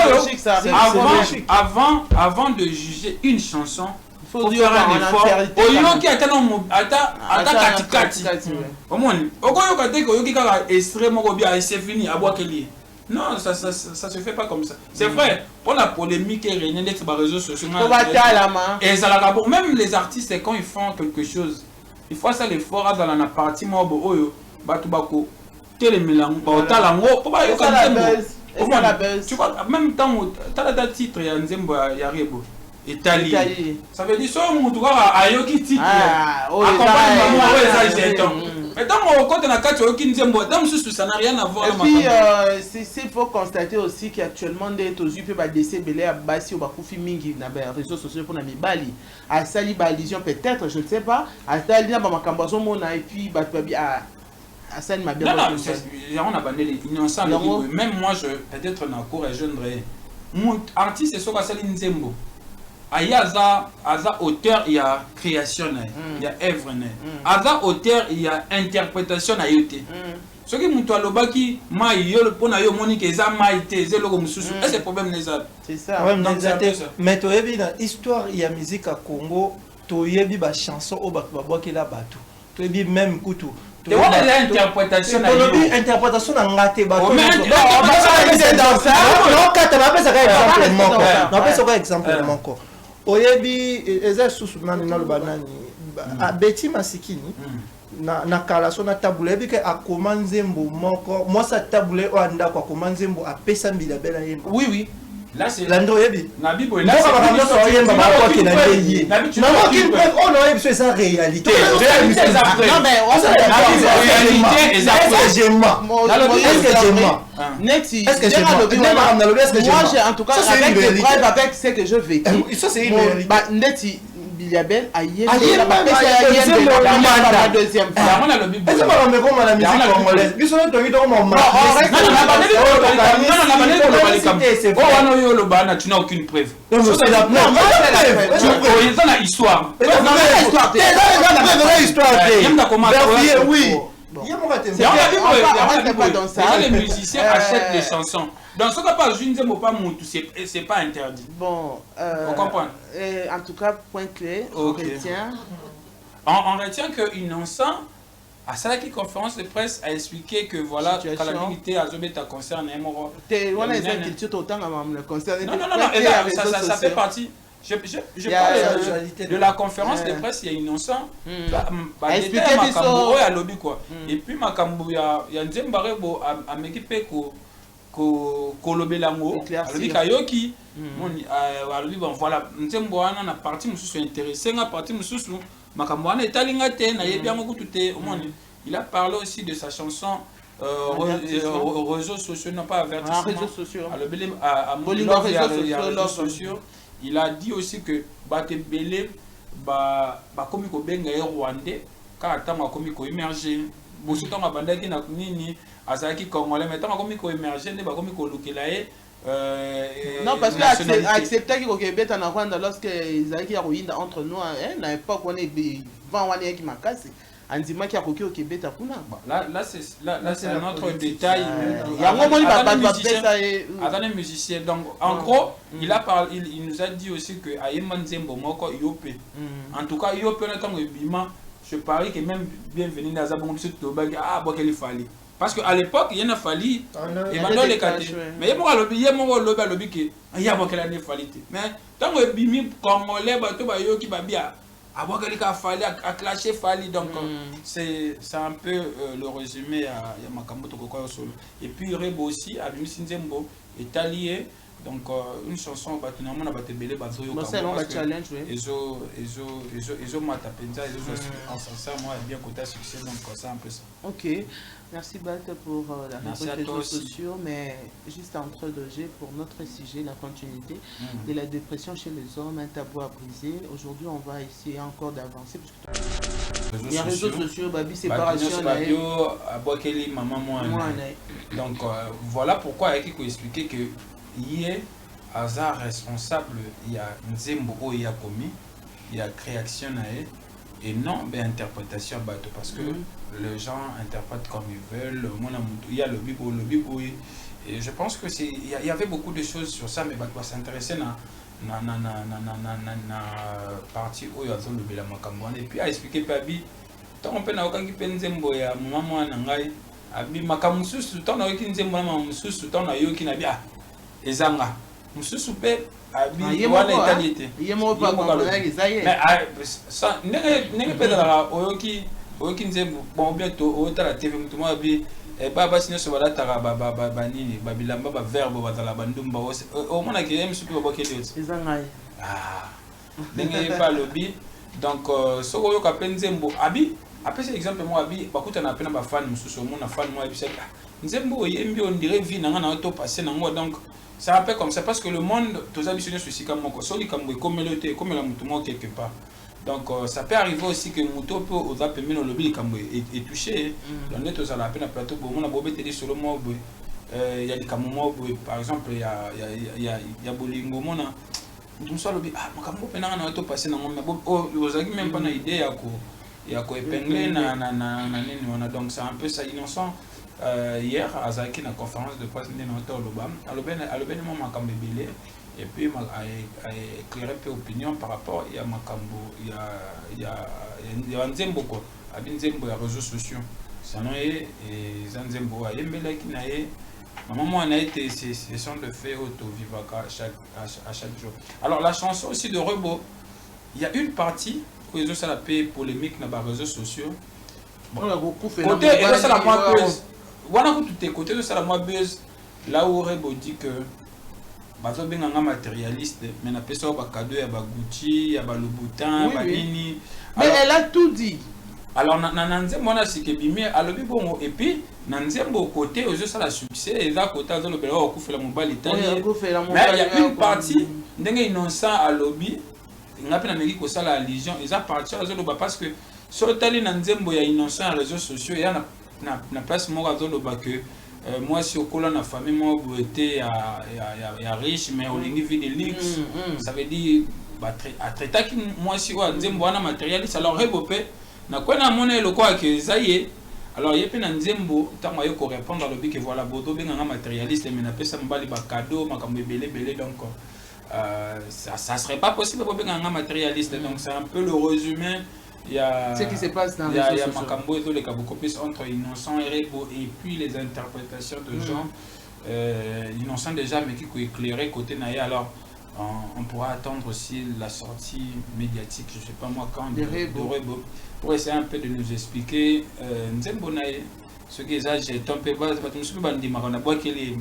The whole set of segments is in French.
logique, ça. Avant de juger une chanson, il faut faire un effort. Oyoki ata katikati. Omoni. Okoyoka te koyoki kaka extrait moko bien c'est fini abwakeli. Non, ça se fait pas comme ça. C'est vrai, pour la polémique et rien d'être sur les réseaux sociaux. Et ça la même les artistes quand ils font quelque chose, il faut ça l'effort dans la partie mobo oyo batubako télémilango baotalango pour ba yoka nzembo. Tu vois même temps t'as titre ya nzembo ya Rebo. Italie. Ça veut dire soit mon droit à yoki titre. Accompagne maman ouais ça j'ai temps. Mais tant quand on a quatre yoki nzembo, dans ce ça n'a rien à voir. Et puis il faut constater aussi qu'actuellement des tozu peut ba décès belé à basi ou ba kufi mingi na ba réseaux sociaux pour na mibali. À sali ba illusion peut-être, je ne sais pas. À sali na ba makambazo mona et puis ba à ça m'a bien. Non, on a banné les innocents. Même moi je peut-être na cour et jeune mon artiste c'est soit sali nzembo. Il y a auteur, il y a création, il y a œuvre. Il y a auteur, il y a interprétation. Ce qui est lobaki, pour na yo monique eza maïté, c'est le problème les autres. C'est ça. Mais tu as vu dans l'histoire, il y a musique à Congo, tu as vu des chansons au Bakwa qui la battu. Tu as vu même Koutou. Tu as vu l'interprétation. Interprétation n'a raté bateau. Non, on va pas dans ça. Non, quand tu as fait ça exemple encore. Oyebi eza susu nani na lubanani Betty Masikini na kala so na tabule ebi ke akoma nzembo moko moi sa tabule o anda kwa akoma nzembo apesa mbila bela yemba oui là c'est lando yebi na bibo là c'est yemba ba kwa kina yeye na ki on no yebi c'est réalité non mais on se réalité est-ce que moi j'ai en tout cas avec des preuves avec ce que je vécu ça c'est une réalité Neti Biliabel a yé la deuxième fois est-ce que on me comme la musique congolaise biso to ngi to mo tu n'as aucune preuve c'est la preuve histoire oui les musiciens achètent les chansons. Dans ce cas, pas c'est pas interdit. Bon, on comprend. En tout cas, point clé, on retient. On retient que Innocent, à sa conférence de presse, a expliqué que voilà, quand la dignité a Zobeta concerne on a des inquiétudes autant le concerne. Non, ça fait partie. Je parle de la conférence de presse, il y a Innocent. Expliquez quoi. Et puis Makambu, il y a Nzembarebo à m'équiper Kolobelango, Alobi Kayoki. Voilà, Nzembo a parti mususu intéressé, a parti mususu Makambu a étalingate, na yebi amoku tute. Il a parlé aussi de sa chanson réseaux sociaux, non pas avertissement. Réseaux sociaux. Réseaux sociaux. Il a dit aussi que Batebele bakomi ko benga rwandais car tant bakomi ko immerger bosu tant bandaki na nini azaki congolais mais tant bakomi ko immerger ne bakomi ko lukela non parce que accepter que Québec en Rwanda lorsque Isaki a ruined entre nous à l'époque on est vent wani qui m'a cassé Andima qui a coqué au Québec à Puna. Là c'est un autre détail. Il y a un moment un musicien. Donc en gros, il nous a dit aussi que Ayman Zembo Moko Yope. En tout cas, Yope n'a pas bima. Je parie que même bienvenue dans Zabon Tobago ah il fallait. Parce qu'à l'époque, il y en a fallu et maintenant les quatre. Mais il y a mon lobby qui il y a beaucoup d'années fallu. Mais tant que bimi congolais bateau bayo qui babia. Avant que a fallu à clasher Fali donc c'est un peu le résumé à Makambo Tokoko solo et puis Rebo aussi à Nzembo est allié donc une chanson batunamona batebele bazoyo comme challenge ezo mata penza ezo en sens moi bien côté succès donc c'est un peu ça. OK. Merci Bat pour la réponse des réseaux sociaux, mais juste entre deux G pour notre sujet, la continuité de la dépression chez les hommes, un tabou à briser. Aujourd'hui, on va essayer encore d'avancer. Les réseaux sociaux, babi séparation, maman moi. Donc voilà pourquoi il faut expliquer que hier, hasard responsable, il y a Nzembo il y a commis, il y a création et non interprétation parce que les gens interprètent comme ils veulent. Il y a le bibo Et je pense que il y avait beaucoup de choses sur ça, mais on va s'intéresser na partie où il y a le bela makambo. Et puis à expliquer Pabi, tant on peut na okangi penzembo ya maman na ngai, abi makamususu tant na oki nzembo na mamususu tant na yoki na bia ezanga. Mususu pe abi wana italiete. Yemo pa ko na ezaye. Mais ça nenge pe la oyoki nzembo bon bientôt au tala TV mutu mo abi baba sino so bala tara ba nini ba bilamba ba verbe ba tala bandumba o mona ke em supi ba kele yoti ezanga ndenge pa lobby donc so ko yoka penzembo abi apesa exemple mo abi bakuta na pena ba fan mususu mona fan mo abi seka nzembo yembi on dirait vie na ngana to passer na ngo donc c'est un peu comme ça parce que le monde tous habitués sur sika moko so li kambo comme la mutu mo quelque part. Donc ça peut arriver aussi que Mouto peut aux appels le lobby est touché. On est aux appels à plateau pour mon abobé télé sur le mot. Il y a des camomos par exemple il y a Bolingo mona. Tout ça lobby ah makambo pena na to passer na ngombe aux agi même pas na idée ya ko épingler na nini on a donc c'est un peu ça innocent. Hier à Zaki na conférence de presse na to lobam alobé mo makambe belé. Et puis à éclairer peu opinion par rapport à makambo il y a nzembo quoi abi nzembo ya réseaux sociaux ça non et nzembo a yembela ki na ye maman moi na été session de fait auto vivaka à chaque jour. Alors la chanson aussi de Rebo, il y a une partie où ils ont ça la paix polémique dans les réseaux sociaux. Bon, côté et ça la moins buzz. Voilà où tout est côté de ça la moins buzz là où Rebo dit que bazo benga matérialiste mais na pesa ba cadeau ya ba Gucci ya ba Louboutin ba nini mais elle a tout dit alors na nzembo na sikebimi alobi bongo et puis na nzembo côté aux ça la succès et là côté azo le belo ko fela mobali tani mais il y a une partie ndenge innocent alobi ngapi na meki ko sala allusion et ça partie azo le parce que sur tali na nzembo ya innocent les réseaux sociaux ya na place mo azo le que moi si au colon la famille moi était ya riche mais au ligne vie de luxe ça veut dire bah traiter qui moi si wa nzembo na matérialiste alors rebopé na quoi na monnaie le quoi que ça y est alors yepe na nzembo tant moi ko répondre le que voilà bodo benga matérialiste mais na pesa mbali ba cadeau makambo belé donc ça serait pas possible pour benga matérialiste donc c'est un peu le résumé. Il y a ce qui se passe dans les réseaux sociaux. Makambo et les cabocopis entre innocents et Rebo et puis les interprétations de gens innocents déjà mais qui éclairé côté naïe alors on pourra attendre aussi la sortie médiatique je sais pas moi quand de Rebo pour essayer un peu de nous expliquer nzembo naïe ce qui est âgé tant peu bas parce que nous sommes bandits marana bois qu'il est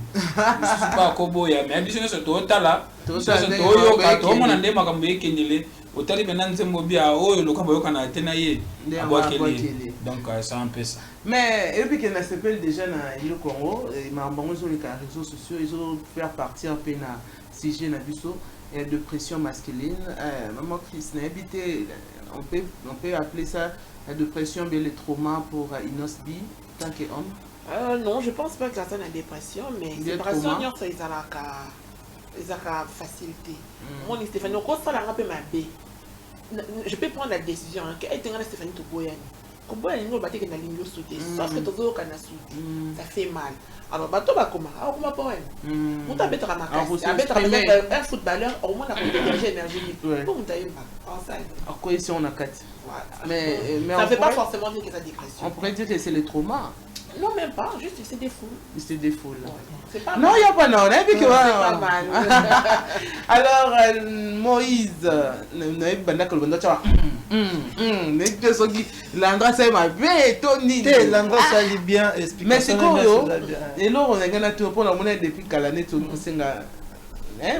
pas kobo ya mais biso so tota là so yo ka to mona ndema makambo ekendele otali bena nzembo bia oyo lokambo yokana tena ye bois qu'il donc c'est un peu ça mais et puis que na s'appelle déjà na le Congo et mambango sur les réseaux sociaux ils ont faire partie un peu na sujet na biso et de pression masculine maman Chris n'a habité on peut appeler ça la dépression bien les traumas pour Inosbi tant qu'homme. Non, je pense pas que ça soit une dépression, mais dépression, c'est la facilité. Moi, Stéphanie, je peux prendre la décision que Stéphanie Toboyani. Koboyani, nous battons que la ligne sauter. Sauf que Tozo ça fait mal. Alors, bateau va comment? Alors, comment pour elle? On t'a mettre à ma casse. Un footballeur, au moins, on a énergie. Pour nous tailler mal. Alors, quoi, ici, on a 4. Mais ça ne veut pas forcément dire que c'est dépression. On pourrait dire que c'est le trauma. Non, même pas, juste c'est des foules. C'est des foules. C'est pas non, il n'y a pas non. C'est pas mal. Alors, Moïse, l'endroit c'est ma vie, Tony. L'endroit ça lit bien, explique. Mais c'est quoi, et là, on a gagné tout pour la monnaie depuis qu'elle a né tout le monde.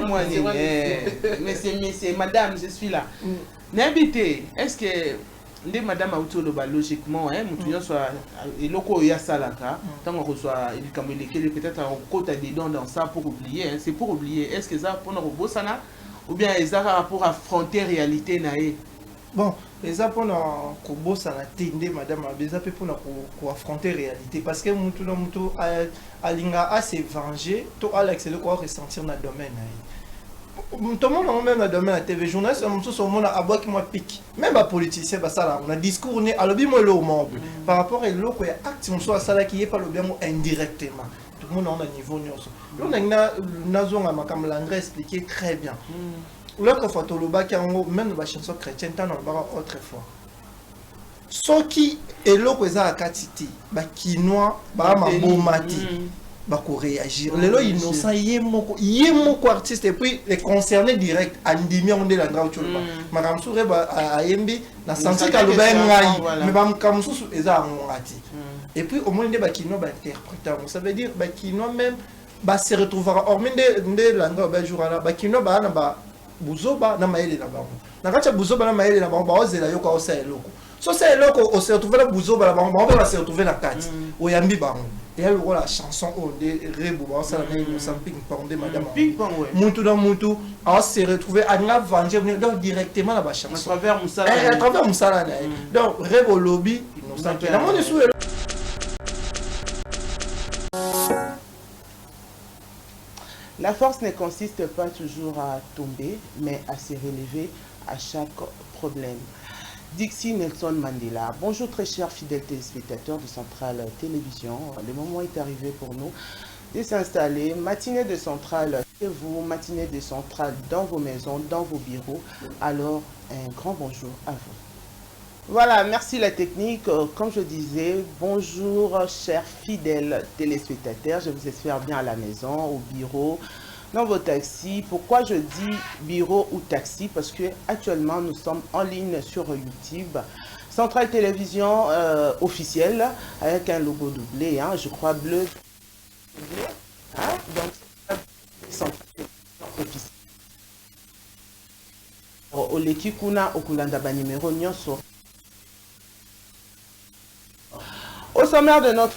Moi, mais madame, je suis là. N'habitez, est-ce que ndé madame Autoloba logiquement mutunya soit eloko ya salaka tant on reçoit il comme il peut-être on côte dedans dans ça pour oublier c'est pour oublier est-ce que ça pour nous bosana ou bien ezaka pour affronter réalité naé bon eza pour nous kobosana tende madame abeza pe pour nous affronter réalité parce que mutu na mutu alinga a se venger to Alex le quoi ressentir dans domaine naé tout le monde même dans le domaine de la TV journaliste on monde a boire qui moi pique même les politiciens bah ça là on a discours né à l'objet moi le monde par rapport à l'autre il y a acte on soit ça là qui est pas le bien indirectement tout le monde a un niveau nyonso. On a nazonga makam l'André expliqué très bien. L'autre fois toloba qui même dans la chanson chrétienne tant on va autrefois. Ce qui est là que ça a katiti, ba kinois, ba mabomati. Bako réagir. Les gens innocents, yémoko artiste et puis les concernés direct andimi on est l'endroit où tu le vois. Madame Soure a yembi na senti kaloba ngai mais bam kamsusu eza ngati. Et puis au moins des bakino ba interpréter. Ça veut dire bakino même ba se retrouvera hormis de l'endroit ba jour là bakino ba na ba buzoba na maele na bango. Na kacha buzoba na maele na bango ba ozela yoka osa eloko. So c'est eloko on se retrouver na buzoba na bango ba va se retrouver na kati. Oyambi bango. Et elle la chanson de Rebo, ça la même ping-pong de Madame. Ping-pong, oui. Moutou dans Moutou, on s'est retrouvé à la venger donc directement la chanson. À travers Moussala. À travers Moussala. Donc Rebo Lobby, nous sommes La force ne consiste pas toujours à tomber, mais à se relever à chaque problème. Dixie Nelson Mandela. Bonjour très chers fidèles téléspectateurs de Centrale Télévision. Le moment est arrivé pour nous de s'installer. Matinée de Centrale chez vous, matinée de Centrale dans vos maisons, dans vos bureaux. Alors, un grand bonjour à vous. Voilà, merci la technique. Comme je disais, bonjour chers fidèles téléspectateurs. Je vous espère bien à la maison, au bureau, dans vos taxis. Pourquoi je dis bureau ou taxi? Parce que actuellement nous sommes en ligne sur YouTube. Centrale Télévision officielle avec un logo doublé, hein, je crois bleu. Hein, donc, Centrale officielle. Oleki kuna okulanda ba numéro nyonso. Au sommaire de notre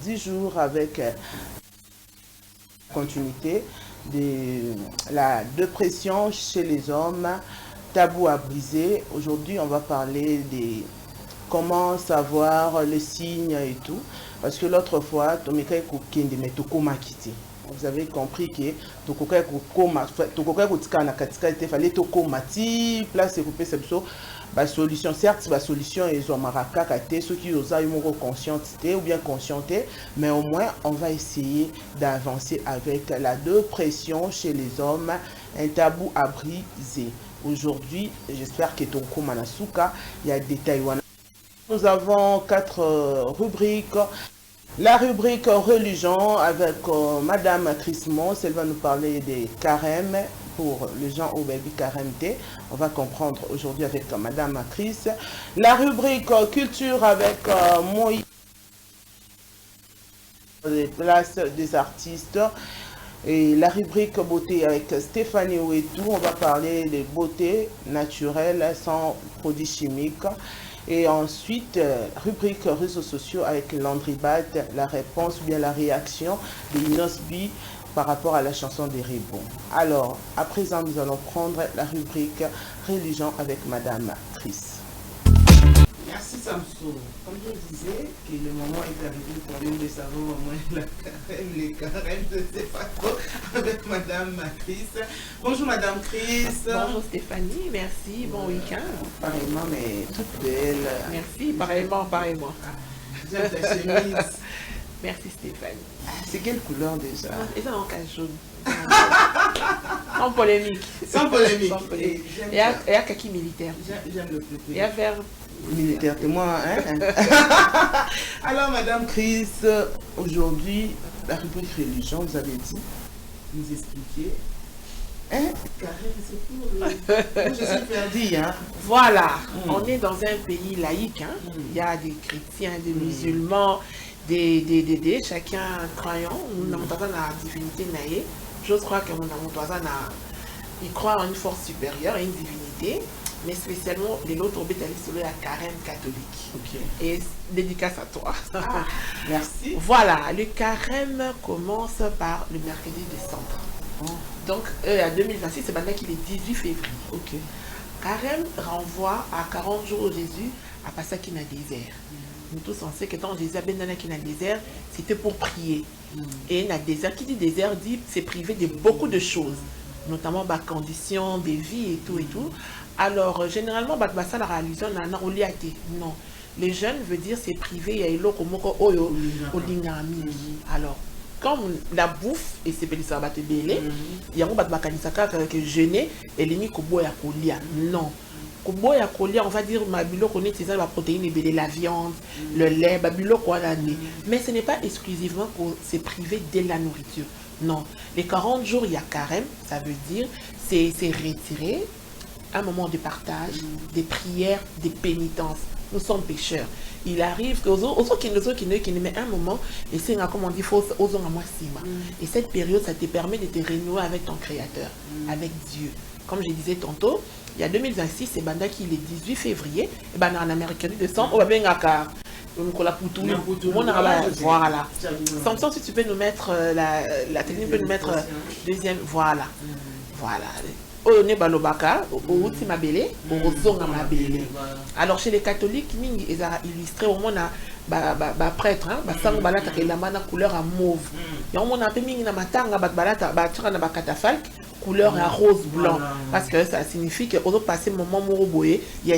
10 jours avec continuité de la dépression chez les hommes, tabou à briser. Aujourd'hui, on va parler de comment savoir les signes et tout. Parce que l'autre fois, vous avez compris que la solution, certes, la solution est ceux qui ont conscienté ou bien conscienté, mais au moins on va essayer d'avancer avec la dépression chez les hommes, un tabou à briser. Aujourd'hui, j'espère que Toko Manasuka, il y a des Taïwanais. Nous avons 4 rubriques. La rubrique religion avec Madame Chris Mons, elle va nous parler des carèmes pour les gens au baby carême-té. On va comprendre aujourd'hui avec Madame Chris. La rubrique culture avec Moïse, les places des artistes. Et la rubrique beauté avec Stéphanie Ouetou. On va parler des beautés naturelles sans produits chimiques. Et ensuite, rubrique réseaux sociaux avec Landry Bat, la réponse ou bien la réaction de Inosbi par rapport à la chanson des Ribons. Alors, à présent, nous allons prendre la rubrique religion avec Madame Chris. Merci Samson. Comme je disais, que le moment est arrivé pour nous de savoir au moins les carèmes de Stéphane avec Madame Chris. Bonjour Madame Chris. Bonjour Stéphanie, merci, bon week-end. Pareillement, mais toute belle. Merci, pareillement. J'aime ta chemise. Merci Stéphanie. C'est quelle couleur déjà? Et ça en cas jaune. Sans polémique. Sans polémique. Et à kaki militaire. J'aime le plus. Et à vert militaire, t'es moi, hein? Alors, Madame Chris, aujourd'hui, la rubrique religion, vous avez dit, nous expliquer. Hein? Je suis perdue, hein? Voilà, on est dans un pays laïque, hein? Il y a des chrétiens, des musulmans, chacun croyant, nous avons la divinité naïe. Je crois que il croit en une force supérieure, une divinité. Mais spécialement de l'autre sur la carême catholique. Okay. Et dédicace à toi. Ah, merci. Voilà, le carême commence par le mercredi décembre. Oh. Donc, à 2026, c'est maintenant qu'il est 18 février. Okay. Carême renvoie à 40 jours au Jésus à passer qui n'a désert. Nous tous on sait que quand Jésus a bien dans le désert, c'était pour prier. Et dans le désert, qui dit désert, dit c'est privé de beaucoup de choses, notamment bah, conditions de vie et tout et tout. Alors, généralement, ça la réalisation, non. les jeunes veut dire c'est privé, il y a eloko moko oyo olingami. Alors comme la bouffe et c'est pédicure à belé, il y a un bat bakanisaka que jeûner et l'ennemi koboya kolia. Non. Koboya kolia, on va dire mabilo connaît c'est ça la protéine et la viande, le lait, babilo quoi l'année. Mais ce n'est pas exclusivement pour se priver de la nourriture. Non. Les 40 jours, il y a carême, ça veut dire c'est retirer un moment de partage, des prières, des pénitences. Nous sommes pécheurs. Il arrive que aux autres qui ne met un moment et c'est comme on dit faut aux et cette période ça te permet de te renouer avec ton créateur, avec Dieu. Comme je disais tantôt, il y a 2026 c'est banda qui le 18 février et ben en Amérique du décembre on va bien à voilà. Samson, si tu peux nous mettre la technique peut nous mettre deuxième voilà. On est balobaka, au ultima belé, au zonga mabélé. Alors chez les catholiques, ils ont illustré au moins un prêtre, sang balata qui est la mana couleur à mauve. Et on a un peu mis na matanga balata batura na bakatafalque couleur à rose blanc parce que ça signifie que au passer moment moroboé, il y a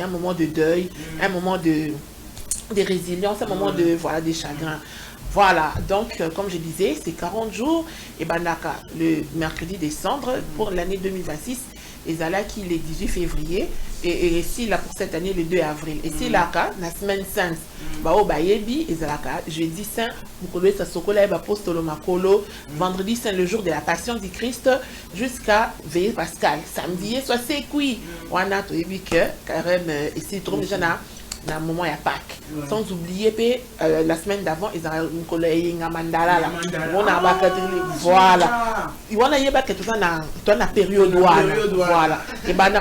un moment de deuil, un moment de résilience, un moment de voilà des chagrins. Voilà, donc comme je disais, c'est 40 jours, et Banaka, le mercredi décembre, pour l'année 2026, et Zalaki le 18 février, et ici là pour cette année le 2 avril. Et c'est là, la semaine sainte, Bao Bayebi, et Zalaka, jeudi saint, Mukolo Sasokola, Apostolo Makolo, vendredi saint, le jour de la passion du Christ, jusqu'à veillée pascal. Samedi, soit c'est qui, on a tout que, carême, ici, trop déjà dans un moment il y a Pâques. Sans oublier la semaine d'avant ils ont un collègue mandala là on a voilà il on a y tout ça dans la période voilà et ben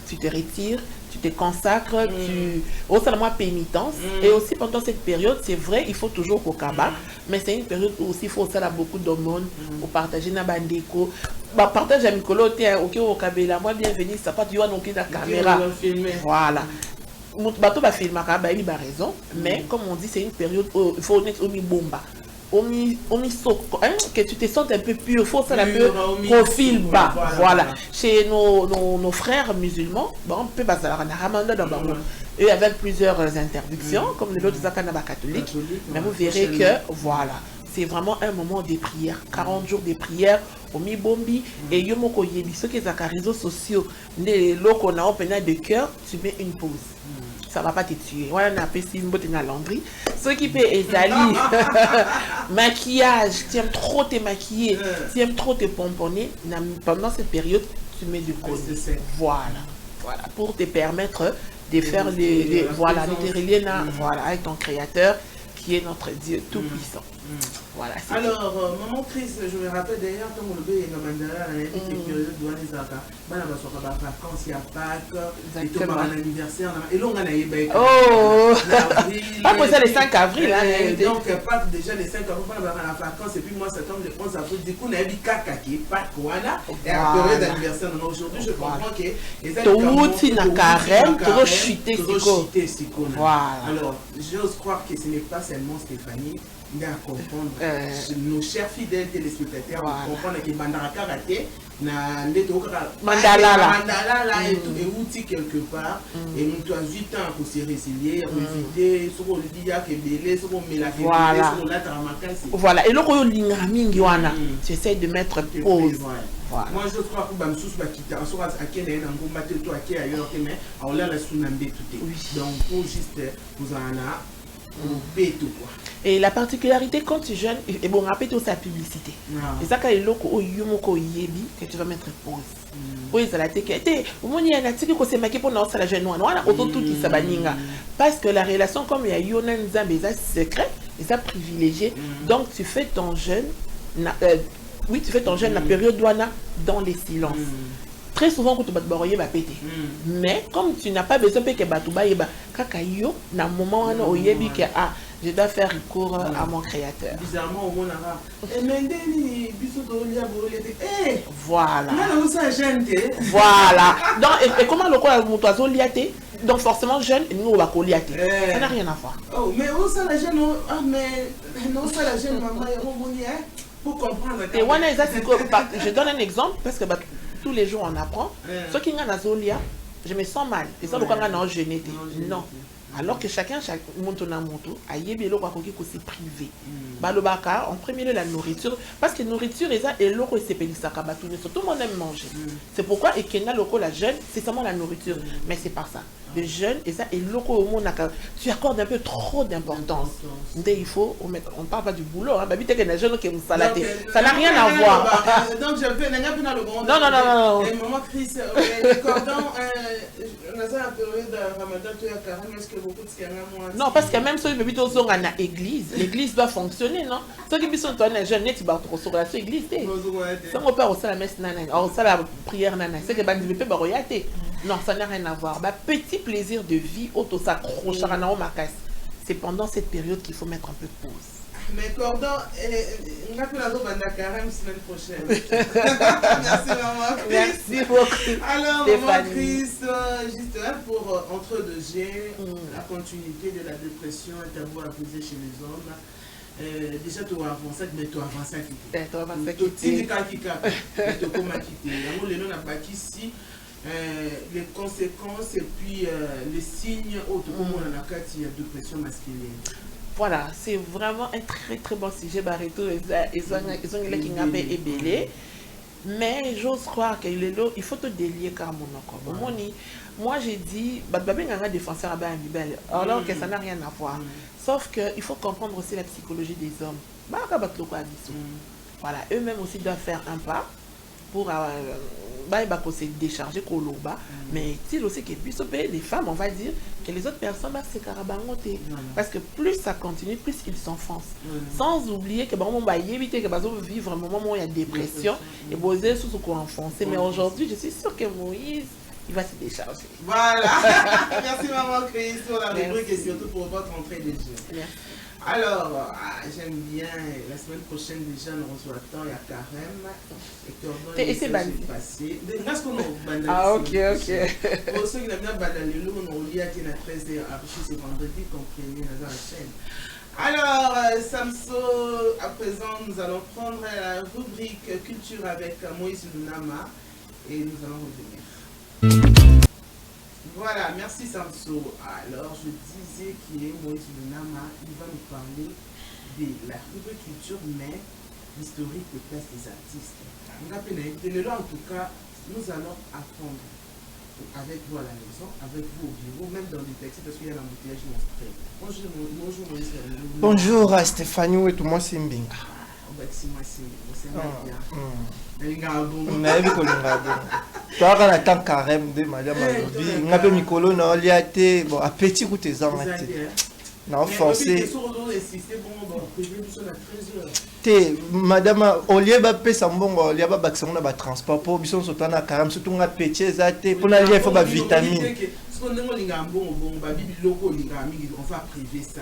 tu te retires, tu te consacres, tu au seulement pénitence et aussi pendant cette période c'est vrai il faut toujours au kaba mais c'est une période où aussi il faut ça beaucoup d'hormones pour partager na bandeko partage à Mikolo OK au kabela moi bienvenue ça pas tu vois donc la caméra voilà bateau va filmer il a raison mais comme on dit c'est une période où il faut être au mi-bomba que tu te sens un peu pur, il faut ça un peu profil bas voilà chez nos frères musulmans bon, on peut passer à la Ramadan dans eux avec plusieurs interdictions comme les autres Zakanaba catholiques mais vous verrez que voilà c'est vraiment un moment de prière 40 jours de prière au mi-bombi et yomoko yebi ceux qui ont des réseaux sociaux les locaux na open de cœur tu mets une pause ça va pas te tuer. On a appelé ça une beauté dans la laundry. Ceux qui paient Ezali, maquillage, tu aimes trop te maquiller, tu aimes trop te pomponner, pendant cette période, tu mets du code. Voilà. Pour te permettre de faire les voilà, voilà, avec ton créateur qui est notre Dieu tout-puissant. Voilà, alors, maman Chris, je me rappelle d'ailleurs, quand on le dans Mandala, on a dit que période doit les avoir. On a vacances, il y a Pâques, et tout un anniversaire. Et là, on a eu oh pas pour ça le 5 avril. Donc, Pâques, déjà les 5 avril, on a vacances, et puis moi, ça tombe le 11 avril. Du coup, on a eu Kaka qui est Pâques, voilà. Et à la période d'anniversaire, aujourd'hui, je comprends que les tout na carême, tout chuté, voilà. Alors, j'ose croire que ce n'est pas seulement Stéphanie. À comprendre nos chers fidèles téléspectateurs comprendre que Bandaraka raté mandala là et tout et outil quelque part et nous tu as 8 ans pour se résilier revider ce qu'on dit ya que belé ce qu'on met la voilà et le ko linga mingi wana tu essaies de mettre pause. Voilà. Moi je crois que Bamsous va quitter en soit à quel est un combat tout à qui ailleurs que mais on l'a la sunambe tout donc pour juste vous en a et la particularité quand tu jeûnes, et bon, rappelle tout sa publicité. Et ça, quand il y que tu vas mettre pause. Oui, ça l'a été. Au moins, il y a un article qui s'est marqué pour nous, ça la jeûne. Parce que la relation, comme il y a eu un secret, et ça privilégié. Donc, tu fais ton jeûne, oui, tu fais ton jeûne la période douana dans les silences. Très souvent, quand tu vas péter. Mais comme tu n'as pas besoin de que tu kakayo, dans le moment où je dois faire recours à mon créateur. Bizarrement, au monde voilà. Voilà. Donc, et comment le quoi oiseau liaté? Donc forcément jeune, nous on va coller. Ça n'a rien à voir. Oh, mais où ça la jeune? Ah, mais non, ça la jeune, maman, pour comprendre. Et je donne un exemple parce que tous les jours on apprend. Ceux qui ont un azolia, je me sens mal. Et ça, pourquoi on a jeûné? Non. Alors que chacun monte na moto, ayebi eloko akoki ko se privé. Balobaka en premier lieu la nourriture parce que nourriture eza eloko esepelisaka batu nyonso, tout le monde aime manger. C'est pourquoi ekena loko la jeune, c'est seulement la nourriture, mais c'est pas ça. Les jeunes, et ça, et loko au monde, tu accordes un peu trop d'importance. Il faut, on parle pas du boulot, hein, mais les jeunes qui ça n'a rien à voir. Donc, je vais le bon. Non. Et maman Chris, les cordons, on a ça un peu de Ramadan, tu as carrément, est-ce que beaucoup de ce qu'il y a moi? Non, parce que même ceux qui sont en église, l'église doit fonctionner, non? Ceux qui sont en jeunes, tu vas te recevoir sur l'église. Si on peut aussi la messe, on la prière, c'est que tu peux pas regarder. Non, ça n'a rien à voir. Petit plaisir de vie, c'est pendant cette période qu'il faut mettre un peu de pause. Mais cordon, on a fait la robe à carême semaine prochaine. Merci maman Chris. Merci beaucoup. Alors maman Chris, juste pour entre deux G, la continuité de la dépression, un tabou à briser chez les hommes. Déjà tu as avancé, mais tu as avancé à quitter. Tu as avancé à quitter. Tu as comment quitter. Les gens n'ont pas ici. Les conséquences et puis les signes autres comme on a la il y a dépression masculine. Voilà, c'est vraiment un très très bon sujet, Barreto. Ils ont qui n'a pas ébélé. Mais j'ose croire qu'il faut te délier car mon moi j'ai dit, un défenseur à Bibel, alors que ça n'a rien à voir. Sauf qu'il faut comprendre aussi la psychologie des hommes. Voilà, eux-mêmes aussi doivent faire un pas pour se décharger koloba, mais il aussi que les femmes, on va dire que les autres personnes c'est carabangoté parce que plus ça continue, plus ils s'enfoncent. Sans oublier que on va éviter que vivre un moment où il y a dépression et poser sous ce qu'on enfoncé. Mais aujourd'hui, je suis sûre que Moïse il va se décharger. Voilà. Merci maman Chris pour la rubrique et surtout pour votre entrée de jeu. Merci. Alors, j'aime bien, la semaine prochaine déjà, nous reçoit temps, il y a carême. Et c'est passé. Ah, ok. Pour ceux qui n'aiment pas Badalelo, on a oublié qu'il y a 13h après ce vendredi, comprenez dans la chaîne. Alors, Samso, à présent, nous allons prendre la rubrique culture avec Moïse Lunama et nous allons revenir. Voilà, merci Samso. Alors, je disais qu'il est Moïse Lunama, il va nous parler de la rubrique culture, mais l'historique de place des artistes. En tout cas, nous allons apprendre avec vous à la maison, avec vous au bureau, même dans les taxis, parce qu'il y a l'embouteillage monstrueux. Bonjour Moïse. Bonjour à Stéphanie et tout le monde Simbinga. C'est moi bien. Tu as un temps carême de madame Alobi. On a Mikolo, on a liaté, bon, à petit coup tes ans. Non, forcé. Madame, au lieu de payer son bon, il y a pas de transport pour bison sur ton carême, surtout on a péché, pour la il faut des vitamines. On va priver ça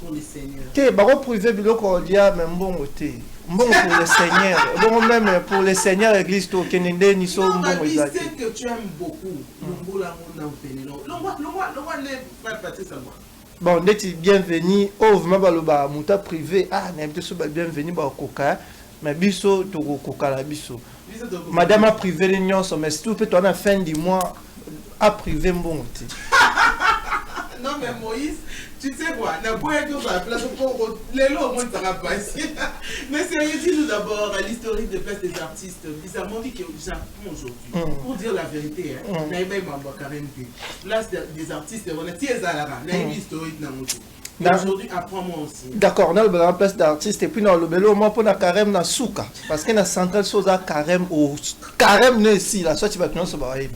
pour les seigneurs. Privé biloko dia même bon côté. Bon pour les seigneurs. Bon même pour les seigneurs église to kenende ni so bon exact. C'est que tu aimes beaucoup. Bon, d'être bienvenue. Oh, vous m'avez muta privé. Ah, n'aime pas bienvenue ba koka. Mais biso to koka la biso. Madame a privé les nions, mais si tu peux toi à fin du mois à privé bon côté. Non mais Moïse, tu sais quoi, n'a pas été sur la place pour les lots au moins ça va passer. Mais sérieux, dis-nous d'abord l'historique de place des artistes. Bizarrement dit que Japon aujourd'hui, pour dire la vérité, n'a pas eu carrément place des artistes, on a tiré à la rame, n'a eu historique dans mon tour. Aujourd'hui, apprends-moi aussi. D'accord, on a la place d'artiste et puis dans le bélo, moi pour la carême dans Souka. Parce que la centrale chose à carême au carême ici, là, soit tu vas te se barrer.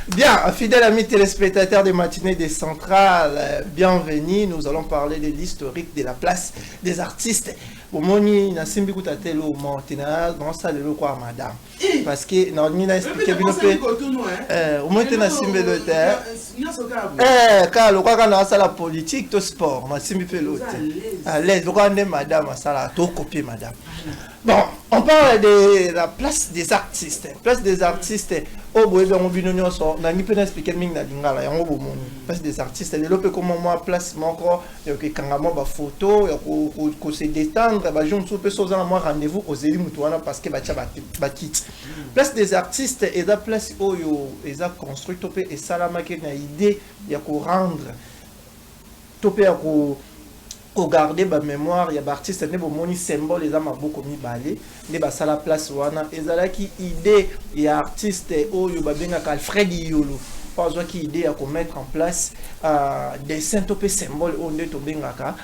Bien, fidèles amis téléspectateurs des matinées des centrales, bienvenue. Nous allons parler de l'historique de la place des artistes. Au moni na simbi kutatelo montina dans ça le quoi madame. Parce que na ni na expliquer bien au moins na simbi le terre. Car le quoi dans ça la politique to sport, na simbi fait l'autre. À l'aise, le quoi madame ça la to copier madame. Bon, on parle de la place des artistes. Place des artistes. Oh, boy, on vient nous sur. Na ni peut expliquer ming na lingala. Yango bo mon. Place des artistes. Les lopes comment moi place encore. Que kangamo ba photo. Ko se détendre. Ba jeune soupe soza moi rendez-vous aux élus mutuana parce que ba tia ba quitte. Place des artistes et la place oyo et ça construit topé et salama qui na idée ya ko rendre topé à regarder ba mémoire ya artiste ne bo moni symbole les ama beaucoup mi balé ne ba sala place wana ezala ki idée ya artiste oyo ba benga ka Alfred Yolo pas qui idée à mettre en place des saint-topé symboles on est to benga ka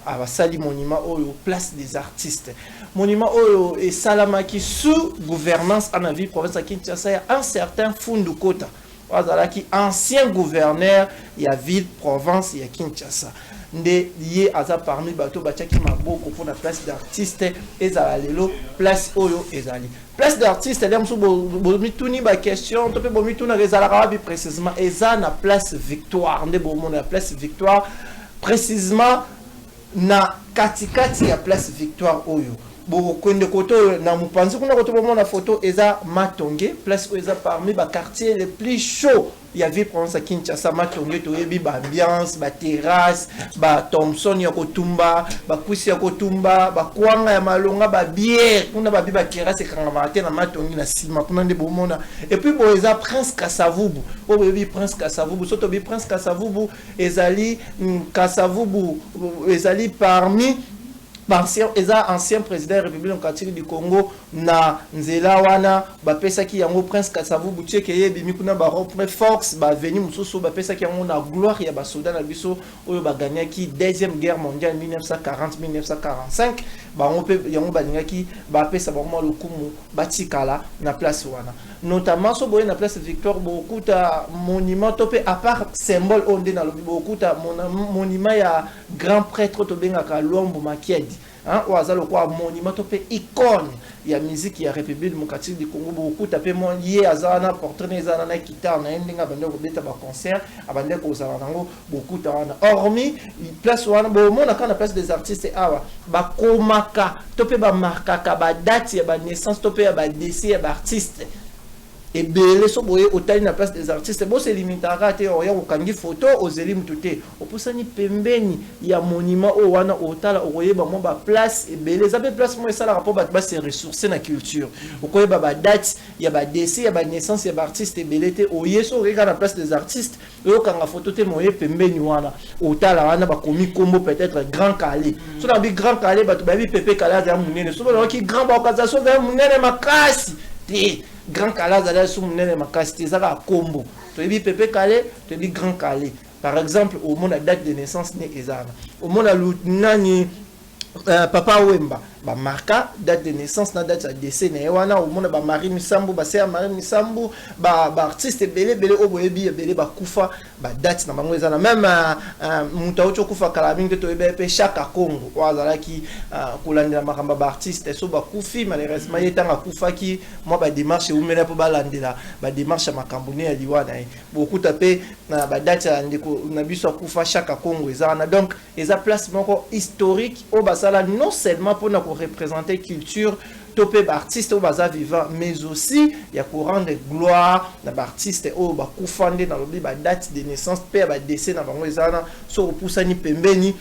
à ba sali monument oyo place des artistes monument oyo et salamaki sous gouvernance en avis province à Kinshasa ya un certain Fundu Kota wazala ki ancien gouverneur ya ville province ya Kinshasa nde lié aza parmi bato batiaki maboko pour la place d'artiste ezala lelo place oyo ezali place d'artiste ndem so bomituni ba question to pe bomituna ezala kabi précisément eza na place Victoire nde bomona place Victoire précisément na katikati ya place Victoire oyo bokonde koto na mupanzi kuna koto bomona photo eza Matonge place oyo eza parmi ba quartiers les plus chauds il y avait province à Kinshasa Matonge to yebi ba ambiance ba terrasse ba Thompson ya kotumba ba kusi ya kotumba ba kwanga ya malonga ba bière kuna ba biba terrasse kanga matin na Matonge na sima kuna nde bomona et puis bo eza Prince Kasavubu o yebi Prince Kasavubu soto bi Prince Kasavubu ezali Kasavubu ezali parmi ancien président de la République démocratique du Congo na nzela wana bapesa ki yango Prince Kasavubu tcheke yebi mikuna ba repre force ba veni mususu bapesa ki yango na gloire ya ba soldat na biso oyo ba gagnaki deuxième guerre mondiale 1940-1945 ba ngope yango ba ningaki bapesa ba mo lokumu batikala na place wana notamment so boye na place Victoire beaucoup ta monument topé à part symbole onde na lobi beaucoup ta monument ya grand prêtre to benga ka Lombo Makiadi hein oazalo kwa monument topé icône ya musique ya République démocratique du Congo beaucoup tapé mon lié azana portrait ezana na guitare na ndinga bande ko beta ba concert abande ko zala nango beaucoup ta wana hormis place wana bo mona kana place des artistes awa ba komaka topé ba markaka ba date ya ba naissance topé ba décès ya ba artiste et belé so boye otali na place des artistes bo se limitara te o ya kokangi photo ozeli mutute opusani pembeni ya monument o wana otala okoyeba mo ba place et belé za be place mo esala rapport ba se ressourcer na culture okoyeba ba date ya ba décès ya ba naissance ya ba artiste et belé te o yeso rega na place des artistes o kanga photo te mo ye pembeni wana otala wana ba komi kombo peut-être Grand Calais so na bi Grand Calais ba to ba bi Pepe Kalaza ya munene so ba ki grand ba okazation ya munene makasi te Grand Calais à sous mon makasti ça va combo tu dis Pepe Calais tu dis Grand Calais par exemple au monde la date de naissance né ezana au monde la nani Papa Wemba ba marka date de naissance na date de décès na wana au monde ba Marie Misambu ba ser Marie Misambu ba artiste belé o boyebi belé ba kufa ba date na bango ezana même mutaocho kufa kala mingi to ebe Chaka Congo wazala ki kolandela makamba ba artiste so ba kufi malheureusement yetanga kufa ki moi ba démarche ou mena po ba landela ba démarche makambo ne ya liwana beaucoup tapé na ba date ndiko na biso kufa Chaka Congo ezana donc eza place moko historique au basala non seulement pour na représenter culture topé artiste au baza vivant mais aussi il y a courant de gloire d'artiste au ba kufande dans le ba date de naissance pe ba décès na bango ezana so opusani pembeni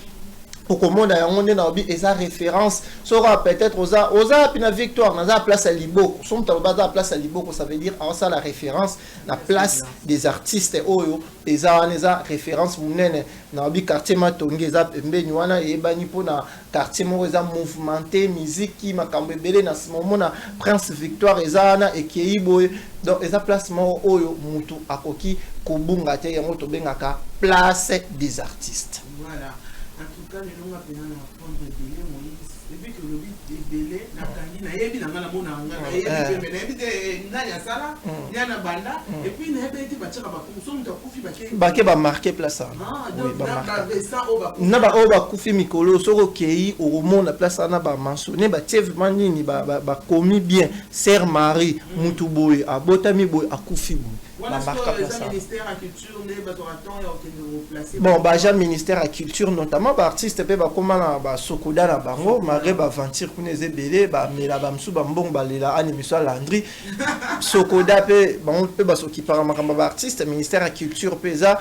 au commande à on est dans esa référence sera peut-être oza puis na Victoire na place à Liboko son baza place à Liboko ça veut dire ça la référence la place des artistes oyo esa référence munene na bi quartier Matonge eza pembeni wana ebani pona quartier mo eza mouvementé musique qui makambo belé na ce moment na Prince Victoire eza na ekeibo donc eza place mo oyo mutu akoki kobunga te yango to bengaka place des artistes. Voilà. En tout cas, nous avons appris à prendre des délais, et puis que le but est délai, na yebi na ngala mona ngala yebi mais na yebi te na ya sala ya na banda et puis na yebi te batira ba kuso muta kufi bake ba marquer place ça donc na ba o ba kufi mikolo soko kei o mona place na ba mentionner ba vraiment nini ba commis bien Sœur Marie Mutuboy abotami boy akufi boy. Bon, bah, ministère à culture, notamment, bah, artiste, bah, comment bah, Sokoda la bango, Maré, bah, Ventir, Kounezé, Belé, bah, Mela, Bamsou, Bambong, bah, Lela, Anémissoa, Landry, Sokoda, bah, on peut, bah, Soki par bah, artiste, ministère à culture, Pesa,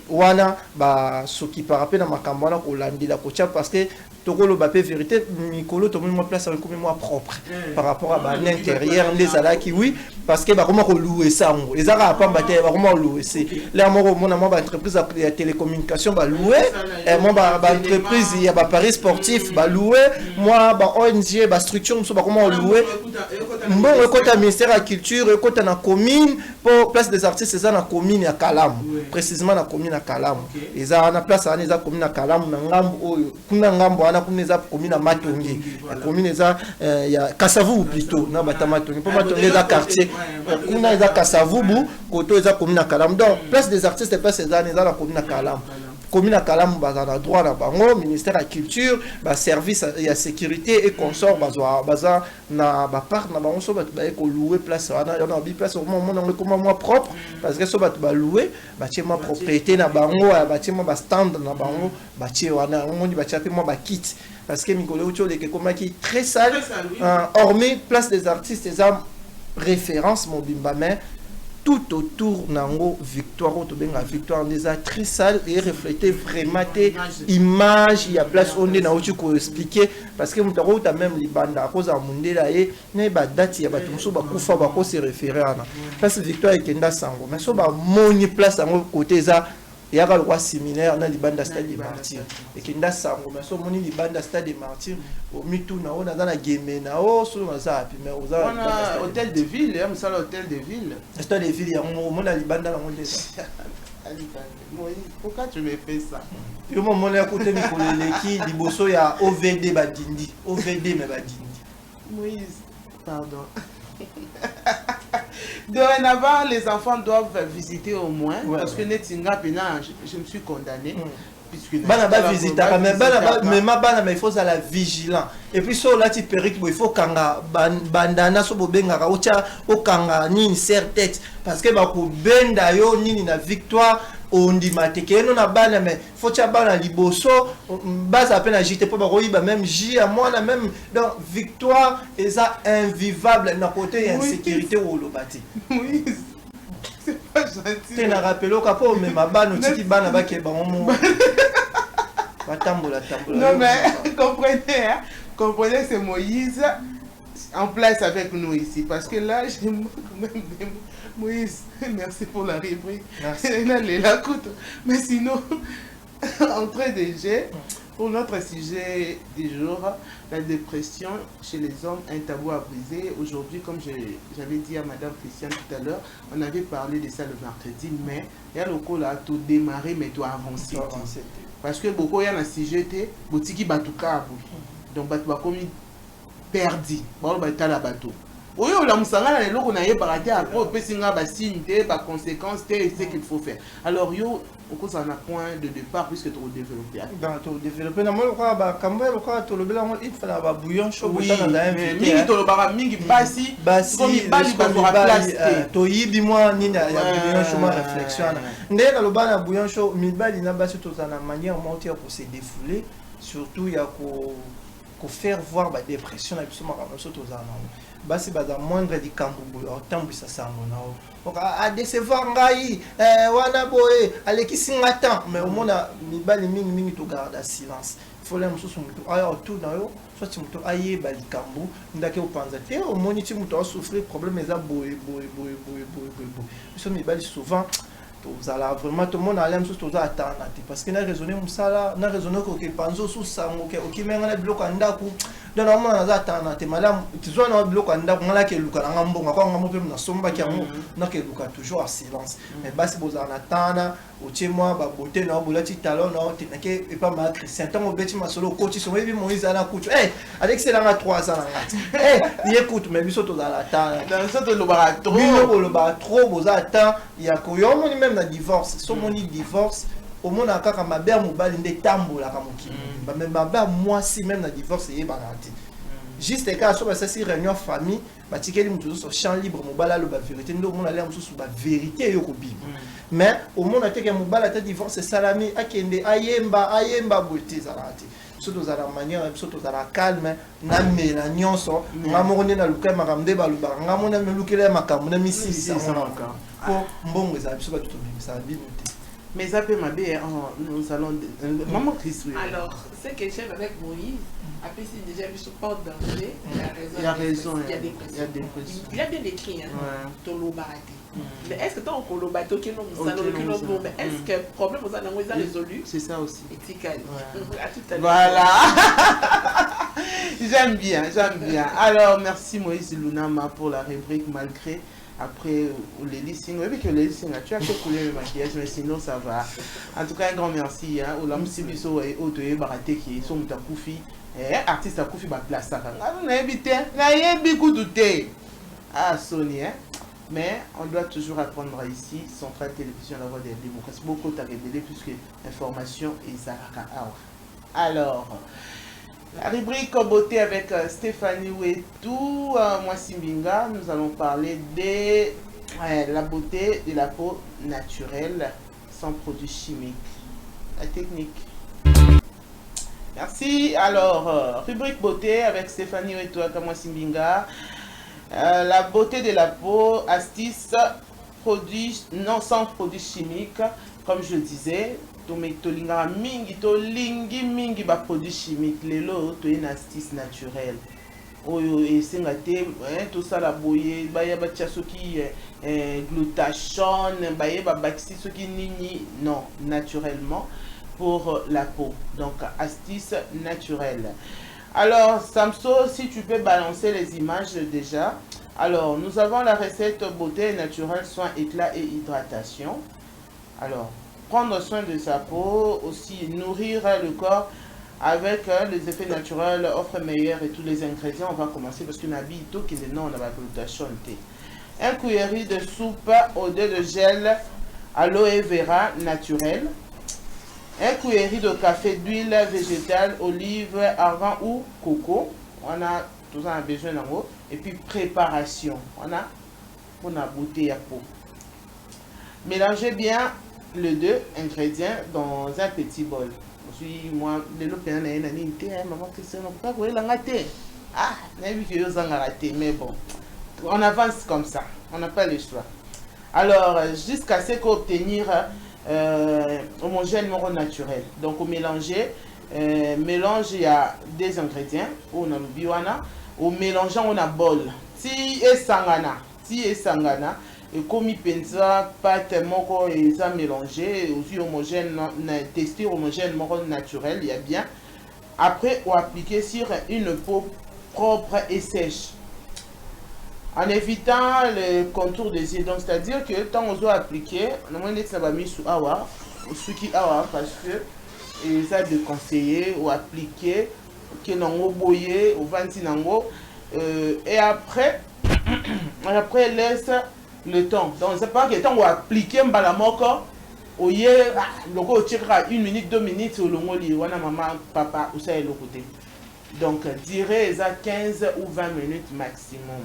Wana, bah, Soki par dans Makambana, Kolandi, la Kocha, parce que tokolo ba pe vérité mikolo to moi place en comme moi propre par rapport à l'intérieur des alaki oui parce que ba comment louer ça ngo ezaka pa mbate ba comment louer c'est là moi ba entreprise de télécommunication ba louer et moi ba entreprise il y a ba paris sportif ba louer moi ba ONG ba structure ba comment louer bon écoute ministère de la culture écoute na commune pour place des artistes c'est ça na commune à Kalam précisément na commune à Kalam eza na place na eza commune à Kalam na ngambo oyo kuna ngambo ana kuna eza commune à Matongi la commune eza ya Kasavubu plutôt na Batamatongi pour Matongi eza quartier kuna eza Kasavubu koto eza commune à Kalam donc place des artistes place eza na commune à Kalam commune à Kalam bazana droit na bango ministère de la culture ba service ya sécurité et consort baza na ba part na bango so ba ko louer place wana na bi place au moment on comme moi propre parce que so ba louer ba tie moi propriété na bango ba tie moi ba stand na bango ba tie wana on dit ba tie moi ba kit parce que mikolo ocho de comme qui très sale hormis place des artistes des référence mobimba mais tout autour nango victoire to benga victoire des très sale et refléter vraiment tes images il y a place on est na ochi ko expliquer parce que mutaro ta même libanda à cause à mundela et ne ba date ya bato so ba kufa ba ko se référer ana place victoire ekenda sango mais so ba moni place nango côté za il y a le séminaire dans libanda stade des martyrs et kenda sango mais so moni libanda stade des martyrs au mitu na ona dans la game na o so na za puis mais oza hôtel de ville hein ça l'hôtel de ville stade de ville ya mona libanda na monde pourquoi tu me fais ça yo mona ya côté mikoleleki liboso ya OVD badindi OVD mais badindi Moïse pardon. Dorénavant, les enfants doivent visiter au moins, parce que Netinga Pena, je me suis condamné. Bana ba visita mais bana mais il faut la vigilant et puis so là tu périque il faut kanga bandana so bobenga ka ocha okanga ni serre tête parce que ba ko benda yo nini na victoire on dit mateke non na bana mais faut tia bana liboso base à peine agité pour ba koyiba même j à moi la même donc victoire est ça invivable na côté insécurité ou lobati oui c'est pas gentil. Tu n'as rappelé au capot, mais ma banne, tu dis banne avec bon mot. Non, mais comprenez, hein? Comprenez, c'est Moïse en place avec nous ici. Parce que là, j'ai même Moïse, merci pour la rubrique. Merci. Mais sinon, entrée de jeu. Pour notre sujet du jour, la dépression chez les hommes, un tabou à briser. Aujourd'hui, comme j'avais dit à Madame Christiane tout à l'heure, on avait parlé de ça le mercredi, mais il y a le coup là, tout démarrer, mais tout avancer. Parce que beaucoup il y a un sujet, boutique batouka, donc batouka comme perdu, bon bah la bateau. Oui, on a musanga les locaux n'ayez pas raté après on peut signer ba signe ba conséquence c'est ce qu'il faut faire. Alors yo au cause on a point de départ puisque tu développer. Dans tout développer na moi quoi ba kamba le quoi to le bela il faut la bouillon chaud dans la mingi to le bara mingi basi comme bali ba pour place to yibi moi ni na ya bouillon chaud ma réflexion ndé na le bana bouillon chaud mi bali na basi to za na manière monter pour se défouler surtout il y a ko faire voir ba dépression na biso ma so to za na basi baza moindre di kambubu otambisa sango nao a décevoir ngai wana boye alekisi ngata mais au mona mibali mingi to garde silence faut les mususu mutu aya autour na yo soit tu mutu aye bali kambu ndake upanza te au moni ti mutu a souffrir problème eza boye so mibali souvent vous allez vraiment tout le monde allait me soutenir attendre parce que na raisonner musala na raisonner que panzo sous sango que OK mais ngana bloka ndaku donc on a attendre madame tu vois na bloka ndaku ngala ke luka nga mbonga kwa nga mpe na somba ki yango na ke luka toujours en silence mais basi vous allez attendre au chez moi ba beauté na bolati talon na te na ke et pas ma Christian tant obeti ma solo coach so bi Moïse ala coach Alex là na 3 ans il écoute mais biso to za attendre dans ça to lo ba trop vous attend il y a koyo moni même na divorce so moni divorce au monde akaka mabère mobali nde tambola ka mokili même mabère moi si même na divorce et banati juste cas so ba si réunion famille ba tikeli mutu so champ libre mobala lo ba vérité ndo monde aller musu ba vérité yo ko bible mais au monde ateke mobala ta divorce salami akende ayemba beauté zalati surtout dans la manière surtout dans la calme na mela nyonso ngamone na luka makamde ba luba ngamona me lukele makamuna misisi ça ko mbongo za biso ba tuto ça bible Mais ça peut m'aider, nous allons... Maman Chris, oui. Alors, ce que j'aime avec Moïse, après c'est déjà vu ce port danger, il a raison. Il y a des pressions. Il a bien écrit, hein, Tolobarati. Mais est-ce que tant qu'on l'a battu, mais est-ce que le problème vous a résolu? C'est ça aussi. Voilà. J'aime bien. Alors, merci Moïse Lunama pour la rubrique malgré. Après, les listings, oui, que les listings, tu as fait couler le maquillage, mais sinon ça va. En tout cas, un grand merci. On a aussi vu Otoye Baraté qui sont Moutakufi. Artiste à Koufi, place ça. On a évité, on a beaucoup douté. Ah, Sony, hein. Mais on doit toujours apprendre ici, Centrale Télévision, la voix des démocraties. Beaucoup t'a révélé puisque l'information est Zaraka. Alors, la rubrique beauté avec Stéphanie Ouetou, moi Simbinga, nous allons parler de la beauté de la peau naturelle sans produits chimiques. La technique. Merci. Alors, rubrique beauté avec Stéphanie Ouetou, moi Simbinga. La beauté de la peau, astuce, produits non sans produits chimiques, comme je disais, tolinga mingi mingi ba produits chimiques, lelo to une astuce naturelle. Oyo esengate tout ça la boye ba ya ba tchasoki glutathione ba ya ba bakisi soki nini non naturellement pour la peau. Donc astuce naturelle. Alors, Samso, si tu peux balancer les images déjà. Alors, nous avons la recette beauté naturelle, soins, éclat et hydratation. Alors, prendre soin de sa peau, aussi nourrir le corps avec les effets naturels, offre meilleure et tous les ingrédients. On va commencer parce que Nabi tout qui est non, on a la glutathione. Un cuillerée de soupe au dé de gel aloe vera naturel. Un cuillerée de café d'huile végétale, olive, argan ou coco. On a tout ça besoin d'en haut. Et puis préparation. On a pour la beauté à peau. Mélangez bien les deux ingrédients dans un petit bol. Moi, les lopins maman Christiane, on peut pas rater. Ah, mais bon, on avance comme ça. On n'a pas le choix. Alors, jusqu'à ce qu'obtenir homogène moro naturel. Donc au mélanger mélange il y a des ingrédients on a biwana au mélangeant on a bol ti et sangana et comme il pensa pas tellement qu'on les a mélangé aussi homogène tester homogène moro naturel il y a bien après on appliquer sur une peau propre et sèche en évitant les contours des yeux. Donc, c'est-à-dire que tant on doit appliquer, on a moins d'être mis sous awa, sous qui awa, parce que ils ont de conseiller ou appliquer, qui n'ont pas boyé, ou vanti nango, et après laisse le temps. Donc, c'est pas que tant on appliquer mbalamoko, au yé, le go tirera 1 minute, 2 minutes, ou le moli, ou na maman, papa, ou ça est le côté. Donc, direz ça 15 ou 20 minutes maximum.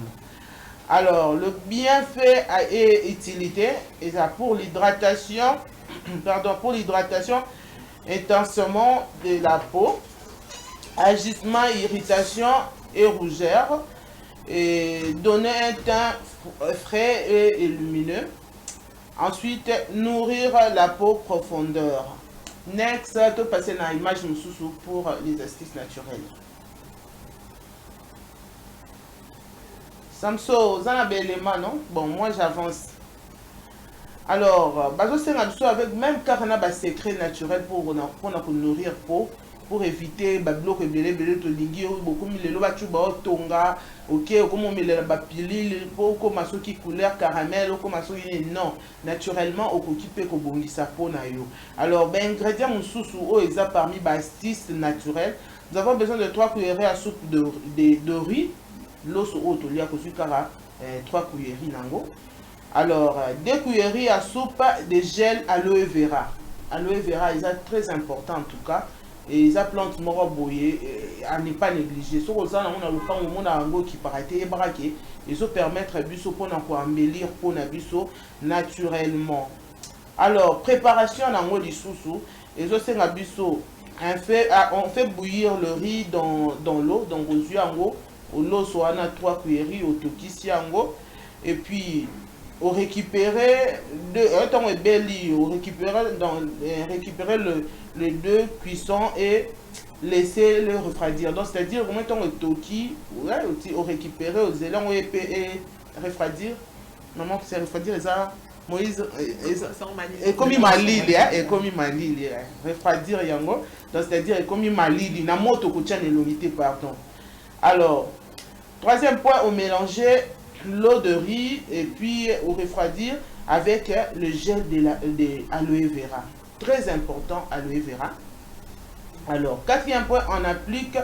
Alors, le bienfait et utilité, et ça pour l'hydratation, pour l'hydratation, intensement de la peau, agissement, irritation et rougeur, et donner un teint frais et lumineux. Ensuite, nourrir la peau profondeur. Next, tout passer dans l'image pour les astuces naturelles. Samso, ça n'a pas d'élément, non? Bon, moi j'avance. Alors, avec même car on a un secret naturel pour nourrir peau, pour éviter bloc beaucoup tonga, ok, comme on met la pilule, comme qui couleur caramel, comme non, naturellement au peut que sa peau na yo. Alors, ben ingrédients sous exemple parmi astuces naturelles, nous avons besoin de 3 cuillerées à soupe de riz. L'eau sur eau, il y a 3 cuillerées nango. Alors, 2 cuillerées à soupe de gel aloe vera. Aloe vera, ils sont très important en tout cas. Et ils plante moro boye à ne pas négliger. Ce qu'on a le temps au monde ango qui paraît braqué, ils ont permettre biso pour embellir pour na biso naturellement. Alors, préparation nango di sousou, ils ont senga biso on fait bouillir le riz dans l'eau, donc aux yeux ango. Au lot soit 3 cuillerées au tokisi ango et puis on récupérait les deux cuissons et laisser le refroidir. Donc c'est-à-dire au moment où toki, on récupérait aux élans et refroidir. Maman qui s'est refroidir ça Moïse et comme il m'a dit et comme il m'a dit refroidir yango. Donc c'est-à-dire comme il m'a dit na moto ko tient l'unité pardon. Alors troisième point, on mélangeait l'eau de riz et puis au refroidir avec le gel de aloe vera. Très important, aloe vera. Alors, quatrième point, on applique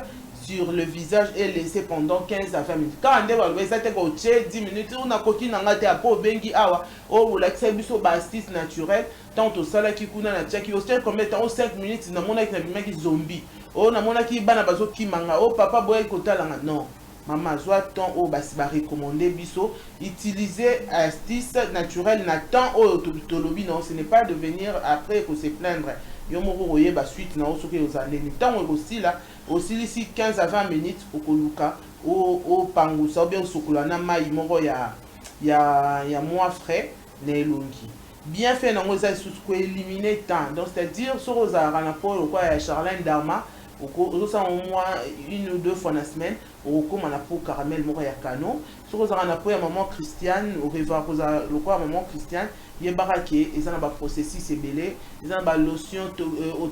sur le visage et laisser pendant 15 à 20 minutes. Quand on est 10 minutes, on a coquille dans la tête pour bengi awa, ou l'accès biso bastis naturel, tant au sala qui kuna na tchaki, au stade comme étant 5 minutes, na mona qui na qui zombie. Oh na mona qui bana bazo ki manga, oh papa boy kota langa. Non. Maman, soit temps au basi va recommander biso utiliser astuce naturelle na temps au tolobi non, ce n'est pas de venir après pour se plaindre. Yo moko roye ba suite na osoke ozandeni temps aussi là aussi ici 15 à 20 minutes au koluka au pangusa ou bien sokola na mai moko ya moins frais na elongi. Bien fait na ngoza sous ko éliminer temps. Donc c'est-à-dire sur ozara na pour quoi ya Charlène Darma au moins 1 ou 2 fois la semaine au comme na pour caramel moko ya canon sur ozara pour ya maman Christiane au revoir le quoi maman Christiane yebaraké ils ont ba processus ebelé ils ont ba lotion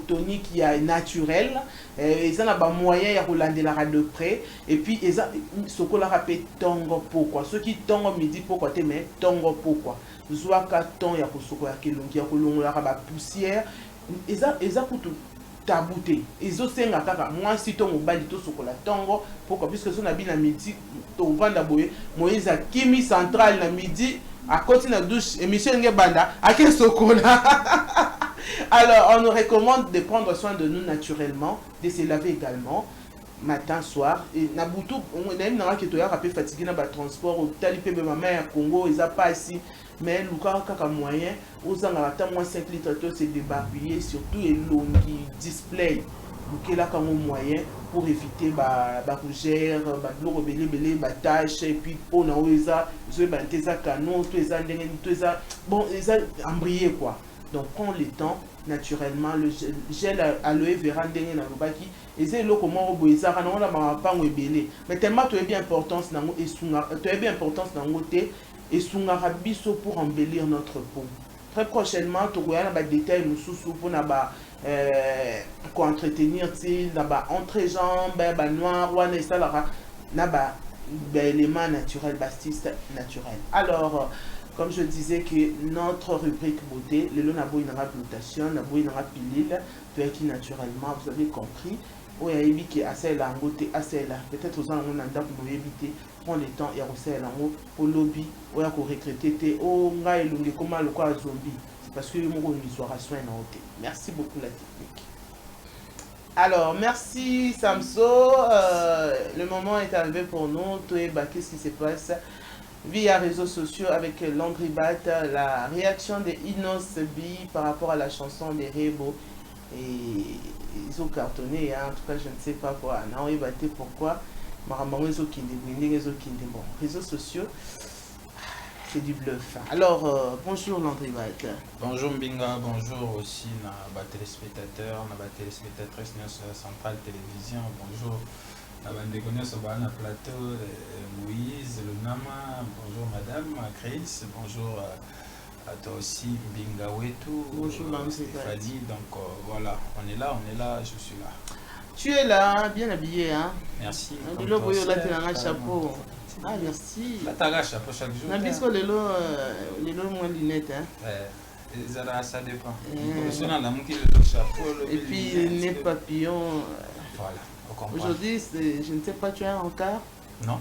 tonique qui est naturel ils ont ba moyen ya kolandela de près et puis ils ont sokola rapé tongo pourquoi ceux qui tongo midi pourquoi te mais tongo pourquoi zoa ka ton ya kosoko ya kelongi ya kolongola ba poussière ils ont tabouté ils ont senga kaka moi si ton mobali to sokola tongo pourquoi puisque son habit na midi to vanda boye Moïse a kimi central na midi à côté de la douche émission Ngebanda à quel sokola. Alors on nous recommande de prendre soin de nous naturellement, de se laver également matin soir et na butu on a même na ki to ya rapé fatigué na ba transport au talipé be ma mère Congo ils a pas ici mais luka kaka moyen aux angata moins 5 litres to se débarbiller surtout et longi display bukela kango moyen pour éviter ba rougeur ba bloro belé ba tache et puis on a oza zo ba teza canon to eza ndenge to eza bon eza embrayé quoi. Donc prends le temps naturellement le gel aloe vera ndenge na lobaki eza eloko moko boye ezaka nango na mapango ebele mais tellement to bien importance nango esunga to bien importance nango te esungaka biso pour embellir notre peau. Très prochainement tokoya na ba détails mosusu mpona ba entretenir na ba entrejambe ba noir wana esalaka na ba élément naturel bastis naturel. Alors comme je disais que notre rubrique beauté, le long nabo inara glutation, nabo inara pilule, qui naturellement, vous avez compris. Oya qui assez la ngote assez là. Peut-être aux gens on a pour éviter prendre le temps et aussi la ngo pour lobby oya ko recruter te o nga elungi comment le quoi zombie. C'est parce que mon une histoire à soin en hôtel. Merci beaucoup la technique. Alors, merci Samso. Le moment est arrivé pour nous. Qu'est-ce qui se passe via réseaux sociaux avec Landry Bat, la réaction de Inos B par rapport à la chanson des Rebo. Et ils ont cartonné, hein. En tout cas, je ne sais pas quoi. Non, ils battaient pourquoi. Bon, réseaux sociaux, c'est du bluff. Alors, bonjour Landry Bat. Bonjour Mbinga, bonjour aussi na téléspectateurs, na téléspectatrices de la Centrale Télévision. Bonjour. Sur le plateau, Moïse, le Nama, bonjour Madame Chris, bonjour à toi aussi Mbinga Wetu, bonjour Fadi, donc voilà, on est là, je suis là. Tu es là, bien habillé, hein? Merci. Là, tu as un chapeau. Ah, merci. Là, tu as un chapeau chaque jour. On a vu les lots moins lunettes, hein? Ça dépend. Et puis, les nez papillons. Voilà. Aujourd'hui, je ne sais pas, tu as un quart? Non.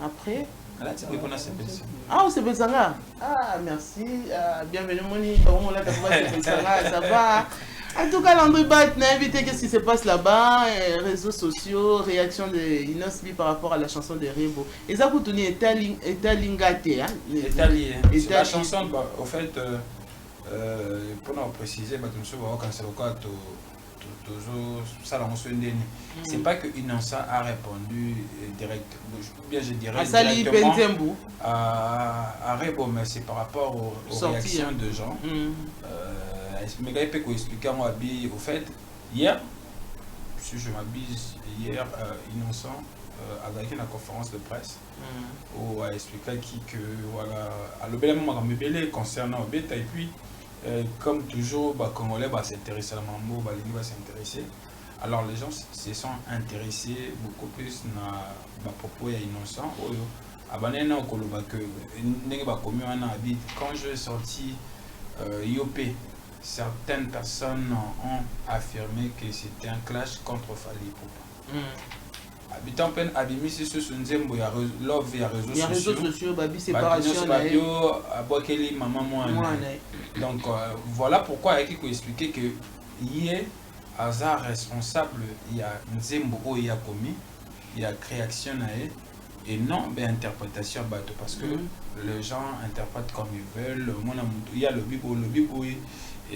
Après? Ah, c'est Bessanga. Ah, merci. Bienvenue, Moni. Ça va? En tout cas, Landry Bat n'a invité qu'est-ce qui se passe là-bas, réseaux sociaux, réaction de Inosbi par rapport à la chanson de Rebo. Et ça, vous tenez Etalingate, hein? C'est la chanson, au fait, pour nous préciser, quand c'est le cas, c'est pas que Innocent a répondu direct, bien je dirais directement à Rebo, mais c'est par rapport aux réactions de gens. Mais il peut expliquer au fait, hier, si je m'abuse, hier, Innocent avec une conférence de presse où a expliqué que voilà, à l'obélement concernant Obeta, et puis comme toujours, les Congolais s'intéressent à la Mambo, les Lignes va s'intéresser. Alors les gens se sont intéressés beaucoup plus à propos Innocent. Quand je suis sorti IOP, certaines personnes ont affirmé que c'était un clash contre Fally Ipupa. Habitant peine abimisi sur Nzembo, il y a réseaux sociaux, séparation, maman moi. Donc voilà pourquoi il faut expliquer que il y a hasard responsable, il y a Nzembo où il y a commis, il y a création et non interprétation parce que les gens interprètent comme ils veulent. Il y a le bibo et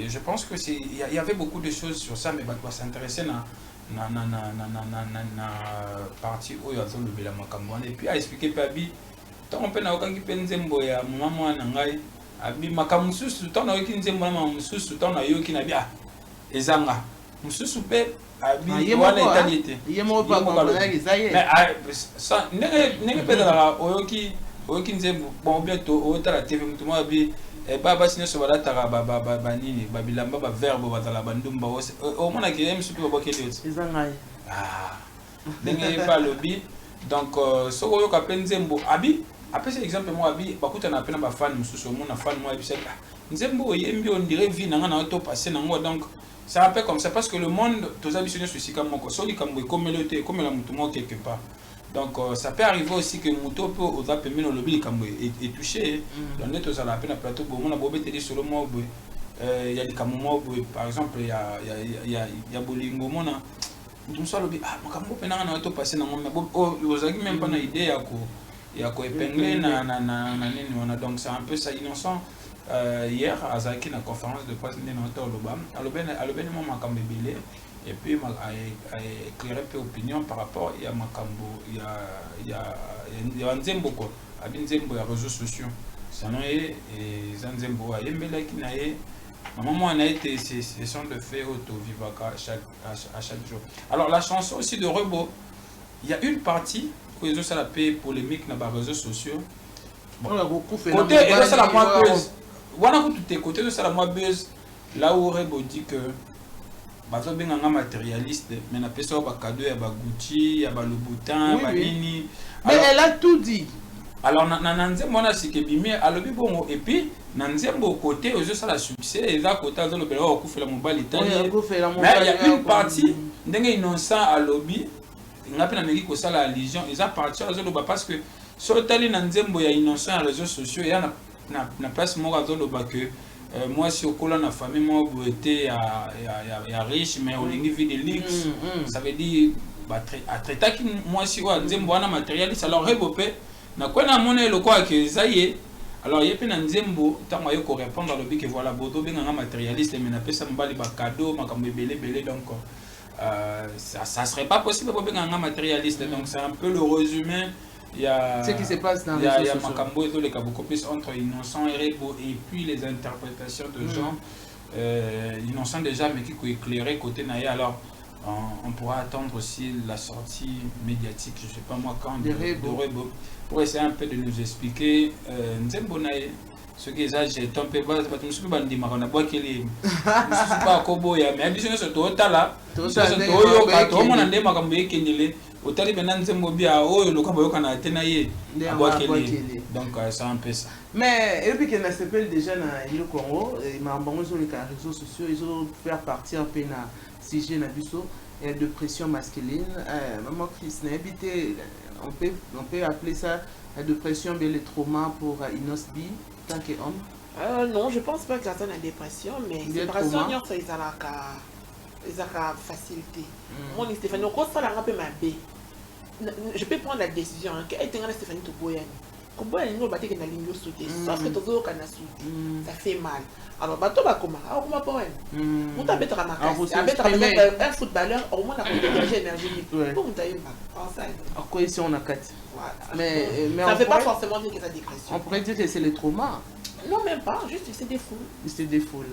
je pense que il y avait beaucoup de choses sur ça, mais on s'intéresser na partie où il y a le makambo et puis a expliqué pabi tant on peut na okangi penzembo ya maman na ngai abi makambo susu tant na yoki nzembo na maman susu tant na yoki na bia ezanga mususu pe abi wana italiete yemo ba ko na gizaye mais nenge pe na oyoki nzembo bon bientôt o tala TV mutu mo abi baba sine so bala tara baba nini babilamba ba verbe batala bandumba o mona ki em supi baba keli oti ezangai ndenge ba lobby donc soko yo ka penzembo abi apese exemple moi abi bakuta na pena ba fan mususu mona fan moi ebisa nzembo yembi on dirait vie nanga na to passer nango donc c'est un peu comme ça parce que le monde tous habitués sur sika moko so li kambo communauté comme la mutu mo quelque part. Donc ça peut arriver aussi que Mouto peut aux appels au lobby est touché. On est aux appels à plateau pour mon abobé télé sur le mot. Il y a des camomos par exemple il y a Bolingo mona. Nous sommes lobby ah makambo pena na to passer na ngombe aux amis même pas na idée ya ko épingler na nini on donc c'est un peu ça innocent. Hier à Zaki na conférence de presse na to lobam alobene mo makambe belé. Et puis à éclairer peu opinion par rapport à Makambo, il y a Nzembo quoi, à Nzembo il y a réseaux sociaux. Ça non et Nzembo a yembela qui n'a eu, maman a été session de fait auto vivaka à chaque jour. Alors la chanson aussi de Rebo, il y a une partie où ils ont ça la paix polémique dans les réseaux sociaux. Côté et ça la moins buzz. Voilà que tout est côté de ça la moins buzz. Là où Rebo dit que bazo benganga matérialiste mais na pesa ba cadeau ya ba Gucci ya ba Louboutin ba nini mais elle a tout dit alors na nzembo na sikebimi alobi bongo et puis na nzembo côté ozo ça la succès et là côté azo lobela ko kufela mobali tani mais il y a une partie ndenge innocent alobi ngapi na meki ko sala allusion ils a parti azo loba parce que sur tali na nzembo ya innocent à réseaux sociaux il y a na place mo azo loba que moi si au colon la famille moi était à riche mais au ligne vie de luxe ça veut dire à traiter qui moi si ouais nzembo wana matérialiste alors rebopé na quoi na monnaie le quoi que ça y est alors il y a plein nzembo tant moi yo répondre à l'objet que voilà bodo benga matérialiste mais na pesa mbali ba cadeau makambo belé donc ça serait pas possible pour benga matérialiste donc c'est un peu le résumé. Il y a ce qui se passe dans les réseaux sociaux. Il y a beaucoup plus entre innocent et Rebo et puis les interprétations de gens innocents déjà mais qui peut éclairer côté Naïa. Alors on pourra attendre aussi la sortie médiatique, je sais pas moi quand, de Rebo pour essayer un peu de nous expliquer Nzembo Naïa. Ce qui est ça, j'ai tombé bas, parce que je suis pas dit mais on a boit qu'il est pas kobo ya mais habitué sur total là tout ça c'est tout mon ande makambo yekenele otali bena Nzembo bia oyo lokambo yokana tena ye boit qu'il donc c'est un peu ça mais et puis qu'il s'appelle déjà dans le Congo et mambango sur les réseaux sociaux ils ont faire partie un peu na sujet na biso de pression masculine maman Chris n'a habité on peut appeler ça la dépression bien le trauma pour Inosbi tant qu'homme. Non, je pense pas que ça donne la dépression, mais séparation, ils ont facilité. Moi, Stéphanie, je peux prendre la décision. Stéphanie Toboyani. Comment est-ce que tu as ligne sauté? Sauf que tu ça fait mal. Alors, bateau va comment? Alors, comment pas elle? On t'a bête à ma casse. Un footballeur, au moins, on a énergie. Pour t'as eu mal. En cohésion, on a 4. Mais ça ne veut pas forcément dire que ça dépression. On pourrait dire que c'est le trauma. Non, même pas, juste c'est des foules. C'est des foules.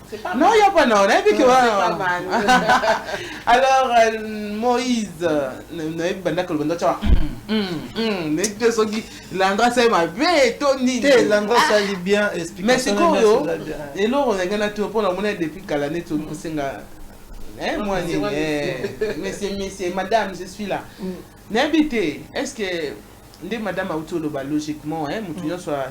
C'est pas non, il n'y a pas non. C'est pas mal. Alors, Moïse, l'endroit c'est ma vie, Tony. L'endroit ça lit bien, explique. Mais c'est quoi, et là, on a gagné tout pour la monnaie depuis qu'elle a net au Sénégal. Moi, monsieur, madame, je suis là. N'habitez, est-ce que. Ndé madame Autoloba logiquement mutunya soit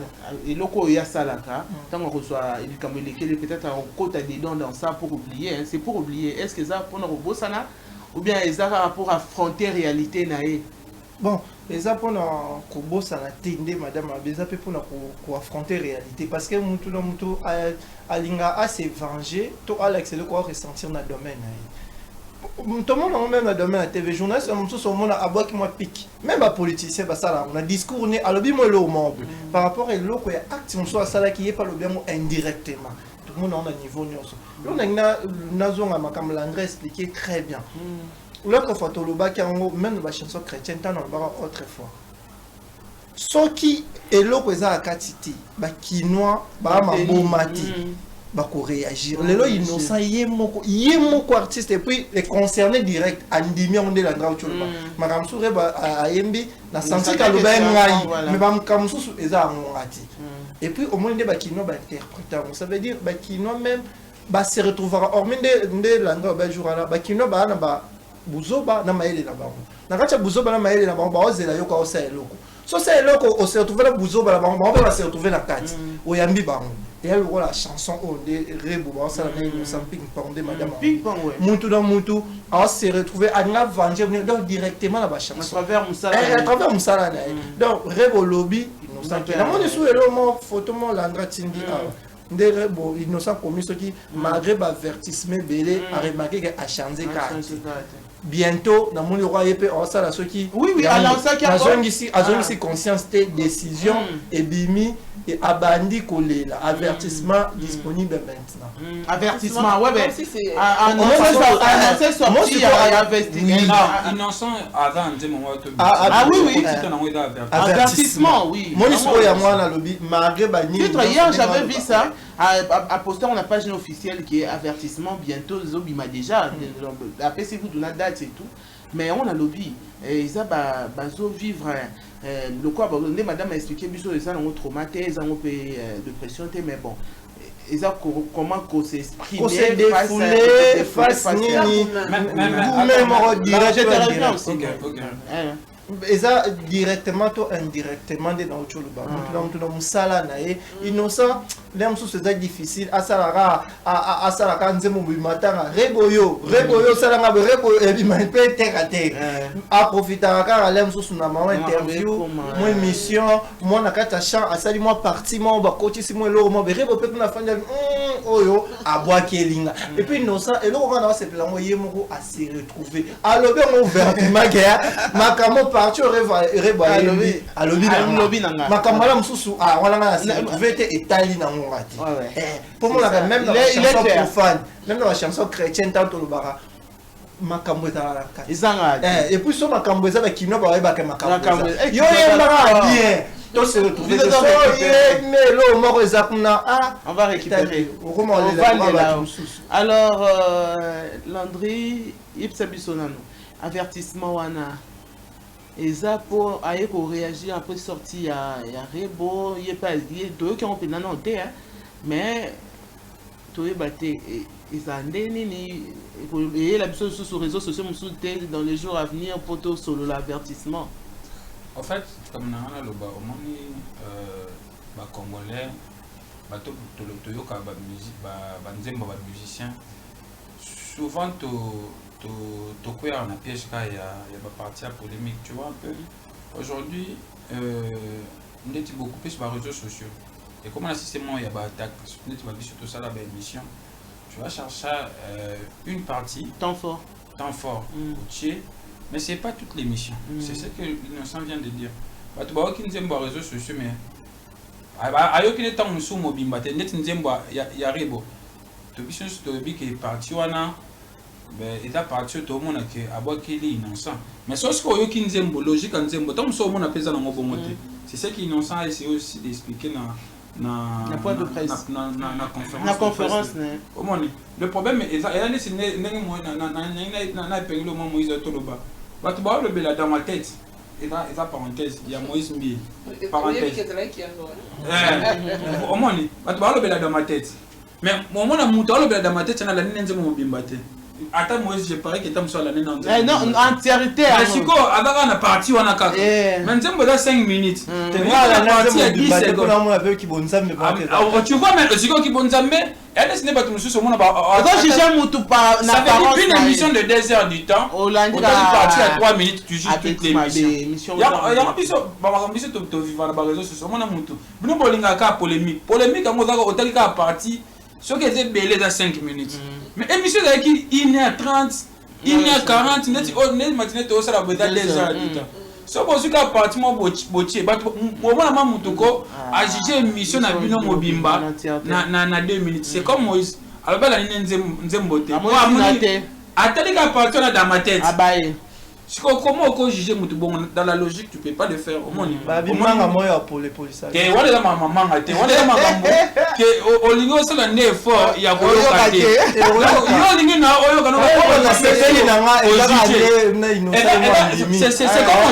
eloko ya salaka tant on reçoit il comme les peut-être on côté dedans dans ça pour oublier c'est pour oublier est-ce que ça pour nous bosana ou bien ça pour affronter réalité naé bon ça pour nous bosana tende madame abeza pe pour nous affronter réalité parce que mutu alinga a se venger to alex le quoi ressentir dans domaine naé. Tout le monde même dans le domaine de la TV journaliste, tout le monde a aboie qui moi pique. Même les politiciens, on a discours, on a lobby par rapport à l'eau, il y a acte qui est pas le bien indirectement. Tout le monde a un niveau. On a l'André expliqué très bien. L'autre fois, même dans la chanson chrétienne, on a autrefois. Ce qui est l'eau qui est à Katiti, Kinois, Bomati. Bako réagir. Les lois innocents, yémoko artiste et puis les concernés direct andimi on de la grande chose. Madame Soure a yembi na senti kaloba ngai mais bam kamsusu eza ngati. Et puis au moins des bakino ba interpréter. Ça veut dire bakino même ba se retrouvera hormis de la grande jour là bakino ba na ba buzoba na maele na ba. Na kacha buzoba na maele na ba ba ozela yoka osa eloko. So c'est eloko on se retrouver na buzoba la ba on va se retrouver na kati. Oyambi ba. Et elle la chanson de Rebo, ça la ping-pong de madame. Ping-pong, oui. Moutou dans Moutou, on s'est retrouvé à la venger donc directement la chanson. À travers Moussala. À travers Moussala. Donc Rebo lobby, innocent. Dans mon dessous, le mot photo, l'Andra Tindi. Des Rebo, innocent commis ce qui, malgré l'avertissement belé, a remarqué qu'elle a changé carte. Bientôt, dans mon roi épée, on sait la ce qui. Oui, alors ça qui a ici conscience de décision et bimi et abandi collé là. Avertissement disponible maintenant. Avertissement, ouais, ben. Annoncé sorti, innocent avant de mon ah oui. Avertissement, oui. Mon histoire à moi dans le lobby, malgré bani. Hier, j'avais vu ça. À poster on a page officielle qui est avertissement bientôt Zobima déjà. Après si vous donnez la date et tout, mais on a lobby et ça bazo vivre le quoi madame a expliqué biso ça dans notre traumatisé ça on peut dépression mais bon et ça comment qu'on s'exprime face nini même direct aussi et ça directement ou indirectement dans le choluba dans musala nae innocent l'aime sous c'est difficile à salara nzemo bimatanga reboyo salanga reboyo et bi man peut terre à profiter car l'aime sous na maman interview moi émission moi na kata chant asali moi parti moi ba coach si moi lo moi rebo peut na fanya oyo aboa kelinga et puis innocent et là on va c'est plan moi yemo à se retrouver à lobe on ouvertement guerre makamo parti rebo à lobby makamala msusu ah wala na se retrouver etali na ngati pour moi même dans la chanson profane même dans la chanson chrétienne tanto le bara makambo ta la et puis so makambo za ba kino ba ba makambo yo yemba bien to se retrouver mais lo moko ezakuna on va récupérer alors Landry Ipsa Bisonano avertissement wana et ça pour aller réagir après sortie il y a Rebo il y a pas deux qui ont fait non mais tu es battu ils ont et la sur les réseaux sociaux dans les jours à venir pour tout sur l'avertissement. En fait comme on a le congolais toyoka ba musique ba nzembo ba musicien souvent to quoi on a piège quand il y a partie polémique tu vois un peu aujourd'hui on est beaucoup plus sur les réseaux sociaux et comme on système il y a pas attaque on est surtout ça la belle émission tu vas chercher une partie temps fort mais c'est pas toute l'émission c'est ce que Innocent vient de dire bato bayoki nzembo ya réseaux sociaux mais ayoki ne ntango mosusu mobimba te ndeti nzembo ya rebo to biso nyonso toyebi ke parti wana eza parti oyo toomona ke abwakeli innocent mais so sikoyo oyoki nzembo logique ya nzembo ntango mosusu omona mpe eza nango bongo te c'est ce que innocent a essayé aussi d'expliquer na point de presse na conférence omoni le problème eza neti ndenge na epengeli omwa moïse atoloba bato baolobela dans ma tête eza parenthèse ya moïse mbili parenthèse omoni bato baolobela dans ma tête mais omona moto alobela dans ma tête na lani nzembo mobimba te ata moïse je parie que ta mosu alani na nzembo non entièreté sikoyo azaka na parti wana kaka mais nzembo eza 5 minutes parti ya 10 secondes tu vois mais sikoyo kibonzambe ce n'est pas tout le monde ça fait une émission de 2 heures du temps on a une partie à 3 minutes tu juges toute l'émission il y a un biso to vivre dans les réseaux sociaux on a mutu bino bolinga ka polémique ngo zaka otalika partie ce qui était belé dans 5 minutes mais émission avec 1h30 1h40 net matinée to ça la beta 2 heures du temps so bozuka parti mo botie bato mona mamutoko a juger émission na bino mobimba na 2 minutes c'est comme Moïse alors bala ni nzembo te moi atali ka parti na dans ma tête abaye comment on juger mutu bon dans la logique tu peux pas le faire au monde ba bimanga moyo pour les policiers ke wala la mama te wala makambo ke olingo sala ne effort ya ko yoka te yo lingi na oyo kana na sepeli na nga ezaka innocent c'est comme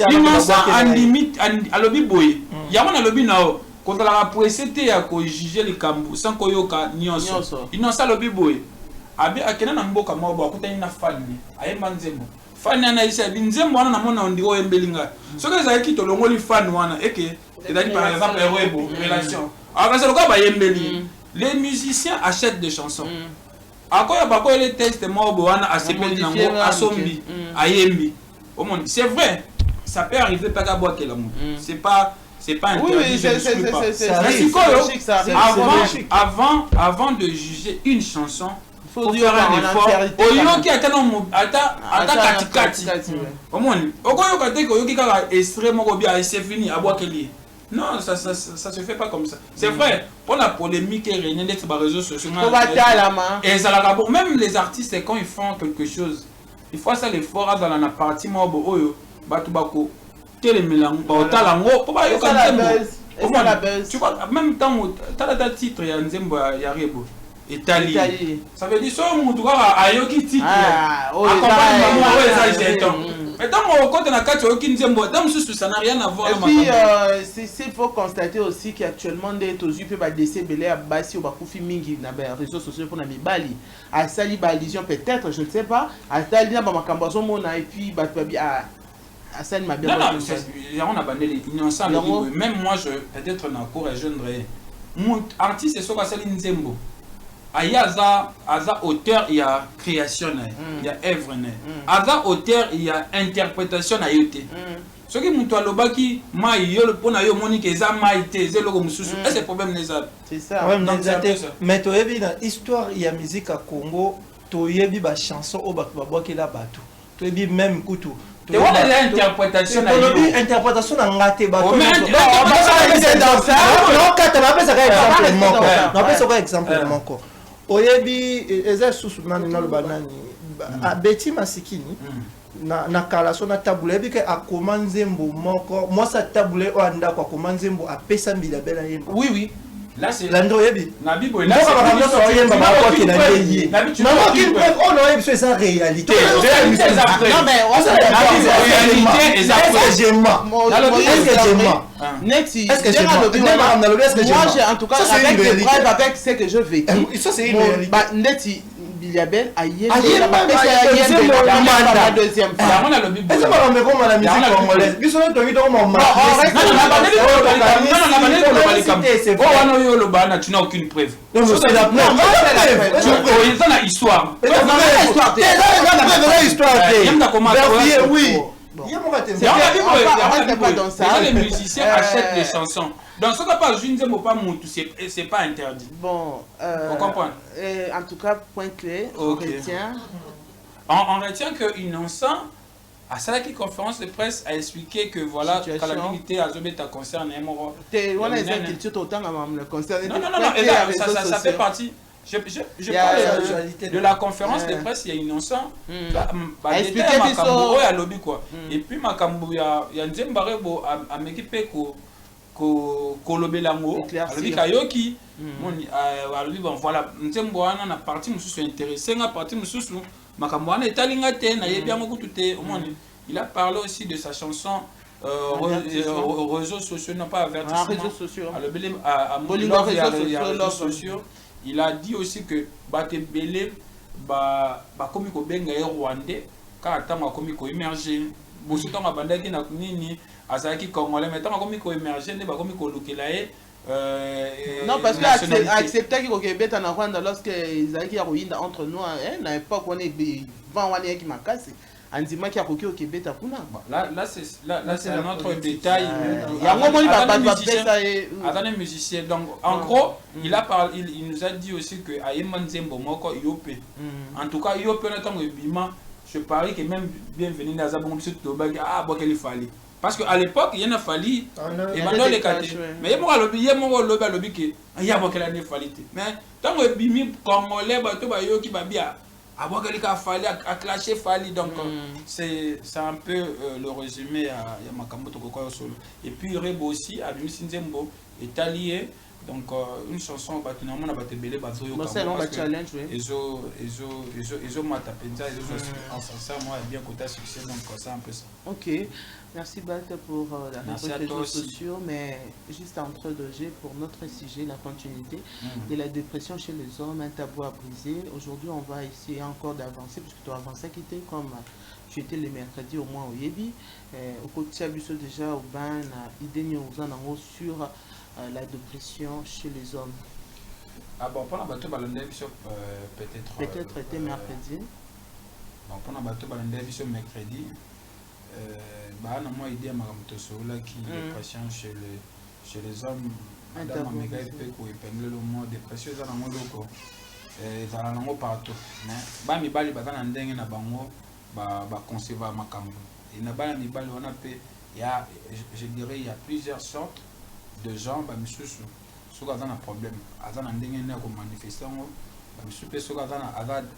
on innocent en limite alobi boye yango na lobi nao contre la pressete ya ko juger les kambu sans ko yoka nyonso innocent alobi boye abi akena na mboka mabo akutani na fani ayemba nzembo fani ana isa binzembo wana namona ndi oyembelinga soki ezalaki tolongoli fani wana eke ezali par exemple rebo relation akasa loka bayembeli les musiciens achètent des chansons akoya bako les textes mabo wana asepeli nango asombi ayembi omoni c'est vrai ça peut arriver pas ka boa kela mo c'est pas interdit avant de juger une chanson faut faire un effort oyoki ata katikati omoni okoyoka te koyoki kaka extrait moko bien c'est fini abwakeli non ça se fait pas comme ça c'est vrai pour la polémique et rien d'être sur les réseaux sociaux et ça la rapport même les artistes quand ils font quelque chose il faut ça l'effort dans la partie mobo oyo batu bako telemelango baotalango po bayoka nzembo tu vois même temps tala titre ya nzembo ya rebo Italie. Ça veut dire que mon tour ayoki titre. Accompagne maman ouais ça j'ai temps. Mais dans mon côté na kati ayoki nzembo, dans mususu ça n'a rien à voir. Et puis il faut constater aussi qu'actuellement des tozu peut ba décès belé à basi ou ba kufi mingi na ba réseaux sociaux pour na mibali. A sali ba allusion peut-être, je ne sais pas. A sali na ba makambo zo mona et puis ba babi a Hassan m'a bien. Non, on a bandé les innocents. Même moi je peut-être na cour et jeune mon artiste c'est soka sali nzembo. Il y a auteur, il y a création, il y a œuvre. Il y a auteur, il y a interprétation. Ce qui est alobaki, le pona yo monique eza maïté, c'est le mususu. Est-ce que problème n'est ça? C'est ça. Mais tu as vu dans l'histoire, il y a musique à Congo, tu as vu des chansons au Bakbabo qui est là-bas. Tu as vu même Koutou. Tu as vu l'interprétation. Interprétation dans la tête. Non, exemple. Oyebi eza susu nani na banani Betty Masikini na kalaso na tabule bi ke akoma nzembo moko moi sa tabule o anda kwa akoma nzembo apesa mbila bela yembo oui là c'est Lando yebi na bibo là c'est yemba ba kwa ke na yeye maman qui preuve on no yebi c'est réalité non mais on ça réalité et ça est-ce que moi j'ai en tout cas avec des preuves avec ce que je vécu ça c'est une réalité bah Neti Biliabel a yé la deuxième fois on a le bibo est-ce que on comme la musique congolaise biso to ngi to mo ma non tu n'as aucune preuve non c'est la preuve c'est la histoire oui les musiciens achètent des chansons. Dans ce cas, pas c'est pas interdit. Bon, on comprend. En tout cas, point clé, on retient. On retient que Innocent à ça qui conférence de presse a expliqué que voilà calamité azobeta concerne moro on a des inquiétudes autant à le concerne non ça fait partie je parle de la conférence de presse il y a innocent expliquer makambo ya lobby quoi et puis makambo ya Nzembarebo a m'équiper ko lobelango alobi kayoki moni alobi bon voilà Nzembo wana na partie mususu intéressé nga partie mususu makambo wana etalinga te na yebi yango kutu omoni il a parlé aussi de sa chanson réseaux sociaux non pas avertissement réseaux sociaux il a dit aussi que bate belé ba komi ko benga e rwandais ka tanga komi ko émerger bosu tanga bandaki na nini azaki congolais mais tanga komi ko émerger ne ba komi ko lukela non parce que accepter qu'il y ait en Rwanda lorsque Isaac a ruiné entre nous à l'époque on est vent on est qui m'a cassé Andima qui a coqué au Québec à Puna. Là c'est un autre détail. Il y a un moment attendez musicien donc en gros il nous a dit aussi que Ayman Zembo moko Yopé. En tout cas Yopé na tango bima je parie que même bienvenue dans Zabon sur Tobago bon qu'il fallait. Parce qu'à l'époque, il y en a fallu, et maintenant les quatre. Mais il y a mon lobby qui y a beaucoup de qualité. Mais tant que bimi congolais, bateau bayo qui va bien, avoir quelqu'un a fallu à clasher fallu donc c'est un peu le résumé à Yamakambo Tokoko solo. Et puis Rebo aussi à Nzembo est allié. Donc une chanson bâtiment on a battu belé bateau yo challenge ils mata penza en ça moi bien côté succès donc c'est un peu ça. OK. Merci Bate pour la réseaux sociaux, mais juste entre deux G pour notre sujet, la continuité de la dépression chez les hommes, un tabou à briser. Aujourd'hui, on va essayer encore d'avancer, puisque tu as avancé qui était comme tu étais le mercredi au moins au Yebi. Au côté de déjà au ban, idée sur la dépression chez les hommes. Ah bon, pour la bateau peut-être était mercredi. Bon, pour la bateau mercredi. Bah moi idée à qui dépression chez les hommes madame Amega peut épingler le mot dépression dans mon loco dans lango partout mais ba mi bali bazana ndenge na bango ba concevoir makambo et na ba mi bali on appelle je dirais il y a plusieurs sortes de gens ba misusu soka dans un problème azana ndenge na ko manifester ngo super soka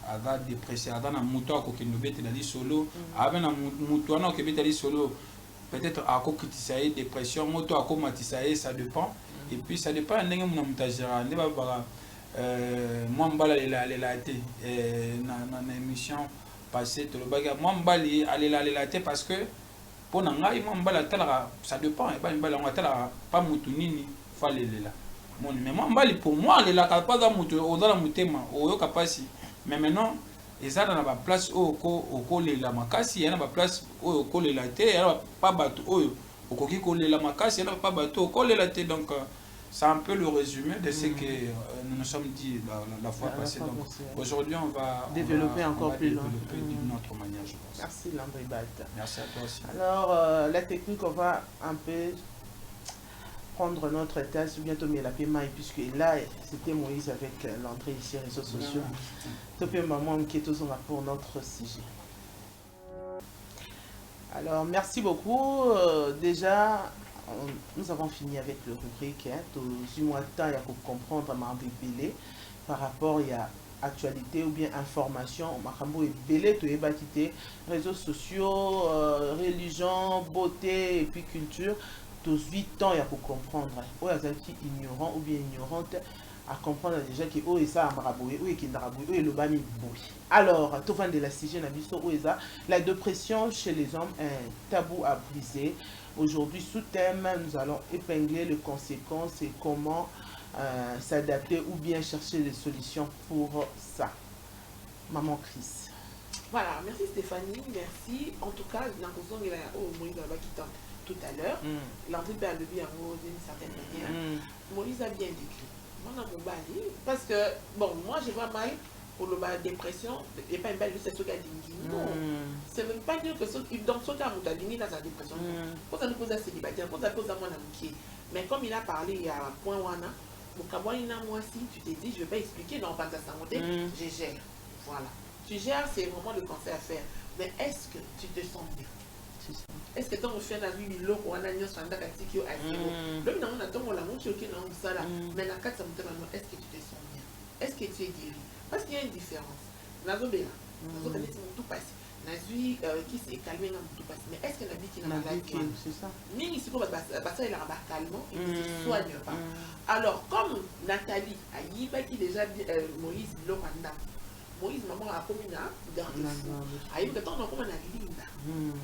ada dépressé ada na muto akokendo betela li solo ave na muto na okebetela li solo peut-être akokitisa ye dépression moto akomatisa ye ça dépend et puis ça dépend ndenge muna mutajira ndeba baka moi mbala lela te na émission passée to le baga moi mbali alela te parce que pona ngai moi mbala tala ça dépend et ba mbala on tala pas mutu nini falela mais moi pour moi les la pas dans la mutema au capacité mais maintenant ils ont dans la place au coller la makasi il y a la place au coller la terre il y a pas bateau au coquille coller la makasi il y a pas bateau coller la terre donc c'est un peu le résumé de ce que nous nous sommes dit la fois passée donc aujourd'hui on va développer encore plus loin d'une autre manière je pense. Merci Landry Bate. Merci à toi aussi. Alors la technique on va un peu prendre notre tasse bientôt mais la paiement puisque là c'était Moïse avec l'entrée ici réseaux sociaux topé maman qui est toujours là pour notre sujet. Alors merci beaucoup déjà nous avons fini avec le rubrique du mois de temps il y a pour comprendre ma belé par rapport il y a actualité ou bien information makambo et belé to ebatité réseaux sociaux religion beauté et puis culture tous 8 ans il y a pour comprendre ou il y a qui ignorant ou bien ignorante à comprendre déjà que oh et ça ambraboué ou et qui n'araboué ou et le bami boui. Alors tout fin de la sujet nabiso ou ça la dépression chez les hommes un tabou à briser. Aujourd'hui sous thème nous allons épingler les conséquences et comment s'adapter ou bien chercher des solutions pour ça. Maman Chris. Voilà, merci Stéphanie, merci. En tout cas, dans le sens Moïse tout à l'heure, l'entrée de le bien d'une certaine manière, Moïse a bien décrit. Parce que, bon, moi je vois mal pour la dépression, et pas une belle c'est ce qu'a dit. Non, c'est même pas dire que dans ce cas, on a dit dans sa dépression. Pour ça nous pose à célibataire, pour ça pose à mon amitié. Mais comme il a parlé, il y a un point où on a, moi si tu t'es dit, je vais pas expliquer, non, pas de sa santé, je gère. Voilà. Tu gères, c'est vraiment le conseil à faire. Mais est-ce que tu te sens bien? Est-ce que tant on fait la vie l'eau on a nié sur un dacatiki au asilo l'homme n'a pas tant on l'a montré qu'il n'a pas ça là mais la carte ça me demande est-ce que tu te sens bien est-ce que tu es guéri parce qu'il y a une différence nazobela nazobela c'est tout passé nazui qui s'est calmé dans tout passé mais est-ce que la vie qui n'a pas c'est ça mini si pour ça il a un calmant et il se soigne pas alors comme Nathalie a dit qui déjà Moïse Loranda Moïse maman a commis là a eu que tant on comme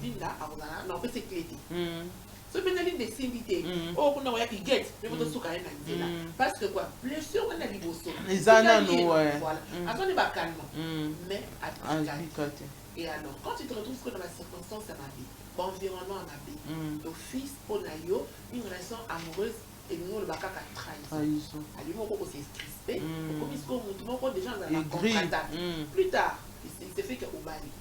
Linda a on fait s'éclater ce pénaline des syndités oh on a qui guette mais votre souka est là parce que quoi blessure on a liboso les ananas voilà avant de pas calme mais à et alors quand tu te retrouves dans la circonstance à ma vie environnement à ma vie ton fils Onayo une relation amoureuse et nous le baka trahison à lui mon c'est crispé comme il se montre déjà dans la contrainte plus tard il s'est fait que au Bali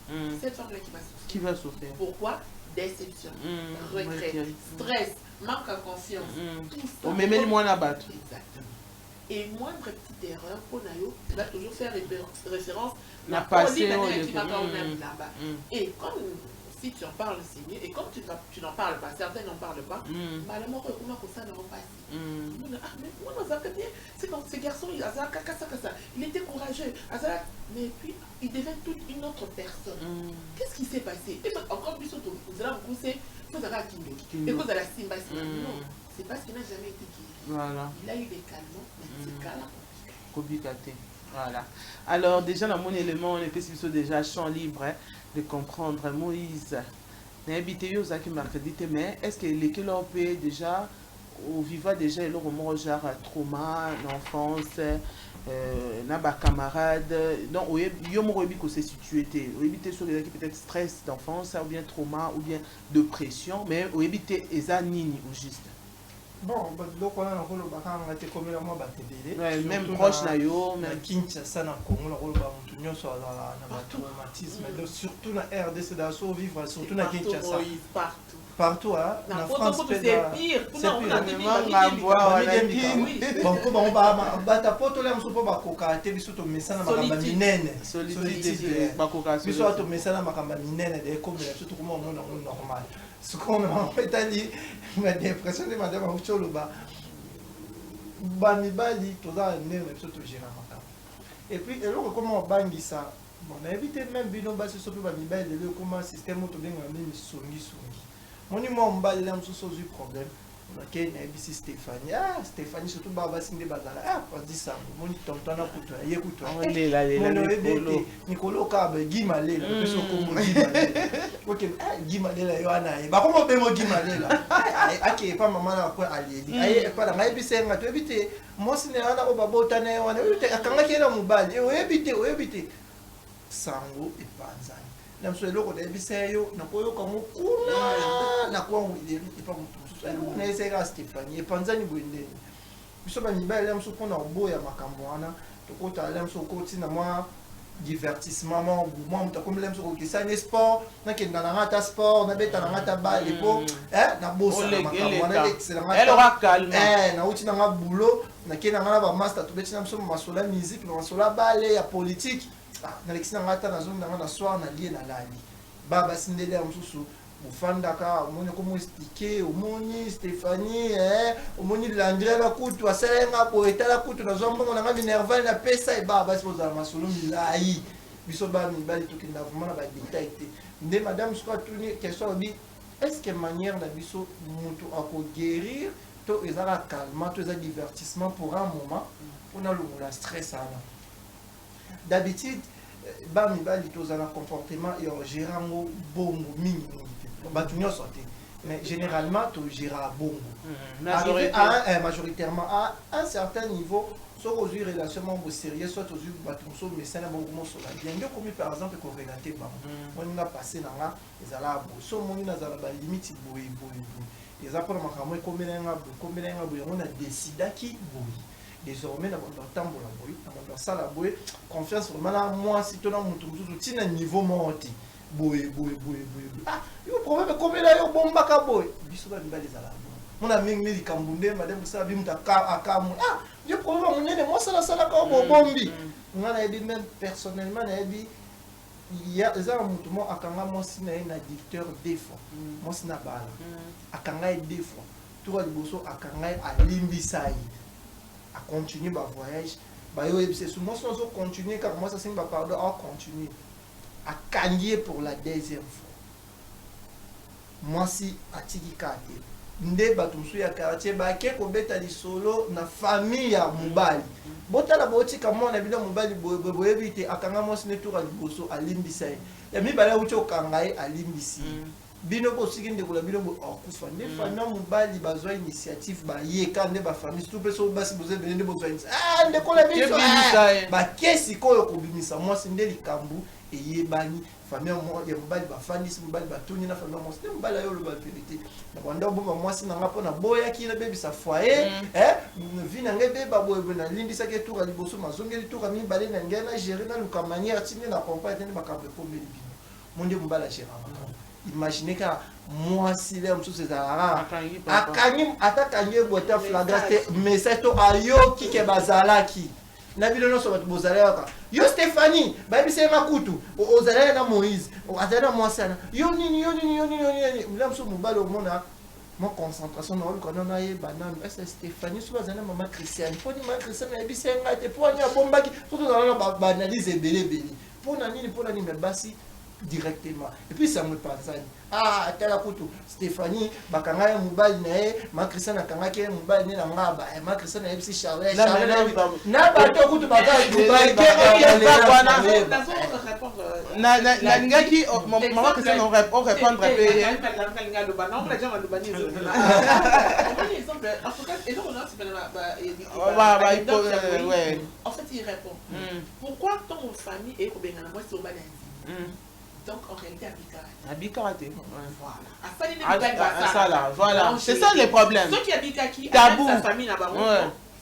cette femme là qui va souffrir pourquoi déception regret stress manque de confiance tout ça mais même moi la battre exactement et moindre petite erreur pour Nayo tu vas toujours faire référence la passé qui va pas là-bas et comme si tu en parles, c'est mieux. Et comme tu n'en parles pas, certains n'en parlent pas, malheureusement, comment ça n'en passe. Ah, mais moi, c'est comme ce garçon, il était courageux. Mais puis, il devient toute une autre personne. Qu'est-ce qui s'est passé? Et encore plus, vous allez vous pousser, vous avez Kindo. Et vous allez la Simba. Non, c'est parce qu'il n'a jamais été guéri. Voilà. Il a eu des calmants, mais c'est calme. Kobikate. Voilà. Alors, déjà, dans mon élément, on est déjà champ libre de comprendre. Moïse, n'habitez pas aux qui mercredi, mais est-ce que les que l'on peut déjà, au vivant déjà, il y a genre trauma, l'enfance, n'a pas camarade. Donc, il y a un se situé. Au éviter sur les qui peut-être stress d'enfance, ou bien trauma, ou bien dépression, mais au éviter les anini au juste. Bon, donc on a un rôle de été comme la moi même proche d'ailleurs, même Kinshasa na Congo, le rôle de Muntunyo sur la traumatisme, surtout na RDC d'assaut vivre, surtout na Kinshasa. Partout, hein. En France, c'est pire. C'est pire. Bon, comme on va battre poto là, on se peut pas cocater, biso to mesana makamba minene. Solidité. Biso to mesana makamba minene de comme surtout comme on normal. Ce qu'on a fait ali, ma dépression de madame Ocholoba. Banibali, tout ça, né, biso to gérer makamba. Et puis, alors comment on bangi ça? Bon, on a évité même bino bas sur le banibali, le comment système auto bien même songi. Mon numéro mobile là, je suis problème. On a qu'un ABC Stéphanie. Ah, Stéphanie, surtout Baba Sinde Bazala. Ah, pas dit ça. Mon tonton a coupé. Il écoute. On est là, Nicolas Kabe, Guy Malé, là. Ok, Guy Malé là, Yohana. Bah, comment on peut Guy Malé là? Ah, qui est pas maman là, quoi, allez. Ah, pas là, mais ABC, on a tout évité. Moi, c'est un arbre botane, on a évité. Quand on a qu'un mobile, on a évité. Sango et Panzani. Na mswelo ko debiseyo na koyo kamo kuna na kwa ngwile ipa mutu na esega Stéphanie epanzani bwendeni biso ba mibale mso pona oboya makambo wana to kota ala mso koti na mwa divertissement moi mutu comme le mso ko kisane sport na kenda na ngata sport na beta na ngata balle po na bosa na makambo wana excellent elle aura calme na uti na nga boulot na kenda na ba master to beti na mso masola musique na masola balle ya politique. Na l'excellent matin na zone na soir na lié na lali baba sindele ya msusu bufandaka omoni komo expliquer omoni Stéphanie omoni Landré la kutu asalenga po etala kutu na zombo na ngami nerval na pesa e baba sipo za masolo milai biso ba mibali to kinda vraiment na ba détail te nde madame soit tourner question bi est-ce que manière na biso mutu ako guérir to ezala calme to ezala divertissement pour un moment on a le stress là. D'habitude, bami bali tozana comportement et on gère ngo bongo mingi. Batunyo santé. Mais généralement to gère bongo. Majoritairement à un certain niveau, soit aux relations sérieux, soit aux batunso mais ça n'a bongo sur la bien. Comme par exemple qu'on relater ba. On a passé dans là, les ala bo. So moni na zala ba limite boy. Les apports makamwe comme on a décidé qui boy. Désormais, dans le temps, dans la salle, confiance vraiment moi, si tu as un niveau monté. Boy. Ah, il y a un problème, comme il y a un bon bac à boy. Bisous, il y a des alarmes. On a mis les Cambondais, madame, ça a vu à Camon. Ah, il y a un problème, on est moi, ça la salle à bombi. On a dit même personnellement, on a dit il y a des gens akanga mwasi na un addicteur des fois mwasi na bala akanga des fois tout le bosso akanga alimbisa yi a continuer ba voyage ba yo c'est souvent on continuer car moi ça c'est pas pardon à continuer à kangier pour la deuxième fois mwasi atiki kate nde bato musu ya quartier ba ke ko beta li solo na famille ya mobali botala botika mona bila mobali boye bite akanga mwasi ne tour liboso alimbisa ya mibala ucho kangai alimbisi bino ko sikinde kula bino okufa nde fana mobali bazwa initiative ba yeka nde ba famille tout peso basi boze bende bozwa nde ko la biso ba kesi koyo kubimisa mwasi nde likambu eyebani famille ya mobali bafandisi mobali batuni na famille mwasi nde mobali ayo loba vérité na banda bomba mwasi na ngapo na boya ki na bebisa foyer vi na nge beba boye na limbisa ke tour liboso mazongeli tour mi balé na ngena gérer na luka manière tinde na compagnie na bakambe pombe libino monde mobali a gérer makamba imaginez que moi si les hommes sous ces arara akanyim atakanye bota flagrante message to ayo ki ke bazala ki na bilo no so bat bozala ka yo Stéphanie ba bi se makutu ozala na Moïse ozala moi sana yo nini mlam so mobalo mona mon concentration na ko na ye banane est Stéphanie so bazala maman Christiane poni maman Christiane na bi se ngate poni abombaki surtout dans la banalise belé pona nini me basi directement et puis ça me passe ah tala kutu Stéphanie bakanga ya mobali na ye ma Christiane akanga ke mobali na ngaba ma Christiane na yebisi Charles na bato kutu bakanga mobali na ngaki maman Christiane on répondre en fait il répond pourquoi ton famille est au Bénin moi c'est au Bénin. Donc en réalité habit karaté. Voilà. C'est ça le problème. Ceux qui habitent qui tabou sa famille là-bas.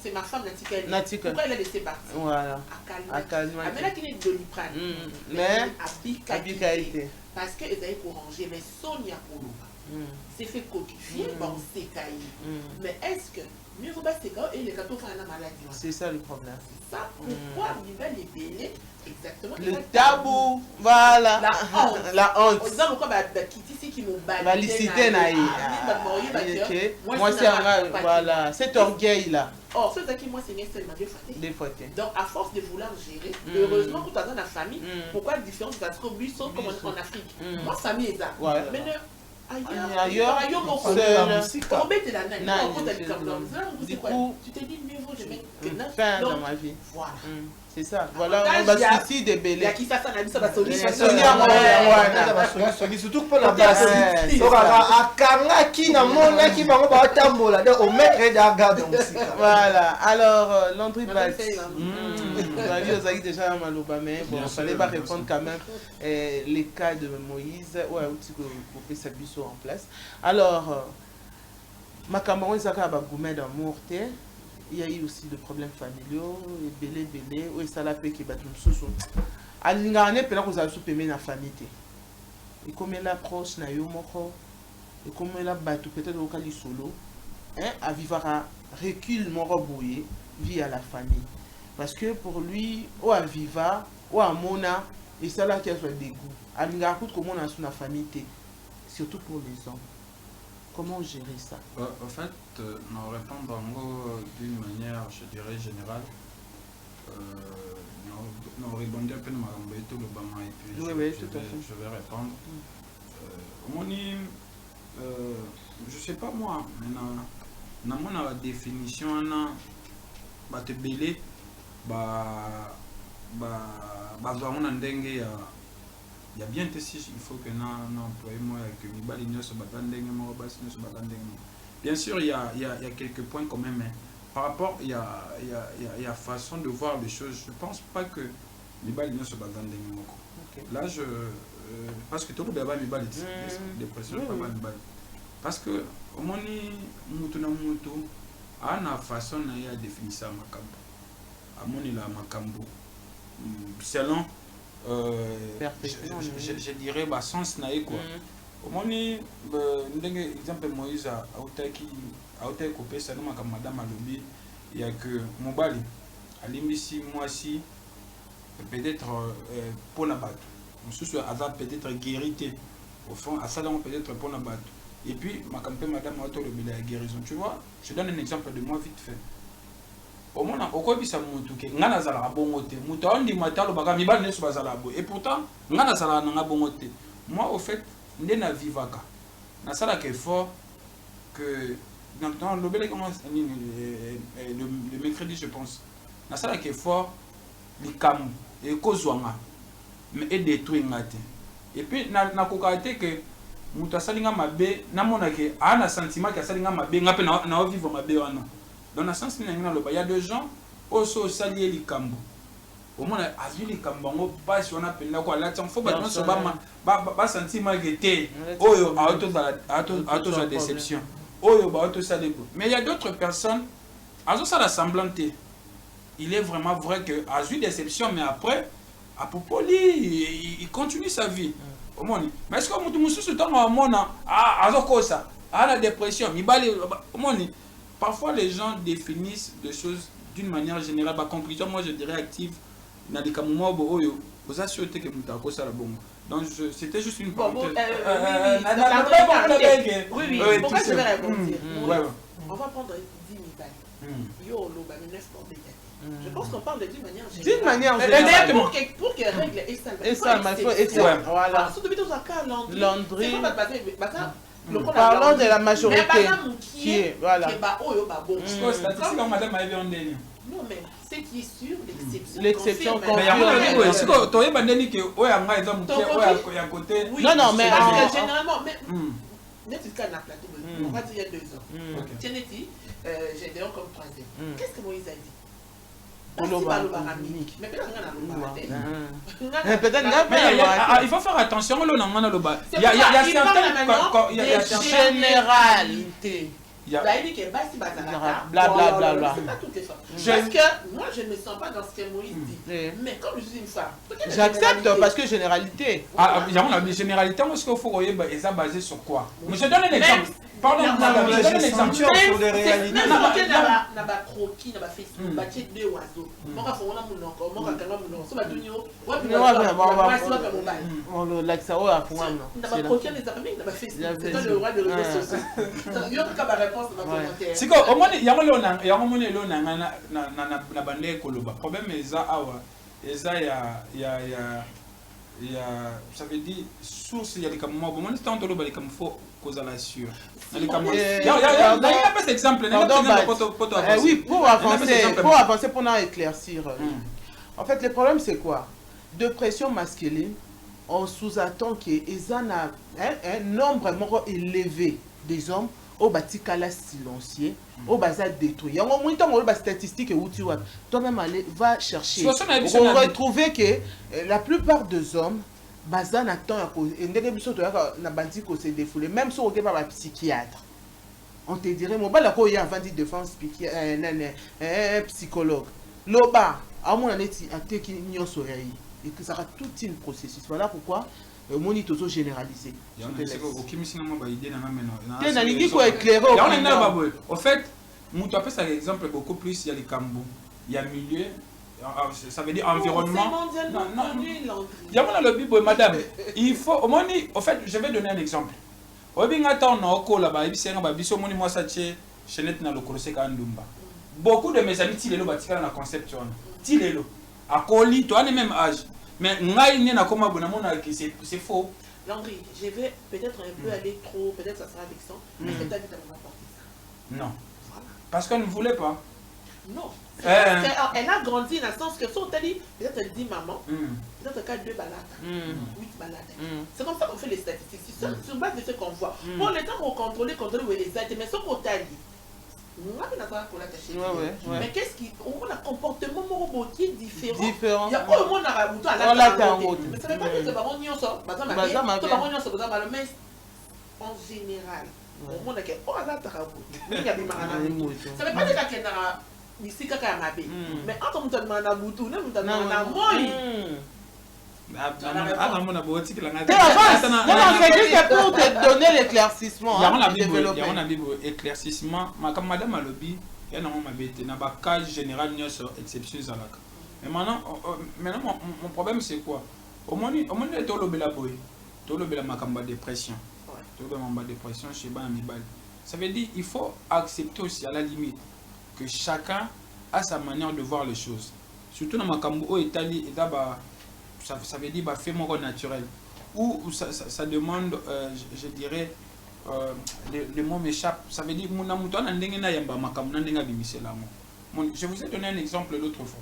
C'est ma femme Natika. Pourquoi elle a laissé partir? Voilà. À calme. Mais là qui est de l'Ukraine. Mais habit parce que ils avaient pour ranger mais Sonia Polo. C'est fait codifier bon c'est cahier. Mais est-ce que mieux vaut pas c'est quand et les gâteaux font une maladie. C'est ça le problème. Ça pourquoi il va les délais exactement le tabou voilà la honte on disant pourquoi Kitty qui m'ont balicité na moi c'est voilà cet orgueil là oh c'est qui moi c'est une seule des fautes donc à force de vouloir gérer heureusement que tu as dans la famille pourquoi la différence parce que lui sont comme en Afrique moi famille est là mais ailleurs mon du coup tu te dis mieux vaut je mets fin dans ma vie voilà c'est ça voilà on va souci des bélés ya qui ça na biso ba surtout pour la base akanga ki na mona ki bango ba tambola donc au maître d'argade voilà alors Landry Bass Zali déjà maloba mais bon il fallait pas répondre quand même les cas de Moïse ouais outil pour faire sa biso en place alors makambo ezaka ba gourmet d'amour te. Il y a eu aussi des problèmes familiaux, belé, où ça l'a fait qui bat une sous. Alingane pela ko za supeme na famille. Et comme elle approche na yo moko, et comme elle a battu peut-être au cali solo, hein, à vivre recul moko boye vie à la famille. Parce que pour lui, ou à vivre, ou à mona, et ça là qui a soit dégoût. Alingane coûte comment on a sur la famille, surtout pour les hommes. Comment gérer ça? En fait, nous répondons d'une manière, je dirais, générale. Nous répondons un peu de tout le Bama et puis je vais répondre. Je ne sais pas moi, mais dans la définition, te belé, il y a bien ici, il faut que nous employions que bien sûr, il y a quelques points quand même, mais par rapport, il y a façon de voir les choses. Je ne pense pas que les balles ne se battent là, parce que tout le monde a des dépression, pas mal de balles. Parce que, au moins, à la façon de définir ça, à mon il a Makambo. Selon. Je dirais sens naïe quoi. Au moins exemple Moïse a été coupé ça nous comme madame Alobi il y a que Mobali à l'imisi moi si peut-être pour la batte mosusu aza peut-être guérité au fond asalango peut-être pour na bato et puis makampe madame auto le bila guérison tu vois je donne un exemple de moi vite fait au moins okobisa mutu ke ngana zala bongo te mutu andi matalo baka mibali neso bazala bo et pourtant ngana zala na bongo te moi au fait ndena vivaka na sala que fort que dans le bel comment le mercredi je pense na sala que fort likam et kozwanga mais et détruire ngate et puis na kokate que mutu asalinga mabe na mona ke ana sentiment que asalinga mabe ngape na vivre mabe wana dans le sens il y a des gens aussi salier likambo au moins azui likambo ngo pas on appelle là quoi là il faut pas se ba sentiment que té oyo auto sa déception oyo ba auto sa dégo mais il y a d'autres personnes azo ça la semblante il est vraiment vrai que azui déception mais après à popoli il continue sa vie au moins mais est-ce que mutu mususu tango mona azo kosa la dépression mi bale au moins parfois les gens définissent des choses d'une manière générale. Par conclusion, moi je dirais active. Donc c'était juste une parenthèse. Oui, pourquoi je vais répondre? On va prendre 10 000 balles. Je pense qu'on parle d'une manière générale. D'une manière générale. Pour que règle et ça, voilà. Laundry. Parlons de la majorité qui est voilà. Non mais c'est qui est sûr l'exception. Non mais généralement même si cas na plateau on va dire il y a 2 ans. Tiens dit Gédéon comme troisième. Qu'est-ce que Moïse a dit? Il faut faire attention il y a certaines généralités. Blablabla. Parce que moi je ne me sens pas dans ce que Moïse dit. Mais comme je suis une femme, j'accepte parce que généralité. Il y a une généralité, est-ce qu'il faut que ça basé sur quoi? Je donne un exemple. Pardon, je donne un exemple sur les réalités. Même si on a un croquis, on a fait deux oiseaux. On a fait un encore, on a fait un autre. On a fait un autre. On a fait le roi de réseaux sociaux. Il y a une réponse dans ma commentaire. C'est quoi? Au moins, il y a un bandé koloba. Problème est ça, il y a ça veut dire source il y a des camons bon on temps de comme faut cause à la sûre il y a pas d'exemple oui pour avancer pour éclaircir en fait le problème c'est quoi de pression masculine on sous-attend que ils ont un nombre élevé des hommes au batikala silencieux au bazar détruit il y a un moment où statistique toi-même va chercher on va retrouver que la plupart des hommes bazar n'attend même si on n'est pas psychiatre on te dirait mon bala ko y a avant de défense psychologue loba à mon année até qui n'y soya et que ça a tout un processus voilà pourquoi moni tozo généralisé. Au fait, mutu appelle ça exemple beaucoup plus il y a les cambo, il y a milieu, ça veut dire environnement. Non. Il y a le bible madame. Il faut au moins au fait je vais donner un exemple. Beaucoup de mes amis tilelo batika na concept tilelo akoli toi le même âge. Mais c'est faux. Landry, je vais peut-être un peu aller trop, peut-être ça sera vexant, mais c'est ta vie qui m'a apporté ça. Non. Voilà. Parce qu'elle ne voulait pas. Non. Elle a grandi dans le sens que si on t'a dit, peut-être elle dit maman, peut-être qu'elle a 2 balades, 8 balades. C'est comme ça qu'on fait les statistiques. Sur base de ce qu'on voit. Pour le temps qu'on contrôle où les aides, mais ce qu'on t'a dit. Mais qu'est-ce qui on a un comportement qui est différent. Il y a pas le monde à bouton à la mais ça veut pas dire que baron n'y sort mais en général au monde que oh là tarabou ça veut pas dire qu'il y a ici kaka mabe mais quand on te demande à bouton on te demande à moi c'est juste pour te donner l'éclaircissement. Il y a un éclaircissement. Comme madame a lobby, il y a un cas général, exception. Mais maintenant, mon problème c'est quoi? Au moins, tout le bela boy, tout le bela makamba dépression, tout le bela dépression chez Banamibal. Ça veut dire il faut accepter aussi à la limite que chacun a sa manière de voir les choses. Surtout dans makambo Italie, ça veut dire bah fait mon naturel. Ou ça demande, je dirais, le mot m'échappe. Ça veut dire mon amour na ndenge na yamba makambo na ndenge bimisi la mo. Je vous ai donné un exemple l'autre fois.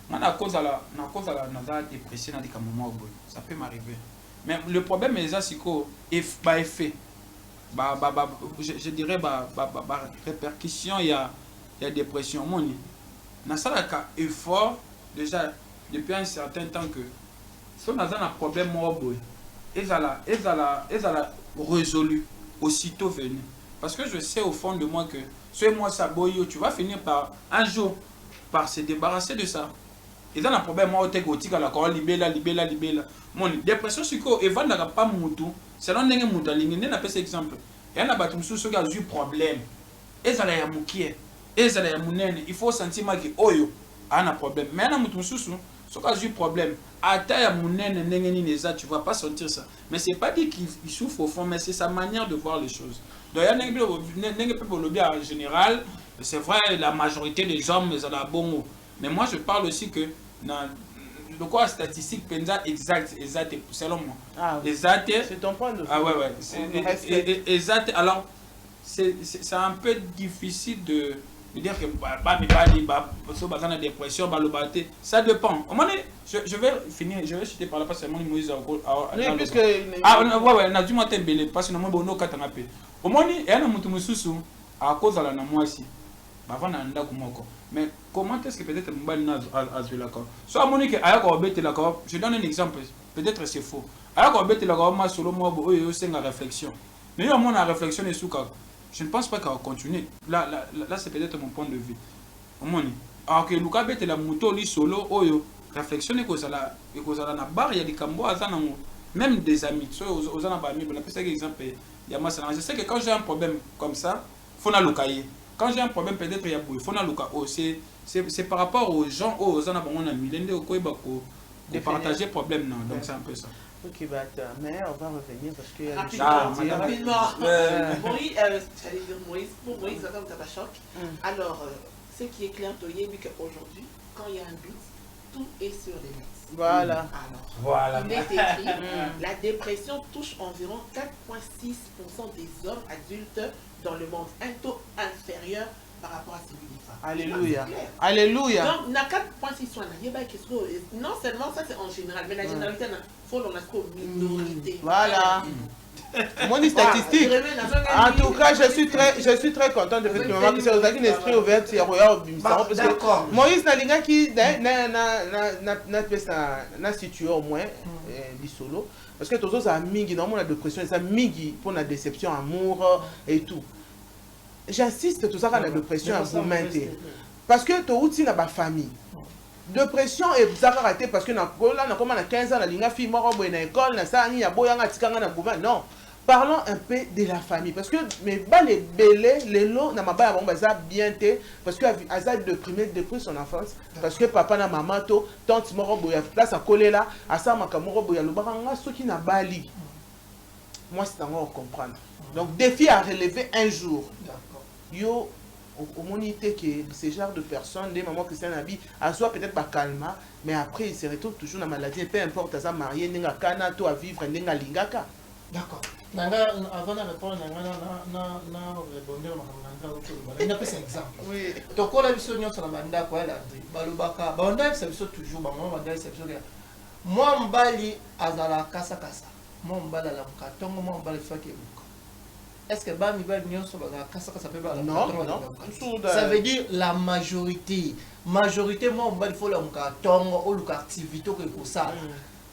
Moi na cause à la dépression na dika moment boy. Ça peut m'arriver. Mais le problème est ça c'est que effet je dirais répercussion il y a dépression mon na ça ka effort déjà depuis un certain temps que si on a un problème moi boy ils a résolu aussitôt venu parce que je sais au fond de moi que ce moi ça boyo tu vas finir par un jour par se débarrasser de ça. Ils ont un problème moi au tégotika la corps libéla mon dépression c'est que evanda pas mutu selon ndenge mutu alingine na pesa exemple et na batu mususu qui a eu problème ezala ya mukie ezala ya munene il faut sentir que oyo a un problème mais na mutu mususu so ka eu problème ata ya munene ndenge ni neza tu vas pas sentir ça mais c'est pas dit qu'il souffre au fond mais c'est sa manière de voir les choses donc ya ndenge peut lobby en général c'est vrai la majorité des hommes ils ont la bon mais moi je parle aussi que dans le quoi statistique penza exact selon moi exact c'est ton point de vue exact alors c'est un peu difficile de dire que dépression ça dépend au moment je vais finir je vais citer par là parce que mon Moïse puisque ouais na du matin belé parce que na mo no katanga pe au moment et na mutu mususu à cause la na moi si avant na ndako moko mais comment est-ce que peut-être mbali na azula ko so amoni que aya ko bete la ko je donne un exemple peut-être c'est faux aya ko bete la ko ma solo mo bo yo senga réflexion mais yo mon réflexion est souka je ne pense pas qu'elle va continuer là c'est peut-être mon point de vue au moins alors que luka bete la moto li solo oyo réflexion ko sala na bar ya likambo azana même des amis so ozana ba ami bon après ça exemple ya moi je sais que quand j'ai un problème comme ça faut na lokaye. Quand j'ai un problème, peut-être il y a beaucoup. C'est par rapport aux gens, aux gens qui ont un partager problème. Donc c'est un peu ça. Ok, mais on va revenir parce que... Rapidement. Moïse, ça t'a choc. Alors, ce qui est clair, c'est qu'aujourd'hui, quand il y a un but, tout est sur les net. Voilà. Alors, il est écrit, la dépression touche environ 4,6% des hommes adultes dans le monde, un taux inférieur par rapport à celui des femmes. Alléluia. Alléluia. Donc, na 4,6 non seulement ça c'est en général, mais la généralité, il faut l'on a minorité. Voilà. Mon statistique. En tout cas, je suis très content de faire que c'est aussi un esprit ouvert sur parce que Moïse Nalinga qui n'a situé au moins du solo parce que tous les amis qui ont la dépression, les amis pour la déception, amour et tout. J'insiste tout ça dans la dépression à vous maintenir parce que tu as une famille. Dépression et ça va rater parce que là on a 15 ans la ligne fille mort à l'école na ça ni ya boyanga tikanga na gouvernement non. Parlons un peu de la famille parce que mais ba les belé les lots na maba bon baza bien té parce que Azad déprimé depuis son enfance parce que papa na maman to tante moro boya là ça collé là à ça makamoro boya lo baranga soki na bali. Moi c'est encore comprendre. Donc défi à relever un jour. Yo au monité que ce genre de personnes, des mamans qui sont habillées, à soi peut-être pas calme, mais après ils se retrouvent toujours dans la maladie, peu importe, ça marié, n'enga kana, toi à vivre, n'enga lingaka. D'accord. Avant de répondre, il y a un exemple. Oui. Donc, on a vu ce sur la banda, quoi, elle a dit, Balubaka, banda, c'est toujours, maman, banda, c'est toujours. Moi, m'bali, azala, kasa. Moi, m'bala, la mkatongo, moi, m'bali, fake, est-ce que Bami va venir sur la casse ça peut pas non, ça veut dire la majorité moi on va il faut la tongo ou l'activité que pour ça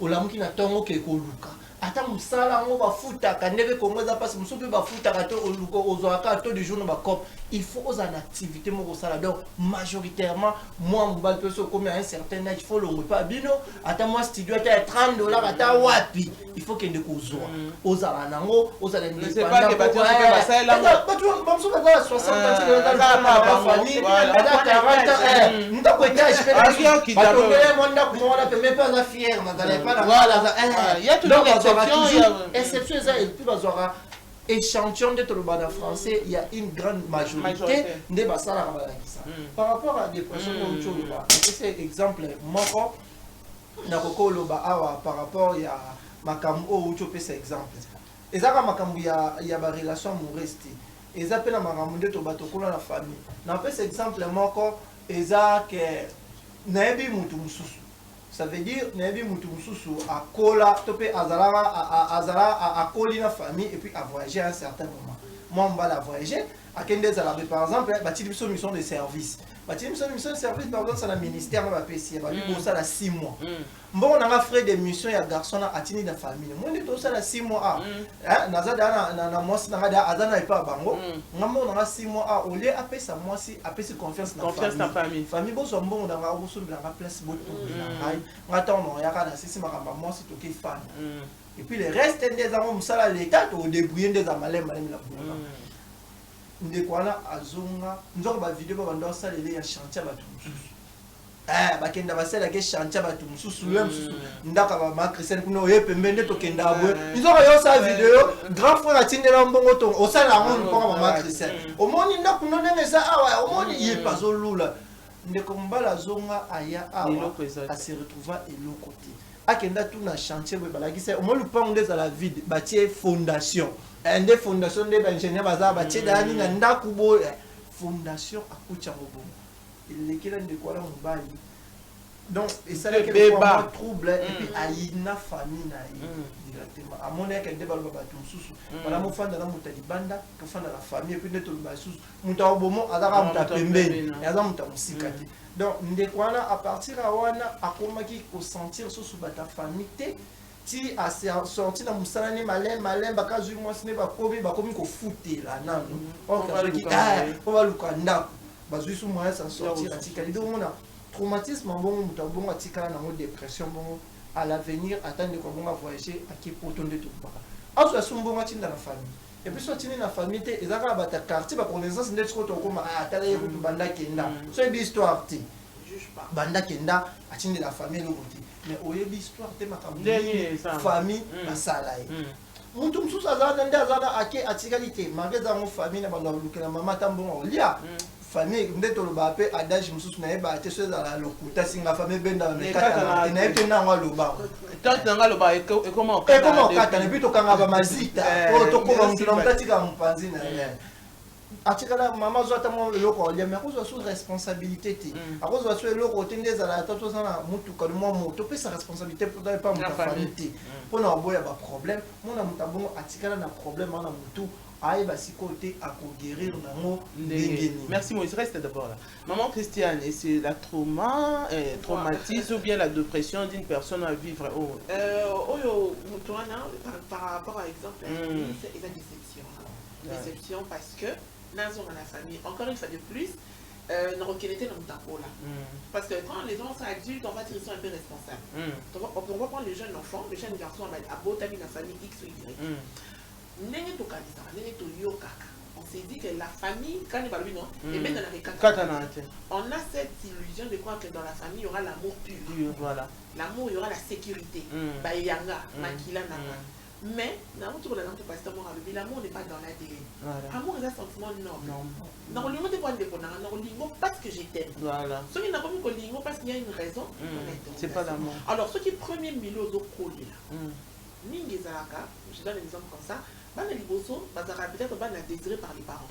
ou la mukina tongo que ko luka ata musala ngo bafutaka ndebe Congo za passe musope bafutaka to oluko ozwaka to du jour no bakop il faut aux en activité moko sala donc majoritairement moi mbal peso comme à un certain âge il faut longo pas bino ata moi studio ata $30 ata wapi il faut kende kozwa ozala nango ozala ndependant c'est pas que batu ba ça là batu bamso ba 60 ans dans la famille ata 40 ans ndako étage fait batu ngele monda kumona pe même pas fier na dans pas voilà il y a toujours exception et puis bazora échantillon de tout le français il y a une grande majorité de basala par rapport à des personnes comme Choloba c'est exemple moko na kokoloba awa par rapport ya makambo ou tu peux c'est exemple ezaka makambo ya ba relation amoureuse eza pe na makambo de to bato kola na famille na pe c'est exemple moko eza que naebi mutu mususu. Ça veut dire que mutu mususu a kola topé azala a koli na famille et puis a voyager à un certain moment. Moi on va la voyager à Kende Zalabe par exemple bâti une mission de service. Bâti une mission de service par exemple c'est le ministère va PC va lui ça la 6 mois. Bon on a frais de mission ya garçon a atini da famille. Moi on ça la 6 mois ah nazada na moi na da azana et pas bango. Ngamo on a 6 mois ah au lieu après ça moi si après c'est confiance na famille. Famille bo so mbongo na ngo so na place bo to na ngai. Ngata on ya kana sisi makamba moi si toke fan. Et puis le reste des amants musala l'état au débrouiller des amalem la boulot. Ndekwana azonga nzoko ba vidéo ba bando salele ya chantier ba tumususu bakenda basala ke chantier ba tumususu le mususu ndaka ba ma Christian kuno ye pembende to kenda abwe nzoko yo sa vidéo grand frère atindela mbongo to osala ngo ko ba ma Christian omoni ndako no ndenge sa awa omoni ye pazolula ndeko mbala zonga aya awa a se retrouver eloko te akenda tout na chantier be balakisa omoni lupango ndeza la vide batie fondation des fondations des ingénieurs bazar batie dani na ndaku bo fondation akucha bobo il est de quoi là mobali donc et ça les quelquefois trouble et puis aina famille na directement à mon eke de balo ba tumsusu bala mo fanda na mutali banda ko fanda la famille et puis neto ba susu muta bomo azaka muta pembeni azaka muta musikati donc ndekwana à partir à wana akomaki ko sentir susu bata famille te ti a sorti na musalani malem bakazu moi sine bakomi ko futela nanu on va luka ndako bazui su moyen s'en sortir atika lido mona traumatisme bon mutabongo atika na mo dépression bon à l'avenir attendre ko bonga voyager aki potonde tout baka aso sumbonga tinda na famille et puis sorti na famille te ezaka bata quartier ba connaissance ndetso ko to koma atala ye kutu banda kenda so bi histoire te juge pas banda kenda atinde la famille lo côté mais oyebi histoire te makambo famille basala ye mutu mususu azana nde azana ake atikali te mageza mo famille na banda lukela mama tambongo lia famille ndeto lo ba pe adage mususu na yeba te so za la lokuta singa famille benda me kata na ete na ngwa lo ba tant na ngwa lo ba e comment kata na bito kanga ba mazita o to ko mutu na mtatika mpanzi na atikala mama zo atamo loko lia mais akozwa sous responsabilité te akozwa sous loko tende za la toto sana mutu ka mo moto pe sa responsabilité pour pas mutu famille te pour na boya ba problème mona mutabongo atikala na problème na mutu aïe bah si côté à guérir nango ndengeni. Merci Moïse, reste d'abord là. Maman Christiane, et c'est la traumatisme ou bien la dépression d'une personne à vivre par rapport à exemple c'est la déception. Déception parce que dans la famille, encore une fois de plus, nous reconnaissons dans notre là. Parce que quand les gens sont adultes, on va dire qu'ils sont un peu responsables. On va prendre le jeune enfant, le jeune garçon, à beau t'as la famille X ou Y. On s'est dit que la famille, quand on a cette illusion de croire que dans la famille, il y aura l'amour pur. Voilà. L'amour, il y aura la sécurité. Mais, l'amour n'est pas dans l'ADN. L'amour est un sentiment noble. Parce que je t'aime. Ceux qui n'ont pas mis parce qu'il y a une raison. C'est pas l'amour. Alors, ceux qui premier milieu de coller là. Je donne un exemple comme ça. Peut-être désiré par les parents.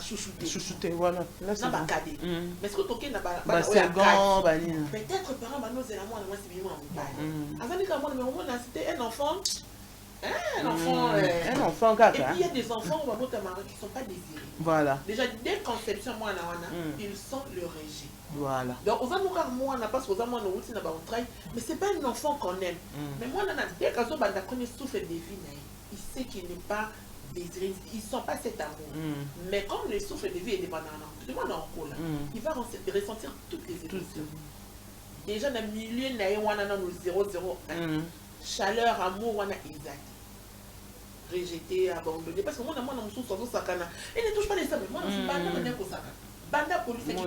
Chouchouté, voilà. Mais est-ce que tu as peut-être parents, c'est l'amour, moi c'est bien. C'était un enfant, Un enfant... Un enfant, caca. Et puis il y a des enfants qui ne sont pas désirés. Voilà. Déjà, dès conception, ils sont le rejet. Voilà. Donc, aux amours, moi, on n'a pas ce qu'on a, mais c'est pas un enfant qu'on aime. Mais moi, dès qu'on souffle des vies, il sait qu'il n'est pas désiré. Ils ne sont pas cet amour. Mais comme le souffle de vie est dépendant, il va ressentir toutes les émotions. Déjà, dans le milieu, il y a 0,01. Chaleur, amour, on a exact. Rejeté, abandonné. Parce que moi, il ne touche pas les hommes. Moi, je ne suis pas Banda police qui couche,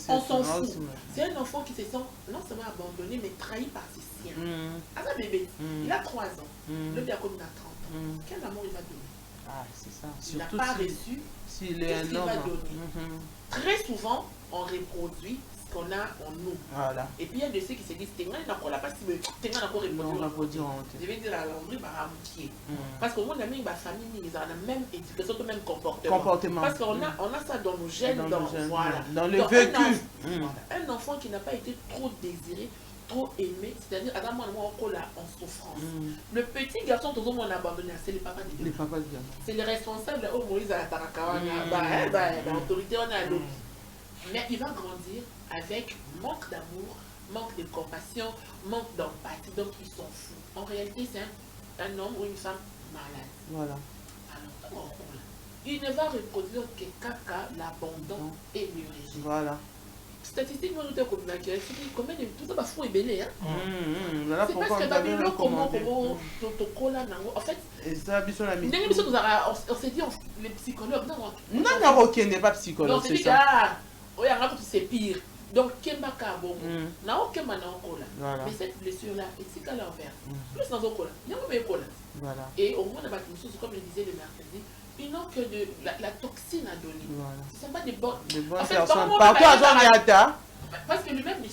on s'en fout. C'est un enfant qui se sent non seulement abandonné, mais trahi par ses siens. Un bébé, il a 3 ans. Le diacône a 30 ans. Quel amour il va donner? Ah, c'est ça. Il n'a pas reçu. S'il est un homme. Très souvent, on reproduit ce qu'on a en nous. Voilà. Et puis il y a de ceux qui se disent Tenga n'a pas la pas si Tenga n'a pas reproduit. Je vais dire à l'André, parce que moi, on a mis ma famille, ils ont la même éducation, le même comportement. Parce qu'on a ça dans nos gènes, dans le vécu. Un enfant qui n'a pas été trop désiré, trop aimé, c'est-à-dire à en souffrance. Le petit garçon, tout le monde a abandonné, c'est les papas des garçons. C'est les responsables, oh Moïse à la Tarakawana, l'autorité, on a l'autre. Mais il va grandir avec manque d'amour, manque de compassion, manque d'empathie, donc ils s'en foutent. En réalité, c'est un homme ou une femme malade. Voilà. Alors, il ne va reproduire que caca, l'abandon et le rejet. Voilà. Statistiquement, nous avons combien de tout ça va fou et belé. C'est parce que Babylone, comment en fait, on s'est dit, les psychologues, non, ok, n'est pas psychologue. On s'est dit, c'est pire. Donc, Kembaka bon, na aucun cola. Mais cette blessure-là, c'est qu'à l'envers. Plus dans un cola, il y a un cola. Et au moins, comme je disais le mercredi, ils n'ont que de la toxine à donner. Ce ne sont pas des bonnes personnes. Partout à Jean-Yata. Parce que lui-même ne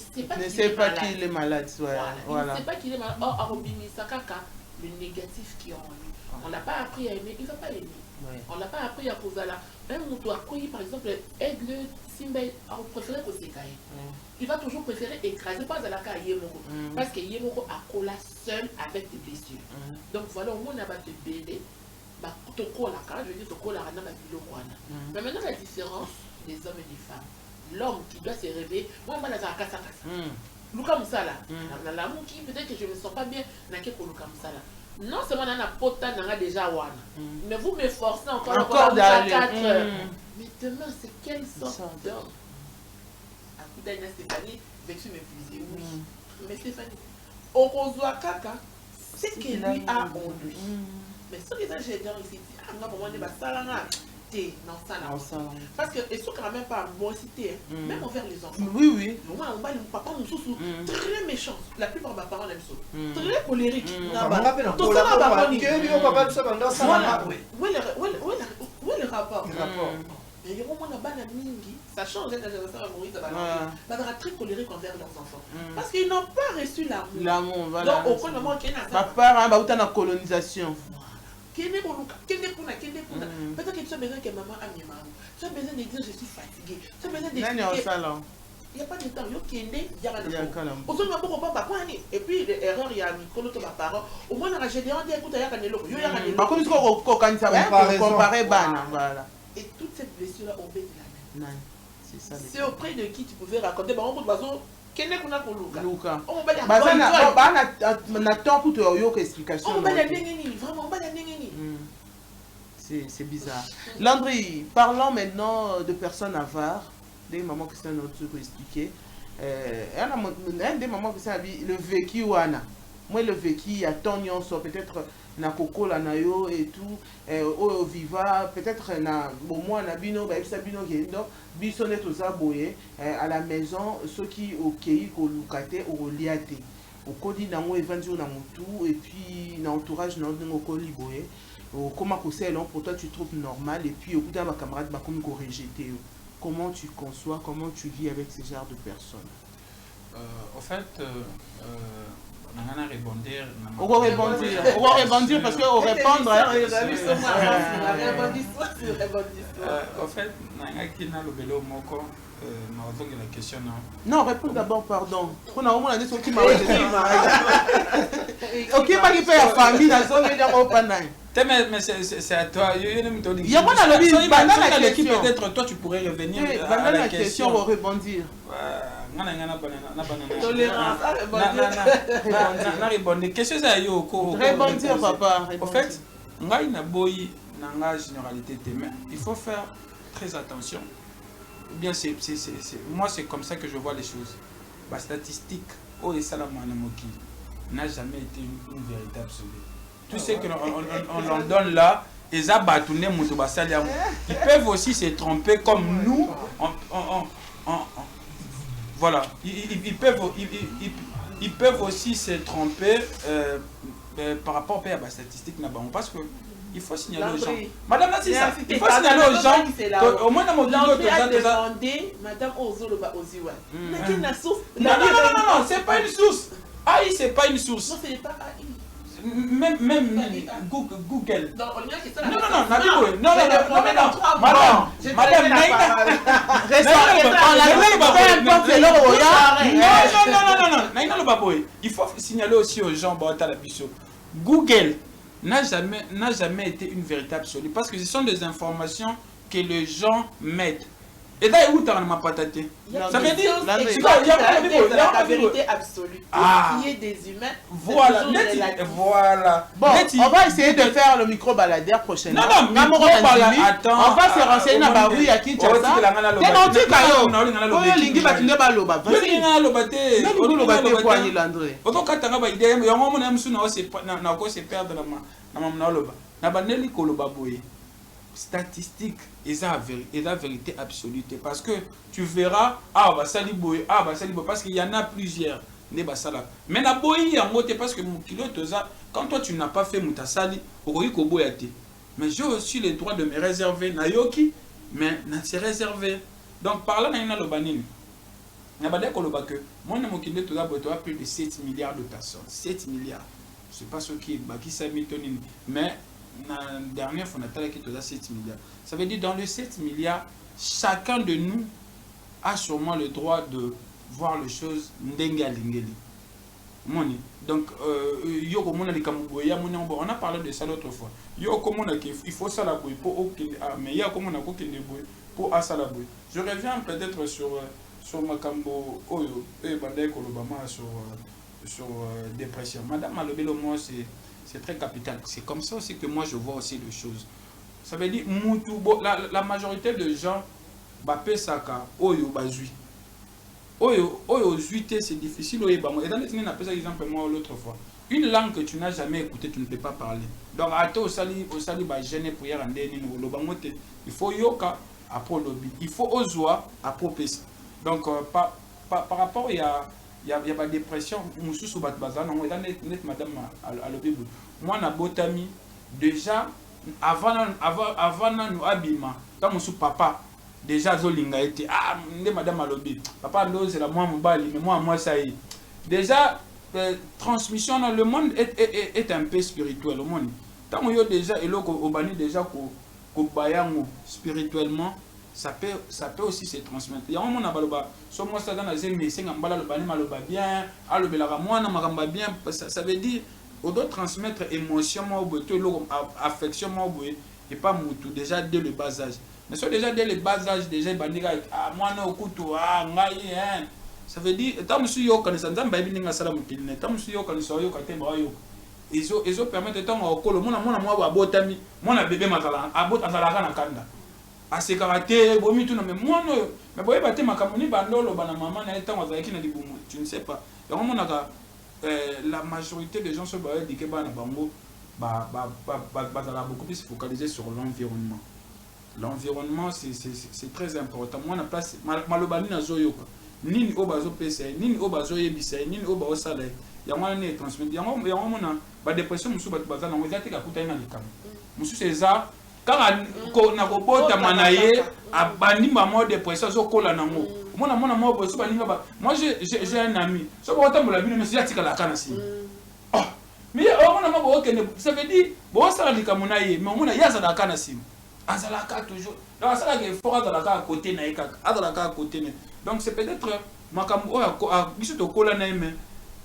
sait pas qu'il est malade. Il ne sait pas qu'il est malade. Or, Arobini Sakaka, le négatif qui est en lui. On n'a pas appris à aimer, il ne va pas aimer. On n'a pas appris à poser là. Même Moutou Akoyi, par exemple, aide-le, Simba, on préférait que c'est Kaye. Il va toujours préférer écraser, pas à la Kaye Yemoko. Parce que Yemoko a colla seul avec des blessures. Donc voilà, au moins on a battu bébé. Je veux dire, mais maintenant la différence des hommes et des femmes, l'homme qui doit se réveiller, moi je vais à casa. Luka Moussala, l'amour qui peut-être que je ne me sens pas bien, n'a que pour Luka Moussala. Non seulement on a pota déjà wana, mais vous me forcez encore d'aller 4 heures. Mais demain c'est quelle sorte d'homme? À coup d'Aïna Stéphanie, vais-tu m'épuiser? Oui. Mais Stéphanie, Orozoa Kaka, c'est ce qu'il lui a en lui. Mais ce que j'ai dit ici, parce que et ce qu'on n'a même pas morosité, même envers les enfants. Oui. Moi, papa, mon sous très méchant. La plupart de mes parents aiment ça. Très colérique. Tout ça, papa, où est le rapport? Et ça change la génération à Moïse. Ils sont très colériques envers leurs enfants. Parce qu'ils n'ont pas reçu l'amour. L'amour, voilà. Donc, au moment qu'il y a papa, il y a une colonisation. Peut-être que tu as besoin que maman aime maman. Tu as besoin de dire je suis fatiguée. Tu as besoin de dire. Il n'y a pas de temps. Il y a et puis l'erreur, il y a un parent. Au moins, on a dit écoute, il y a un et toute cette blessure-là, on met de la main. C'est auprès de qui tu pouvais raconter. C'est bizarre. Landry, parlons maintenant de personnes avares, des mamans qui sont notre expliquer. Un des mamans qui sont le vécu wana. Moi le vécu il y a tant peut-être na koko la nayo et tout au viva peut-être na bon moi na bino ba ebisa bino gendo biso net ozaboye à la maison ceux qui okei ko lukate o liate au kodi na mo evandi na mutu et puis na entourage na ndingo ko liboye comment que c'est pour toi tu trouves normal et puis au bout d'un camarade ba comme ko rejeter. Comment tu conçois, comment tu vis avec ce genre de personnes? En fait On va rebondir. On va rebondir parce qu'on répondre. En fait, la question. Non, réponds d'abord, pardon. On a au moins dit ce qui m'a dit. Ok, pas qu'il fait la famille dans son mais c'est à toi. Il y a la l'équipe, peut-être toi tu pourrais revenir à la question. On va rebondir. Rebondir, papa. En fait, il faut faire très attention. Bien, moi c'est comme ça que je vois les choses. La statistique, n'a jamais été une vérité absolue. Tout ce qu'on en donne là, ils peuvent aussi se tromper comme nous. Voilà, ils peuvent aussi se tromper par rapport à la statistique. Parce que il faut signaler aux gens. Madame Nassissa, il faut signaler aux gens. Au moins, dans mon L'André a demandé, Madame Ozolo Oziwa. Non, c'est pas une source. AI, c'est pas une source. Non, ce n'est pas AI. Même Google. Non, il faut signaler aussi aux gens, Google n'a jamais été une vérité absolue parce que ce sont des informations que les gens mettent. Et là, où tu as ma patate? Ça veut dire la vérité absolue. Qui est des humains. Voilà. Bon, on va essayer de faire le micro-baladeur prochainement. Non, attends. On va se renseigner dans la rue à Kinshasa. Statistique et la vérité absolue parce que tu verras parce qu'il y en a plusieurs mais la boyi en moté parce que quand toi tu n'as pas fait mutasali mais j'ai aussi le droit de me réserver nayoki mais c'est réservé donc par là na lobanini na bade ko loba que mon mokile toza boto a plus de 7 milliards de personnes 7 milliards je sais pas ce qui est baki sa mitonini mais la dernière fois, on a qui 7 milliards. Ça veut dire dans les 7 milliards, chacun de nous a sûrement le droit de voir les choses ndengalingeli. Donc, on a parlé de ça l'autre fois. Il faut ça la bouille mais il y a comme on a pour ça la bouille. Je reviens peut-être sur ma cambo oyo et bandé kolobama sur dépression. Madame Malobelo, moi c'est très capital. C'est comme ça aussi que moi je vois aussi les choses. Ça veut dire la majorité de gens bapé saka oyo bazui. Oyo zuité c'est difficile oyo ba. Et dans les on appelle ça exemple moi l'autre fois. Une langue que tu n'as jamais écoutée, tu ne peux pas parler. Donc à toi au sali ba gêner pour y rendre ni lo bangote. Il faut yoka après lobby. Il faut ozoa après pesa. Donc par rapport il y a pas de dépression, mususu bat bazana on est net madame à l'obébu. Moi na botami déjà avant nous abima quand musu papa déjà zolinga était ndé madame à l'obébu. Papa ndo c'est la moi mobali mais moi ça y est. Déjà transmission dans le monde est un peu spirituel au monde. Tant yo déjà eloko obani déjà ko bayango spirituellement ça peut aussi se transmettre. Il y a un moment baloba so moi ça dans la zemi senga mbala lobani maloba bien alobela ka mwana makamba bien ça veut dire on doit transmettre émotion mo boto lo affection mo boye et pas mutu déjà dès le bas âge. Mais so déjà dès le bas âge déjà bandika mwana okutu ngai ça veut dire tant musu yo kanisa nzamba bininga sala mutine tant musu yo kanisa yo katemba yo ils ont permettre tant okolo mona mwa botami mona bébé matala azala kana kanda assez caractère bomi tout mais moi non mais boye baté makamoni bandolo bana maman na temps azaki na libumu tu ne sais pas donc on a la majorité des gens se baillent dit que bana bango beaucoup plus focalisé sur l'environnement. L'environnement c'est très important. Moi na place malobani na zoyoka nini obazo pesa nini obazo yebisa nini oba osala ya mwana ne transmettre ya mwana ba dépression musu ba bazana ngozate ka kuta ina likamo musu c'est ça kaka na kobota manaye abandi mamo dépression so kola nango mona mo so baninga ba moi j'ai un ami so bota mola bino mais c'est la kana si oh mais mona mo okende ça veut dire bo sala likamuna ye mais mona yaza da kana si azalaka toujours donc ça que fort azalaka à côté na ekaka azalaka à côté donc c'est peut-être makambo a biso to kola na mais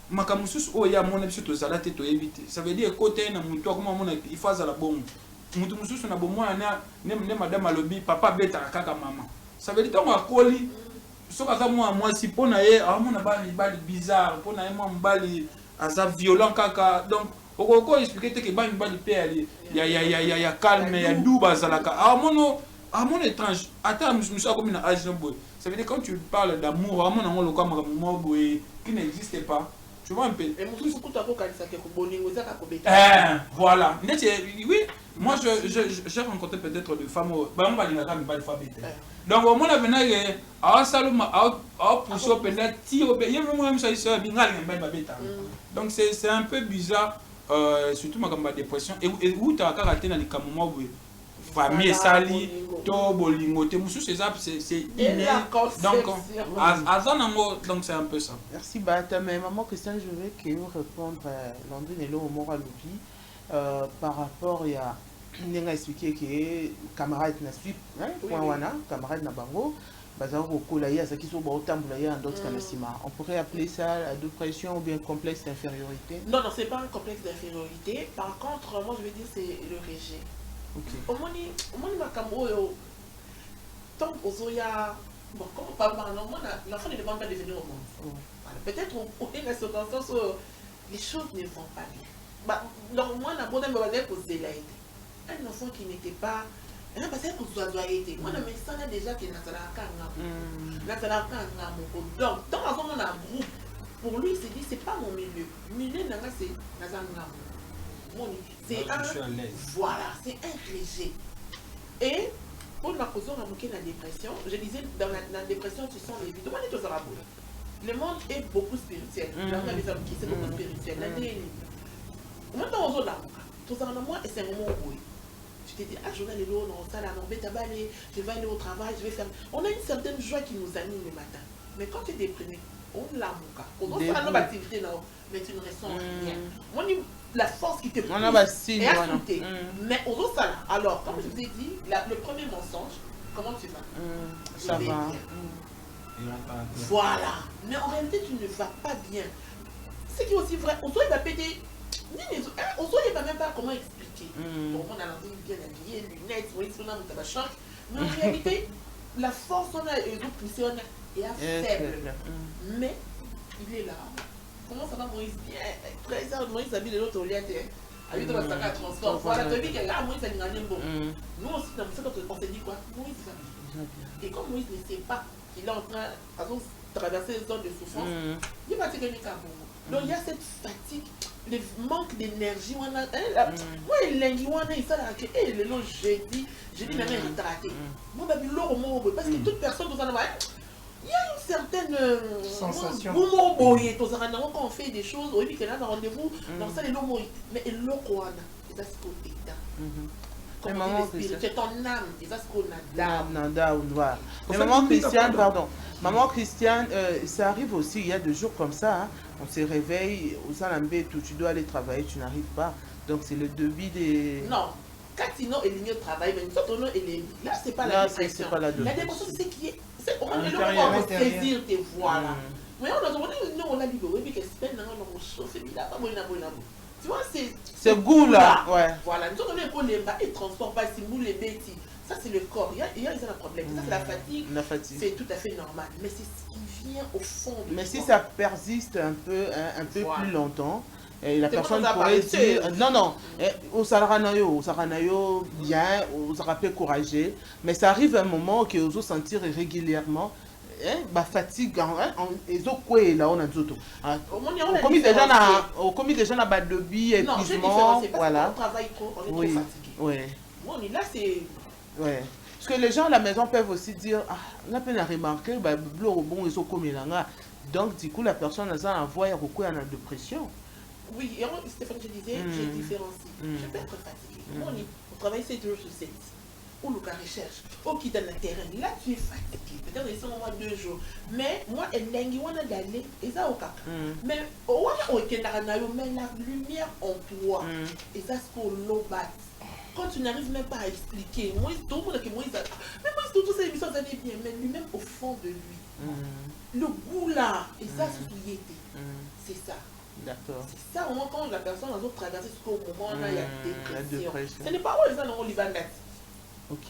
makambo susu o ya mona biso to sala te to éviter ça veut dire côté na mutu akoma mona il faut azala bon mutu mususu na bomona ne madame alobi papa beta kaka mama ça veut dire tant akoli soka za moi si pona ye amona bali bizarre pona ye moi mbali aza violent kaka donc oko expliquer te que bali pe ya calme ya douba zalaka amona étrange attends mususu comme na âge boy ça veut dire quand tu parles d'amour amona ngolo comme mo boy qui n'existe pas. Tu vois un peu. Voilà. Oui, moi j'ai rencontré peut-être des femmes. Donc au moins donc c'est un peu bizarre, surtout ma dépression. Et où tu as raté dans les camomos famille sali to bolingo te musu c'est inné donc c'est un peu ça. Merci Bata, mais maman Christiane, je veux que vous répondre Landry Nelo au moral par rapport à il a expliqué que camarade na suite point wana camarade na bango bazao kokolaya ça qui sont en d'autres kanasima. On pourrait appeler ça la dépression ou bien complexe d'infériorité. Non, c'est pas un complexe d'infériorité. Par contre, moi je veux dire c'est le rejet. Au moins makambo yo tant ozoya bon comment pas normalement l'enfant ne demande pas de venir au monde. Peut-être au une circonstance où les choses ne vont pas bien. Normalement na bonne balade pour zelaide. Un enfant qui n'était pas parce que vous doit été. Moi mais ça là déjà qui na sala kanga. Na sala kanga mon donc tant avant on a un groupe pour lui il s'est dit c'est pas mon milieu. Milieu nanga c'est nazanga. C'est un voilà, c'est un cliché. Et pour ma cause la dépression, je disais dans la dépression tu sens les vies. Le monde est beaucoup spirituel. C'est beaucoup spirituel. Maintenant on là, tout ça moi et c'est un moment où tu te dis ah je vais aller au je vais aller au travail, je vais faire. On a une certaine joie qui nous anime le matin. Mais quand tu es déprimé, on l'a on doit faire nos activités mais tu ne ressens rien. La force qui te pousse est ajoutée. Mais aux autres, alors, comme je vous ai dit, le premier mensonge, comment tu vas? Ça va. Voilà. Mais en réalité, tu ne vas pas bien. Ce qui est aussi vrai, Ozo, il va péter. Ozo, il ne va même pas comment expliquer. Bon, on a l'envie bien habillé, lunettes, mais en réalité, la force, on a est faible. Mais il est là. Comment ça va Moïse? Bien, Moïse habille l'autre au lieu de la sac à transport. Voilà, tu dis que là, Moïse a gagné bon. Nous aussi, on s'est dit quoi? Moïse va bien. Et comme Moïse ne sait pas qu'il est en train de traverser les zones de souffrance, il va te gagner qu'à bon. Donc il y a cette fatigue, le manque d'énergie. Moi, l'envie, il s'est là, et le long, jeudi, n'a rien raté. Moi, parce que toute personne doit en avoir. Il y a une certaine sensation. Quand on fait des choses, on dit qu'il y a un rendez-vous, dans ça, les lots mais il c'est ce qu'on est. C'est ton âme, c'est ce qu'on a. Mais maman Christiane, pardon. Maman Christiane, ça arrive aussi, il y a des jours comme ça, on se réveille, aux alambés, tu dois aller travailler, tu n'arrives pas. Donc c'est le début des... Non. Quand sinon, il est mieux de travail, mais là, c'est pas la dépression. La dépression, c'est ce qui est. On va saisir tes voix là. Mais on a dit, oui, mais tu vois, c'est goût là. Voilà, nous on est pour les bas, ils transportent pas, si nous les bêtis. Ça, c'est le corps. Il y a un problème. Ça, c'est la fatigue. C'est tout à fait normal. Mais c'est ce qui vient au fond. Mais si ça persiste un peu plus longtemps, et la personne pourrait dire non, au Saranayo, bien, au Sarapé courageux, mais ça arrive à un moment que vous sentir régulièrement fatigue, ils ont quoi là, on a tout. Au commis déjà na badobi épuisement, voilà. On travaille trop, on est trop fatigué. Bon, là c'est. Parce que les gens à la maison peuvent aussi dire on a peine à remarquer, bon ils sont comme là. Donc du coup la personne a envoyé beaucoup en dépression. Oui, et Stéphane, je disais, j'ai différencié. Je peux être fatigué. Moi, on travaille 7 jours sur 7. ou le cas recherche, ou qui dans le terrain, là tu es fatigué, peut-être ils sont au moins 2 jours, mais moi, elle n'a pas d'aller, et ça au cas. Mais au moins, mais la lumière en toi, et ça c'est pour l'eau batte. Quand tu n'arrives même pas à expliquer, moi, tout le monde qui moi, mais moi, toutes ces émissions allaient bien, mais lui-même au fond de lui, le goût là, et ça c'est ce qui était, c'est ça. D'accord. C'est ça, au moins, quand la personne a traversé ce moment là, il y a dépression. Ce n'est pas où les gens ont l'Ivanet.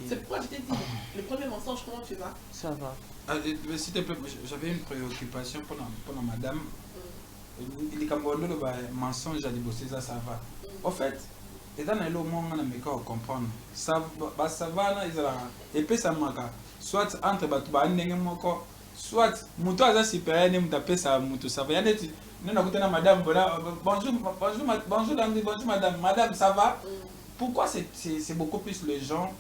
C'est pourquoi je t'ai dit, le premier mensonge, comment tu vas? Ça va. S'il te plaît, j'avais une préoccupation pour madame. Il est comme le mensonge à débosser, ça va. En fait, et dans le moment on a mis qu'à comprendre. Ça va, et puis ça manque. Soit entre Batouba et Moko, soit Mouto a supérieur, et Moutapé, ça Mouto, ça va. Nous avons madame, bonjour madame, madame, ça va? Pourquoi c'est beaucoup plus les gens,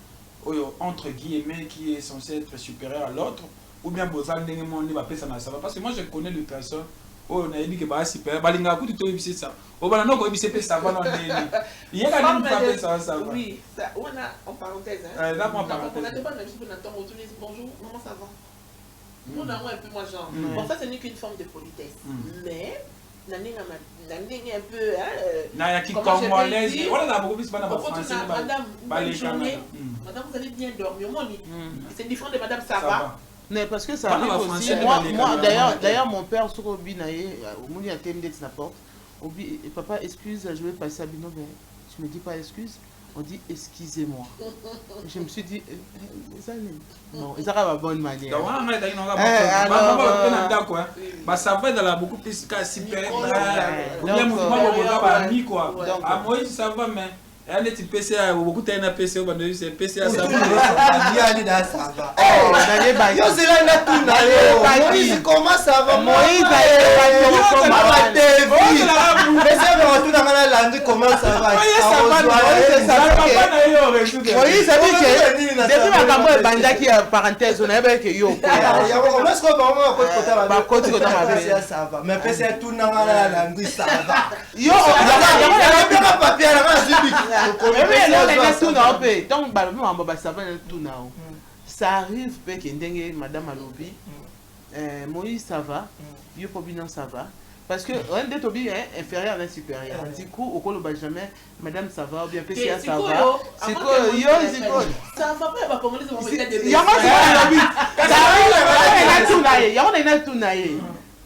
entre guillemets, qui est censé être supérieur à l'autre, ou bien Bozal Dengemon, ça va? Parce que moi je connais le personne, on a dit que c'est super, Balinga, tout est ça. Au Balano, c'est ça va. Il y a quand même ça va. Oui, on a en parenthèse. Là, moi, en parenthèse. On a des bonnes habitudes, on dit bonjour, comment ça va? Nous, on a un peu moi genre. Bon, ça, ce n'est qu'une forme de politesse. Mais, on a un peu. Comment je vais dire? Madame, bonne journée. Madame, vous allez bien dormir. C'est différent de madame, ça va. Mais parce que ça arrive aussi. Moi d'ailleurs, mon père, sur Obi Naye, au moment où il y a n'importe, Obi, papa, excuse, je vais passer à Bino, mais tu me dis pas excuse. On dit excusez-moi. Je me suis dit, non, ça va bonne manière. Ça va dans la beaucoup plus super. Ça va, mais. Elle est PCA, beaucoup de PCA, c'est PCA, ça va. Comment ça va? Moïse a dit que depuis ma campagne de Bandaki, parenthèse, on avait que yo. Mais PCA tout n'a pas la langue, ça va. Yo, ça arrive que madame Alobi, Moïse ça va, yo Pobino ça va, parce que un des Tobi est inférieur à un supérieur. Du coup, au col jamais, madame ça va, ou bien PCA ça va. C'est quoi, yo, c'est quoi? Ça va pas, il va commencer à me dire des il y a moi ça Alobi. Ça arrive, il y a tout naïe.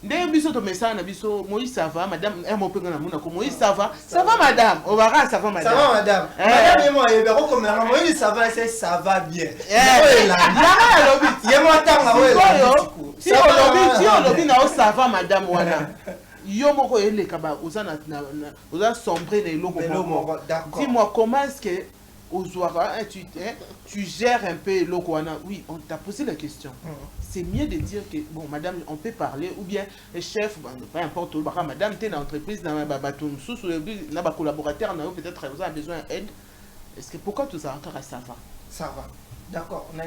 Dès biso to message na biso Moïse ça va madame mopenga na muna ko Moïse ça va madame on va ça va madame ça va madame madame et moi et bero comme Moïse ça va c'est ça va bien si on lobby na ça va madame wana yo moko ele kaba oza sombré na eloko moko dis-moi comment est-ce que tu gères un peu l'eau. Oui, on t'a posé la question. C'est mieux de dire que, bon, madame, on peut parler, ou bien le chef, peu importe, madame, tu es dans l'entreprise, dans un collaborateur, peut-être vous avez besoin d'aide. Est-ce que pourquoi tout ça encore ça va? Ça va. D'accord. On a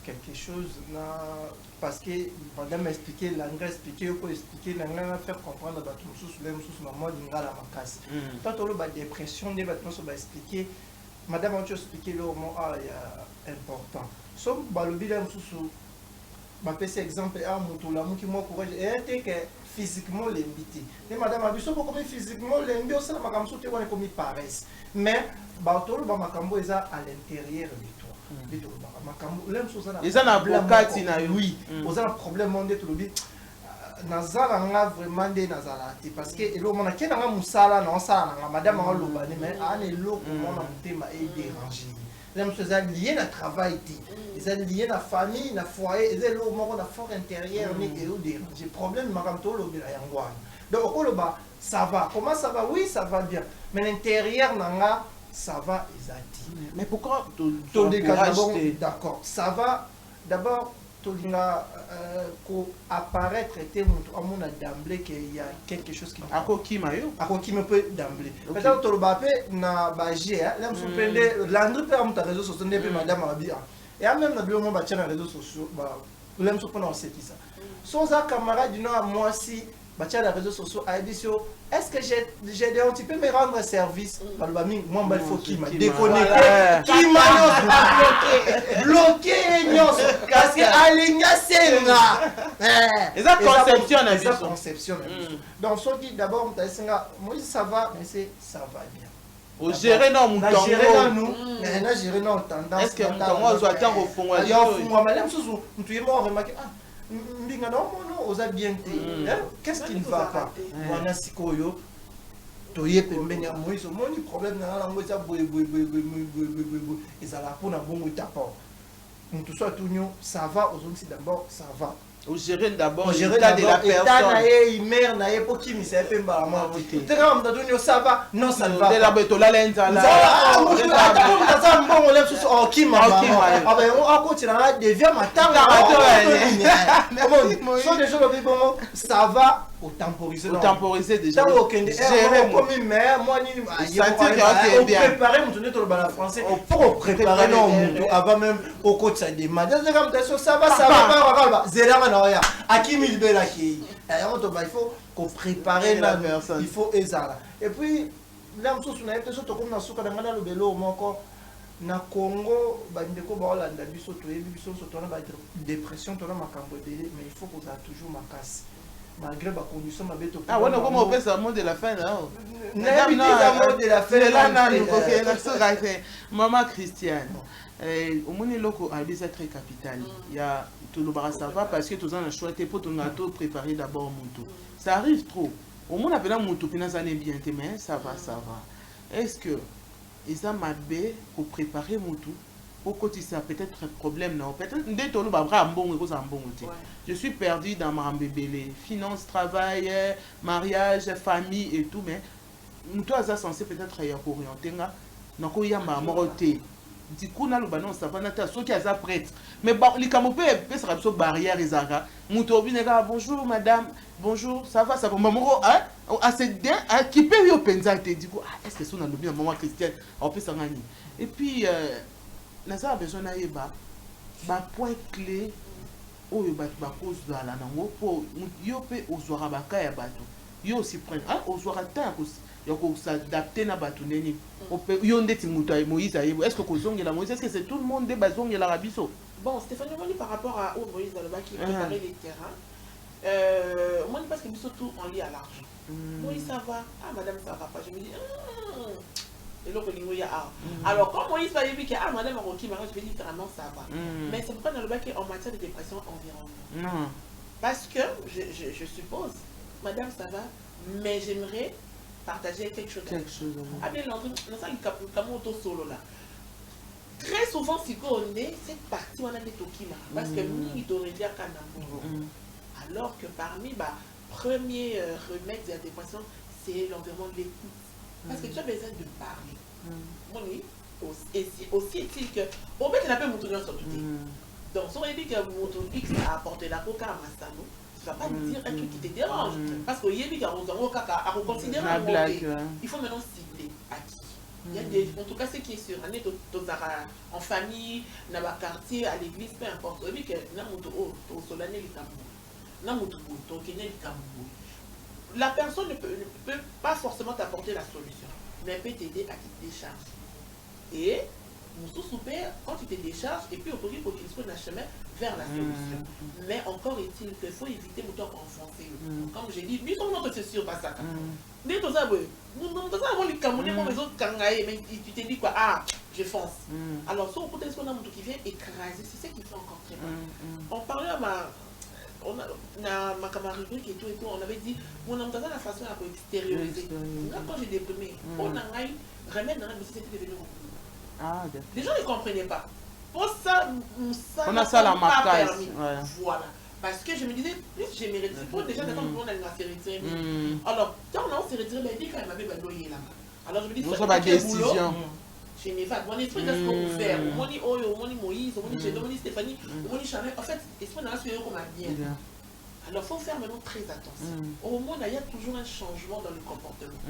quelque chose, parce que madame m'a expliqué, l'anglais expliqué, pour expliquer, l'anglais va faire comprendre à tout le monde, maman, l'ingala la macasse. Quand on a dépression, des bâtiments va expliquer, madame a expliqué le mot important. Sauf balobi là, ma petit exemple, l'amour qui m'a courage, et que physiquement l'invité. Mais madame a dit, comme physiquement l'invité, on sait que ma soute est comme il paraît. Mais, bateau, ma cambo est à l'intérieur de toi. Ils ont un avocat, oui, ils ont un problème mondial, tout le monde. Nazala vraiment des nazalati parce que le monde qui n'a pas musala non ça madame a l'obani mais a les lots comment on thème est dérangé. Les choses liées à travail, ils sont liés à famille, à foyer, ils sont liés à fort intérieur mais et au dérangé. Problème madame tout le yangwan. Donc au bas ça va. Comment ça va? Oui, ça va bien. Mais l'intérieur nanga ça va exact. Mais pourquoi d'accord, ça va d'abord apparaître à mon d'emblée qu'il y a quelque chose qui me peut d'emblée. Peut-être que le na bagé l'André peut avoir réseaux sociaux madame Abia et même na bio mon bâti na réseaux sociaux l'aime se prononcer qui ça sans un camarade du nom moi si Batia les réseaux sociaux, est-ce que tu peux me rendre service? Moi, il faut qu'il m'a déconnecté. Qui m'a bloqué. Parce que Alinga Senga. Et ça conception. Donc, ce qui d'abord, moi, ça va, mais ça va bien. Au gérer dans mon temps. Gérer dans tendance. Est-ce que moi, je dois attendre au fond? Qu'est-ce qui ne va pas? Voilà, si koyo, toye pembeni Moïse, mon problème na la ngoza boy et ça la pour na bon tapa. Tout ça tout ça va aujourd'hui d'abord ça va. Au gérer d'abord l'état de la personne. Il mère na pour qui mi c'est pemba moi. Tram da donyo ça va, non ça ne va pas. De la betola lenza là. Ça bon on lève sur oh qui m'a. Ah ben on continue là devient ma tanga. Sont des gens qui bon ça va au temporiser déjà. Gérer comme une mère moi ni préparer mon tourner tout le bal français pour préparer non avant même au coach ça demande. Ça va pas à qui il bel accueil. Il faut qu'on prépare la personne. Il faut ezala. Et puis là on se souvient peut-être comme na suka dans le belo moko na Congo bandeko ba Hollande biso to yebi biso to na ba dépression to na makambo belé mais il faut qu'on a toujours ma casse. Malgré ma condition ma beto. Ah ouais, comment on fait ça mot de la fin là. Non, mot de la fin là non, OK, la sera fait. Maman Christiane. Au monde loko a des très capital. Il y a tout le bar ça va parce que tous en a choisi pour ton gâteau préparer d'abord moto. Ça arrive trop. Au monde appelle moto puis ça n'est bien mais ça va. Est-ce que ils ont mabé pour préparer moto pour que ça peut-être un problème non peut-être dès tout le bar bon et ça bon. Je suis perdu dans ma bébé finance, travail, mariage, famille et tout mais moto ça censé peut-être y orienter nga nako ya ma moroté. Du coup, na lubano ça va nata so qui a prêtre mais les camopé peut sera sur barrière ezaka muto binega bonjour madame bonjour ça va maman hein assez bien qui peut yo penza te du coup est-ce que son na lobi maman Christiane on peut s'engagner et puis na ça besoin na yeba ba point clé oyo ba cause za la nango po yo pe ozwara baka ya bato yo aussi prendre ozwara ta il faut s'adapter à Batuneni. Est-ce que Moïse, est-ce que c'est tout le monde des bazons et l'Arabiso? Bon, Stéphanie, par rapport à Moïse dans le bac qui préparait les terrains, moi, parce que surtout on lit à l'argent. Moïse, ça va. Ah, madame, ça va pas. Je me dis, et l'autre, il y a alors, quand Moïse va dire que madame, je me dis vraiment ça va. Mais c'est pourquoi dans le bac en matière de dépression environnement. Parce que, je suppose, madame, ça va, mais j'aimerais partager quelque chose. Ah bien, solo là. Très souvent, si on est cette partie, on a des tokima. Parce que nous, il devrait dire alors que parmi les premiers remèdes de la dépression, c'est l'environnement de l'écoute. Parce que tu as besoin de parler. Aussi est-il que, on met un peu mon tourneur sur tout. Donc, si on dit que mon X a apporté la coca à Massano, tu ne vas pas dire un truc qui te dérange. Parce qu'il y a des gens qui ont considéré un mauvais. Il faut maintenant cibler à qui. Il y a des, en tout cas, ce qui est sûr, en famille, dans le quartier, à l'église, peu importe. Il y a la personne ne peut pas forcément t'apporter la solution, mais elle peut t'aider à te décharger. Et quand tu te décharges, et puis aujourd'hui, il faut qu'il soit un chemin vers la solution. Mais encore est-il qu'il faut éviter de enfoncer. Comme j'ai dit, nous sommes notre sûr pas ça. Mais tu te dis quoi? Ah, je fonce. Alors, si on peut être un homme qui vient écraser, c'est ce qui fait encore très mal. On parlait à ma camarade qui et tout, on avait dit, on a la façon à extérioriser. Quand j'ai déprimé, on a remettre dans la société devenu les gens ne comprenaient pas. Pour ça, on a ça la marque. Voilà. Parce que je me disais, plus j'ai mérité. Pour déjà, quand on a s'est retiré. Alors, quand on s'est retiré, il dit quand il m'avait balayé là. Alors je me dis, c'est une décision. Je m'évade. Mon esprit, qu'est-ce qu'on peut faire? Mon dit Oyo, mon dit Moïse, mon dit Chédo, mon dit Stéphanie, mon dit Chanel. En fait, l'esprit n'a pas suivi comme un bien. Alors, il faut faire maintenant très attention. Au moins, il y a toujours un changement dans le comportement.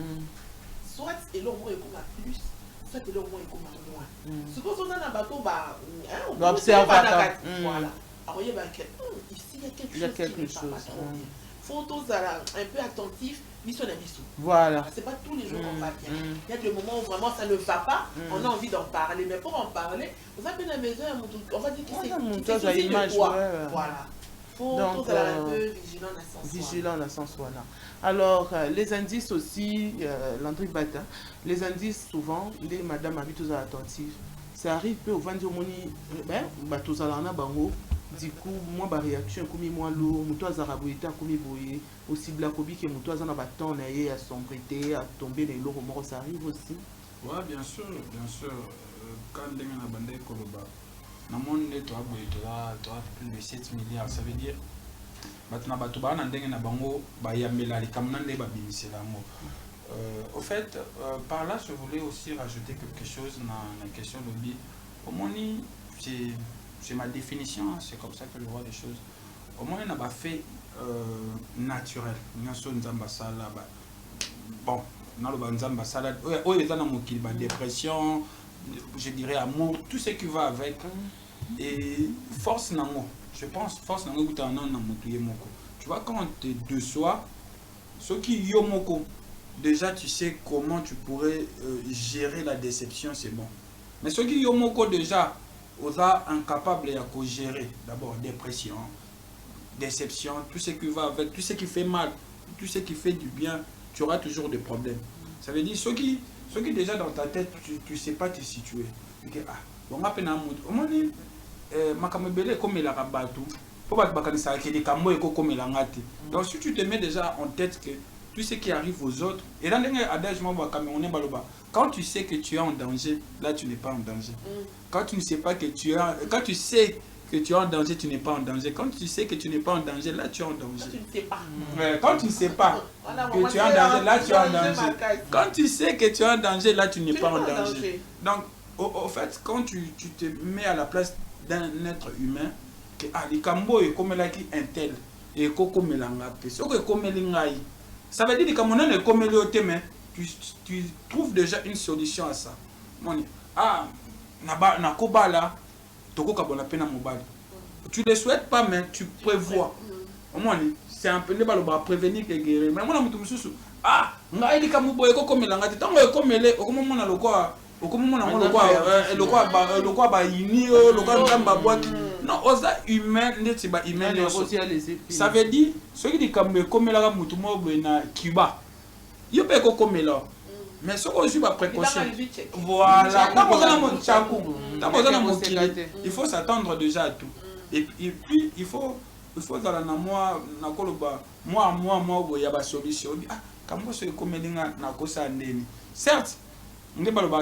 Soit, et là, au moins, il y a plus. Ça que le moins est comme moins. Ce qu'on a dans le bateau, on observe. Voilà. Alors il y a ici il y a quelque chose qui ne va pas trop bien. faut tous un peu attentifs. Voilà. C'est pas tous les jours qu'on va bien. Il y a des moments où vraiment ça ne va pas, on a envie d'en parler. Mais pour en parler, vous avez la maison, on va dire que c'est une quoi. Voilà. Faut tous être un peu vigilant à sens. Vigilant à sens, voilà. Alors, les indices aussi, Landry Bata, les indices souvent, les madame habitent tous attentifs. Ça arrive peu au vendu au moni, bah tous à l'ana bango. Du coup, moi, ma réaction, comme moi, l'eau, moi, Zaraboïta, comme boye, aussi Blakobi, que moi, à bâton, à sombreté, à tomber les lots, ça arrive aussi. Oui, bien sûr, bien sûr. Quand on a bandé Koloba, dans le monde, tu as plus de 7 milliards. Ça veut dire, au fait, par là, je voulais aussi rajouter quelque chose dans la question de l'objet. Au moins, c'est ma définition, c'est comme ça que je vois les choses. Au moins, on n'a pas fait naturel. Bon, dans le banzamba salade, dépression, je dirais amour, tout ce qui va avec. Et force nango, je pense, force nango, tu vois, quand on te déçoit, ce qui yomoko, déjà tu sais comment tu pourrais gérer la déception, c'est bon. Mais ce qui yomoko déjà, on est incapable de gérer d'abord dépression, déception, tout ce qui va avec, tout ce qui fait mal, tout ce qui fait du bien, tu auras toujours des problèmes. Ça veut dire ceux qui déjà dans ta tête, tu ne sais pas te situer. Okay, on a peine à au moins comme il a rabattu, donc si tu te mets déjà en tête que tout ce qui arrive aux autres, et dans les adage, quand tu sais que tu es en danger, là tu n'es pas en danger. Quand tu ne sais pas que tu es, quand tu sais que tu es en danger, tu n'es pas en danger. Quand tu sais que tu n'es pas en danger, là tu es en danger. Quand tu ne sais pas. Quand tu ne sais pas que tu es en danger, là tu es en danger. Quand tu sais que tu es en danger, là tu n'es pas en danger. Donc, au fait, quand tu te mets à la place d'un être humain, que les cambo est comme là qui intel et comme l'angape. Ce que comme l'ingay, ça veut dire que mon est comme le mais tu trouves déjà une solution à ça. Na koba là, toko kabona pena mobile. Tu ne le souhaites pas, mais tu prévois. Au moins, c'est un peu de baloba prévenir que guérir. Mais moi, je me suis dit, ngai di kamubo eko comme l'angate. Tant que comme le, au moment na lokwa, au moment na lokwa ba yini, lokwa ndamba boîte. Non, osa humain, n'est pas humain. Ça veut dire, ceux qui disent comme la mutumo na Cuba, il peut être comme là. Mais ce qu'on suit, précaution. Voilà, il faut s'attendre déjà à tout. Et puis, il faut dans moi, il y a des solutions. Certes,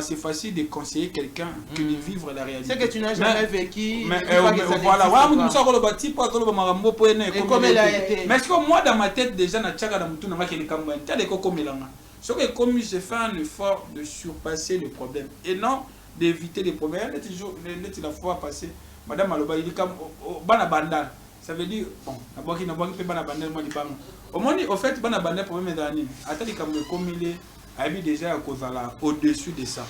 c'est facile de conseiller quelqu'un que de vivre la réalité. C'est que tu n'as jamais vécu. Mais voilà, mais est-ce que moi, dans ma tête, déjà, ce que comme j'ai fait un effort de surpasser les problèmes et non d'éviter les problèmes. La fois passée, Madame Maloba, il dit comme Banabandal. Ça veut dire, bon, au moins, au fait, Banabandal, problème d'année. Attendez, comme il est déjà au-dessus de ça.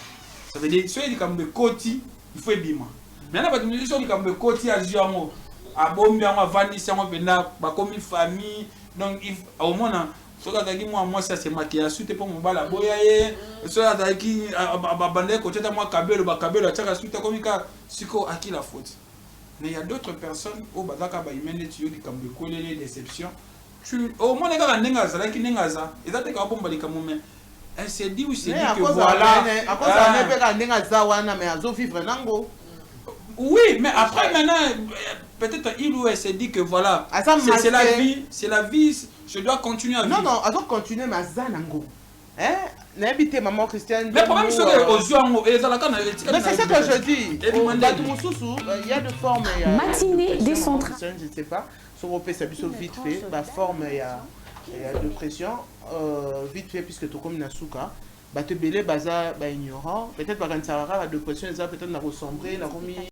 Ça veut dire, si il dit comme le côté, il faut bima. Maintenant, il dit comme le côté à Giamo, à Bombi, à Vanis, à comme une famille. Donc, au moins, moi ça c'est maquillage suite pour mon bala boyaye ça qui abandonné côté de moi kabelo tchaka suite comme ka siko à qui la faute. Mais il y a d'autres personnes au bazaka ba imene tu di kambe kolele déception tu au moins les gars nengaza la ki nengaza ezate ka bomba li kamume elle s'est dit ou c'est dit que voilà à cause ça n'est pas nengaza wana mais azo vivre nango. Oui, mais après maintenant peut-être il ou elle s'est dit que voilà c'est la vie, je dois continuer à vivre. Non, elle doit continuer mais Zanango. Hein? N'habitez maman Christiane. Mais le problème c'est que mais c'est ce que je dis. Il y a deux formes. Matinée décentralisée. Je ne sais pas. Sur OP, ça vite fait. La forme, il y a de pression. Vite fait, puisque tout comme Nasuka. Te belé baza ignorant. Peut-être par un la dépression, peut-être la ressembrer, la remis.